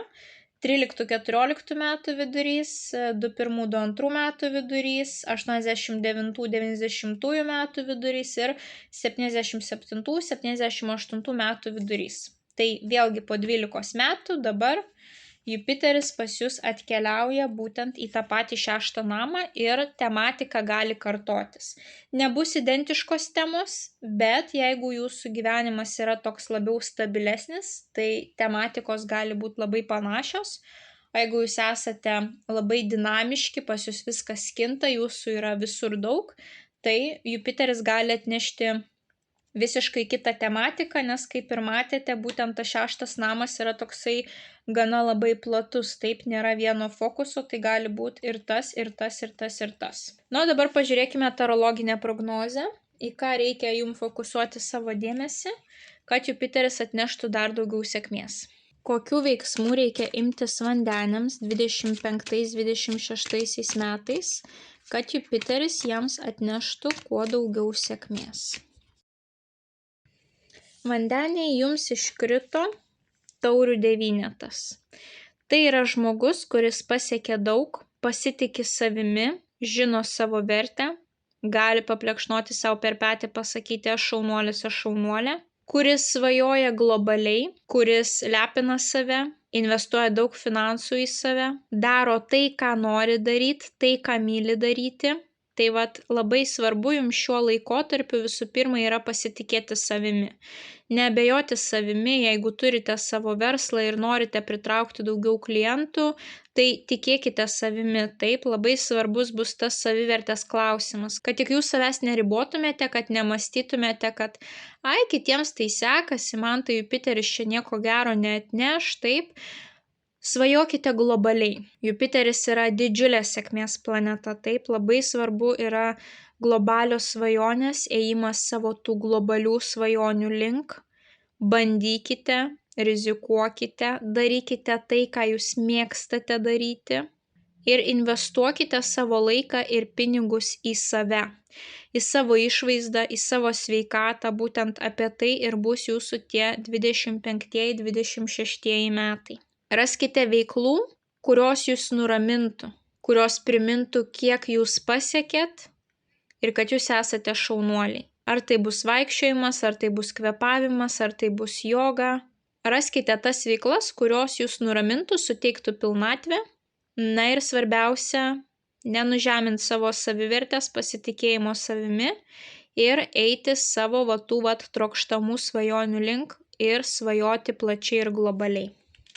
S1: 13-14 metų vidurys, 21-22 metų vidurys, 89-90 metų vidurys ir 77-78 metų vidurys. Tai vėlgi po 12 metų dabar Jupiteris pas jūs atkeliauja būtent į tą patį 6 namą ir tematika gali kartotis. Nebus identiškos temos, bet jeigu jūsų gyvenimas yra toks labiau stabilesnis, tai tematikos gali būti labai panašios. O jeigu jūs esate labai dinamiški, pas jūs viskas kinta, jūsų yra visur daug, tai Jupiteris gali atnešti visiškai kitą tematiką, nes kaip ir matėte, būtent tas 6 namas yra toksai gana labai platus, taip nėra vieno fokuso, tai gali būti ir tas, ir tas, ir tas, ir tas. Dabar pažiūrėkime tarologinę prognozę, į ką reikia jums fokusuoti savo dėmesį, kad Jupiteris atneštų dar daugiau sėkmės. Kokių veiksmų reikia imtis vandeniams 25-26 metais, kad Jupiteris jiems atneštų kuo daugiau sėkmės. Vandeniai jums iškrito taurių 9. Tai yra žmogus, kuris pasiekė daug, pasitiki savimi, žino savo vertę, gali paplekšnoti savo per petį, pasakyti aš šaunuolis, aš šaunuolė, kuris svajoja globaliai, kuris lepina save, investuoja daug finansų į save, daro tai, ką nori daryti, tai, ką myli daryti. Tai labai svarbu jums šiuo laikotarpiu visų pirma yra pasitikėti savimi. Neabejoti savimi, jeigu turite savo verslą ir norite pritraukti daugiau klientų, tai tikėkite savimi. Taip, labai svarbus bus tas savivertės klausimas, kad tik jūs savęs neribotumėte, kad nemastytumėte, kad kitiems tai sekasi, man tai Jupiteris čia nieko gero neatneš, taip. Svajokite globaliai. Jupiteris yra didžiulė sėkmės planeta, taip, labai svarbu yra globalios svajonės, ėjimas savo tų globalių svajonių link. Bandykite, rizikuokite, darykite tai, ką jūs mėgstate daryti ir investuokite savo laiką ir pinigus į save, į savo išvaizdą, į savo sveikatą, būtent apie tai ir bus jūsų tie 25-26 metai. Raskite veiklų, kurios jūs nuramintų, kurios primintų, kiek jūs pasiekėt ir kad jūs esate šaunuoliai. Ar tai bus vaikščiojimas, ar tai bus kvėpavimas, ar tai bus joga. Raskite tas veiklas, kurios jūs nuramintų, suteiktų pilnatvę. Ir svarbiausia, nenužeminti savo savivertės, pasitikėjimo savimi ir eiti savo tų trokštamų svajonių link ir svajoti plačiai ir globaliai.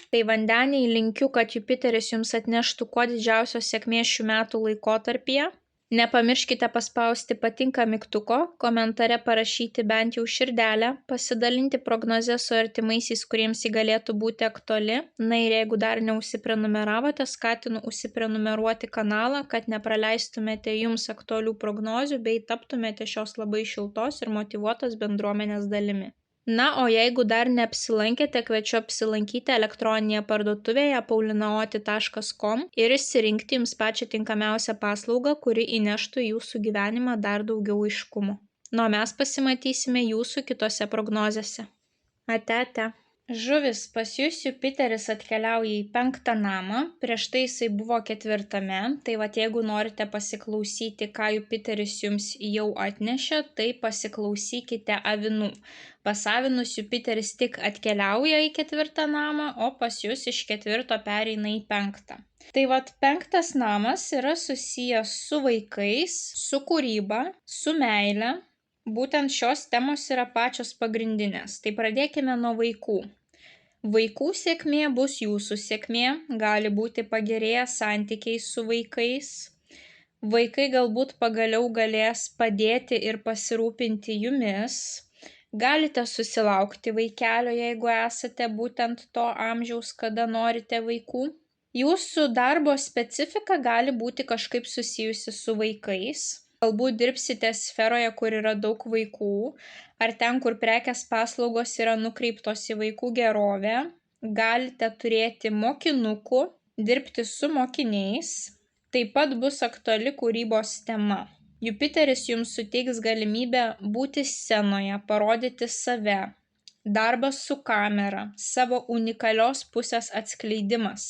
S1: Tai vandeniai, linkiu, kad Jupiteris jums atneštų kuo didžiausios sėkmės šių metų laikotarpyje. Nepamirškite paspausti patinka mygtuko, komentare parašyti bent jau širdelę, pasidalinti prognozę su artimaisiais, kuriems ji galėtų būti aktuali. Na ir jeigu dar neužsiprenumeravote, skatinu užsiprenumeruoti kanalą, kad nepraleistumėte jums aktualių prognozių bei taptumėte šios labai šiltos ir motyvuotos bendruomenės dalimi. Na, o jeigu dar neapsilankėte, kviečiu apsilankyti elektroninėje parduotuvėje paulinaoti.com ir išsirinkti jums pačią tinkamiausią paslaugą, kuri įneštų į jūsų gyvenimą dar daugiau aiškumo. Nu, o mes pasimatysime jūsų kitose prognozėse. Ate. Žuvis, pas jūs Jupiteris atkeliauja į 5 namą, prieš tai jisai buvo 4, tai vat jeigu norite pasiklausyti, ką Jupiteris jums jau atnešė, tai pasiklausykite avinų. Pas avinus Jupiteris tik atkeliauja į 4 namą, o pas jūs iš 4 pereina į 5. Tai vat 5 namas yra susijęs su vaikais, su kūryba, su meile. Būtent šios temos yra pačios pagrindinės. Tai pradėkime nuo vaikų. Vaikų sėkmė bus jūsų sėkmė, gali būti pagerėję santykiai su vaikais. Vaikai galbūt pagaliau galės padėti ir pasirūpinti jumis. Galite susilaukti vaikelio, jeigu esate būtent to amžiaus, kada norite vaikų. Jūsų darbo specifika gali būti kažkaip susijusi su vaikais. Galbūt dirbsite sferoje, kur yra daug vaikų, ar ten, kur prekės paslaugos yra nukreiptos į vaikų gerovę. Galite turėti mokinukų, dirbti su mokiniais. Taip pat bus aktuali kūrybos tema. Jupiteris jums suteiks galimybę būti scenoje, parodyti save. Darbas su kamera, savo unikalios pusės atskleidimas.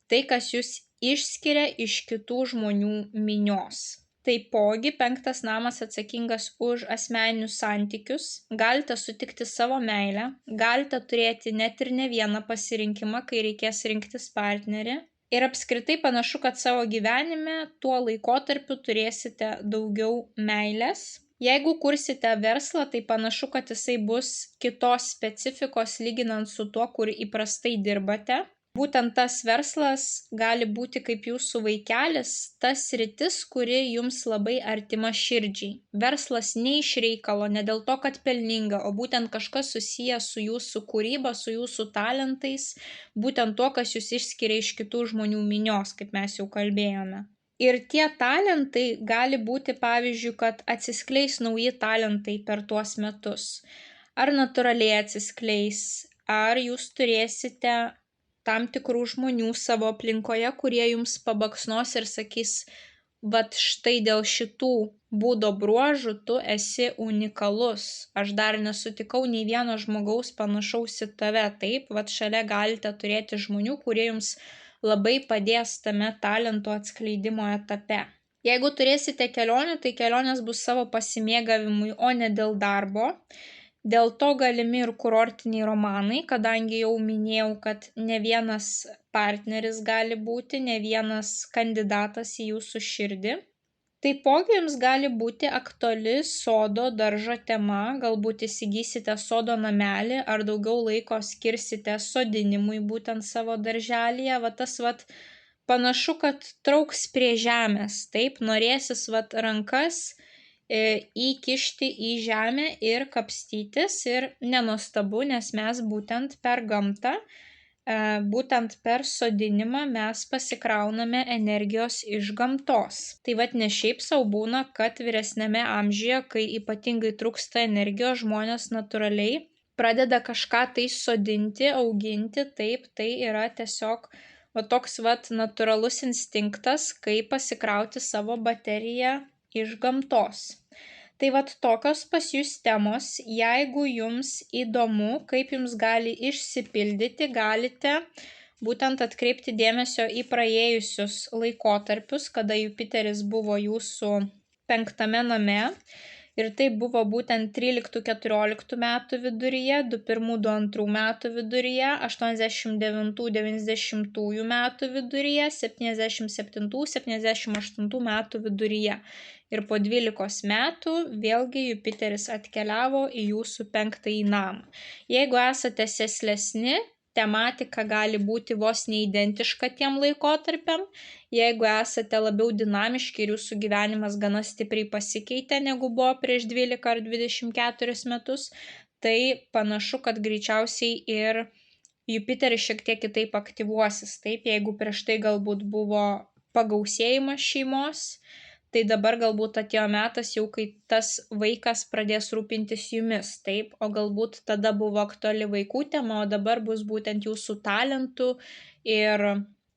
S1: Tai, kas jūs išskiria iš kitų žmonių minios. Taipogi 5 namas atsakingas už asmeninius santykius, galite sutikti savo meilę, galite turėti net ir ne vieną pasirinkimą, kai reikės rinktis partnerį. Ir apskritai panašu, kad savo gyvenime tuo laikotarpiu turėsite daugiau meilės. Jeigu kursite verslą, tai panašu, kad jisai bus kitos specifikos lyginant su tuo, kur įprastai dirbate. Būtent tas verslas gali būti kaip jūsų vaikelis, tas sritis, kuri jums labai artima širdžiai. Verslas ne iš reikalo, ne dėl to, kad pelninga, o būtent kažkas susijęs su jūsų kūryba, su jūsų talentais, būtent to, kas jūs išskiria iš kitų žmonių minios, kaip mes jau kalbėjome. Ir tie talentai gali būti, pavyzdžiui, kad atsiskleis nauji talentai per tuos metus. Ar natūraliai atsiskleis, ar jūs turėsite tam tikrų žmonių savo aplinkoje, kurie jums pabaksnos ir sakys, vat štai dėl šitų būdo bruožų tu esi unikalus. Aš dar nesutikau nei vieno žmogaus panašaus į tave. Taip, vat šalia galite turėti žmonių, kurie jums labai padės tame talentų atskleidimo etape. Jeigu turėsite kelionių, tai kelionės bus savo pasimėgavimui, o ne dėl darbo. Dėl to galimi ir kurortiniai romanai, kadangi jau minėjau, kad ne vienas partneris gali būti, ne vienas kandidatas į jūsų širdį. Taipogi jums gali būti aktuali sodo daržo tema, galbūt įsigysite sodo namelį ar daugiau laiko skirsite sodinimui būtent savo darželyje. Panašu, kad trauks prie žemės, taip, norėsis rankas įkišti į žemę ir kapstytis ir nenuostabu, nes mes būtent per gamtą, būtent per sodinimą mes pasikrauname energijos iš gamtos. Tai ne šiaip sau būna, kad vyresnėme amžiuje, kai ypatingai trūksta energijos, žmonės natūraliai pradeda kažką tai sodinti, auginti, taip, tai yra tiesiog toks natūralus instinktas, kaip pasikrauti savo bateriją iš gamtos. Tai tokios pas jūs temos, jeigu jums įdomu, kaip jums gali išsipildyti, galite būtent atkreipti dėmesio į praėjusius laikotarpius, kada Jupiteris buvo jūsų 5 name. Ir tai buvo būtent 13-14 metų viduryje, 21-22 metų viduryje, 89-90 metų viduryje, 77-78 metų viduryje. Ir po 12 metų vėlgi Jupiteris atkeliavo į jūsų 5-ąjį namą. Jeigu esate sėslesni, tematika gali būti vos neidentiška tiem laikotarpiam. Jeigu esate labiau dinamiški ir jūsų gyvenimas gana stipriai pasikeitė, negu buvo prieš 12 ar 24 metus, tai panašu, kad greičiausiai ir Jupiteris šiek tiek kitaip aktyvuosis. Taip, jeigu prieš tai galbūt buvo pagausėjimas šeimos, tai dabar galbūt atėjo metas jau, kai tas vaikas pradės rūpintis jumis, taip, o galbūt tada buvo aktuali vaikų tema, o dabar bus būtent jūsų talentų ir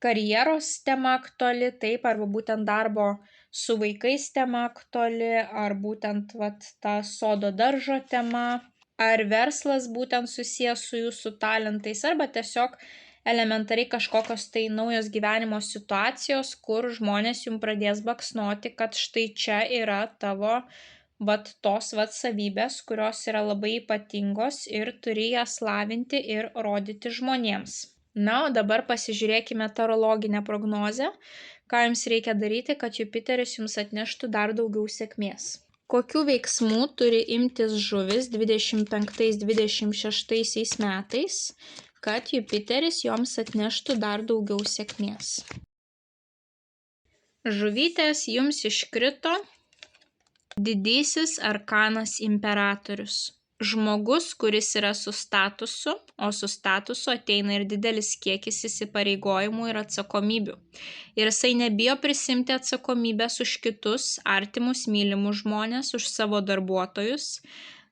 S1: karjeros tema aktuali, taip, arba būtent darbo su vaikais tema aktuali, ar būtent ta sodo daržo tema, ar verslas būtent susijęs su jūsų talentais, arba tiesiog elementariai kažkokios tai naujos gyvenimo situacijos, kur žmonės jums pradės baksnoti, kad štai čia yra tavo tos savybės, kurios yra labai ypatingos ir turi jas lavinti ir rodyti žmonėms. Na, o dabar pasižiūrėkime tarologinę prognozę, ką jums reikia daryti, kad Jupiteris jums atneštų dar daugiau sėkmės. Kokių veiksmų turi imtis žuvis 25-26 metais, kad Jupiteris joms atneštų dar daugiau sėkmės? Žuvytės, jums iškrito didysis arkanas imperatorius. Žmogus, kuris yra su statusu, o su statusu ateina ir didelis kiekis įsipareigojimų ir atsakomybių. Ir jisai nebijo prisimti atsakomybės už kitus, artimus, mylimus žmonės, už savo darbuotojus.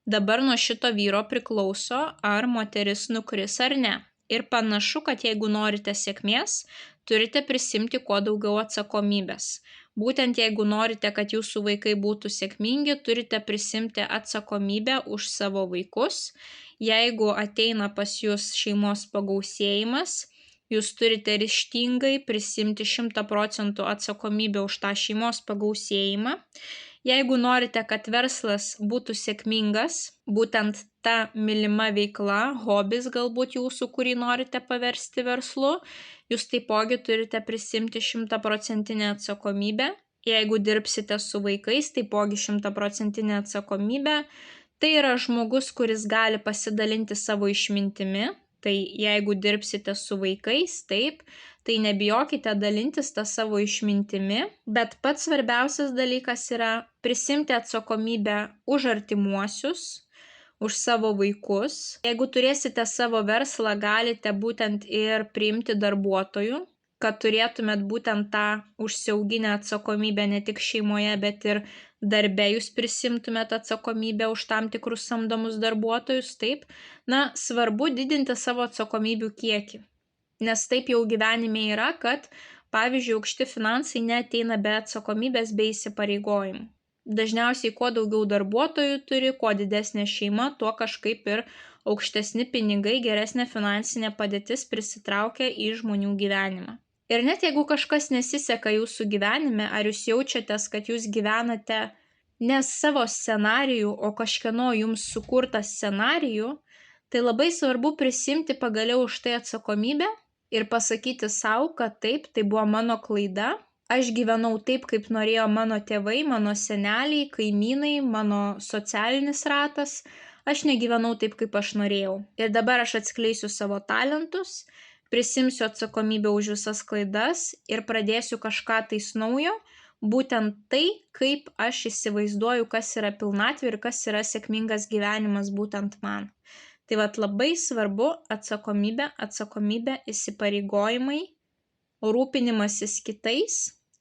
S1: Dabar nuo šito vyro priklauso, ar moteris nukris ar ne. Ir panašu, kad jeigu norite sėkmės, turite prisimti kuo daugiau atsakomybės. Būtent jeigu norite, kad jūsų vaikai būtų sėkmingi, turite prisimti atsakomybę už savo vaikus. Jeigu ateina pas jūs šeimos pagausėjimas, jūs turite ryžtingai prisimti 100% atsakomybę už tą šeimos pagausėjimą. Jeigu norite, kad verslas būtų sėkmingas, būtent ta mylima veikla, hobis galbūt jūsų, kurį norite paversti verslu, jūs taipogi turite prisimti 100% atsakomybę. Jeigu dirbsite su vaikais, taipogi 100% atsakomybę. Tai yra žmogus, kuris gali pasidalinti savo išmintimi. Tai jeigu dirbsite su vaikais, taip, tai nebijokite dalintis tą savo išmintimi, bet pats svarbiausias dalykas yra prisimti atsakomybę už artimuosius, už savo vaikus. Jeigu turėsite savo verslą, galite būtent ir priimti darbuotojų, kad turėtumėt būtent tą užsiauginę atsakomybę ne tik šeimoje, bet ir darbe jūs prisimtumėt atsakomybę už tam tikrus samdomus darbuotojus, taip. Na, svarbu didinti savo atsakomybių kiekį, nes taip jau gyvenime yra, kad, pavyzdžiui, aukšti finansai neateina be atsakomybės bei įsipareigojimų. Dažniausiai, kuo daugiau darbuotojų turi, kuo didesnė šeima, tuo kažkaip ir aukštesni pinigai, geresnė finansinė padėtis prisitraukia į žmonių gyvenimą. Ir net jeigu kažkas nesiseka jūsų gyvenime, ar jūs jaučiatės, kad jūs gyvenate ne savo scenarijų, o kažkieno jums sukurtą scenarijų, tai labai svarbu prisimti pagaliau už tai atsakomybę ir pasakyti savo, kad taip, tai buvo mano klaida. Aš gyvenau taip, kaip norėjo mano tėvai, mano seneliai, kaimynai, mano socialinis ratas. Aš negyvenau taip, kaip aš norėjau. Ir dabar aš atskleisiu savo talentus, prisimsiu atsakomybę už visas klaidas ir pradėsiu kažką tais naujo, būtent tai, kaip aš įsivaizduoju, kas yra pilnatvė ir kas yra sėkmingas gyvenimas būtent man. Tai labai svarbu atsakomybė, įsipareigojimai, rūpinimasis kitais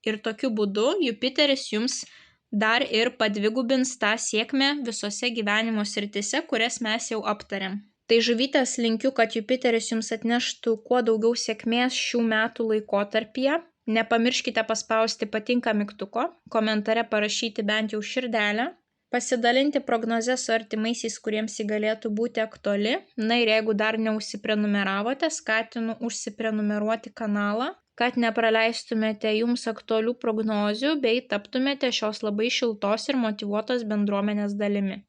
S1: ir tokiu būdu Jupiteris jums dar ir padvigubins tą sėkmę visose gyvenimo srityse, kurias mes jau aptarėm. Tai žuvytės linkiu, kad Jupiteris jums atneštų kuo daugiau sėkmės šių metų laikotarpyje. Nepamirškite paspausti patinka mygtuko, komentare parašyti bent jau širdelę, pasidalinti prognozę su artimaisiais, kuriems ji galėtų būti aktuali. Na ir jeigu dar neužsiprenumeravote, skatinu užsiprenumeruoti kanalą, kad nepraleistumėte jums aktualių prognozių bei taptumėte šios labai šiltos ir motyvuotos bendruomenės dalimi.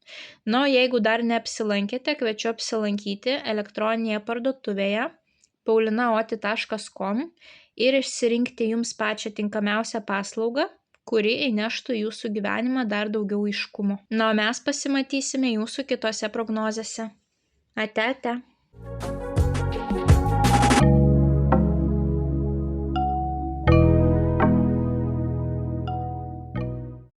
S1: Na, o jeigu dar neapsilankėte, kviečiu apsilankyti elektroninėje parduotuvėje paulinaoti.com ir išsirinkti jums pačią tinkamiausią paslaugą, kuri įneštų jūsų gyvenimą dar daugiau aiškumo. Na, o mes pasimatysime jūsų kitose prognozėse. Ate, ate.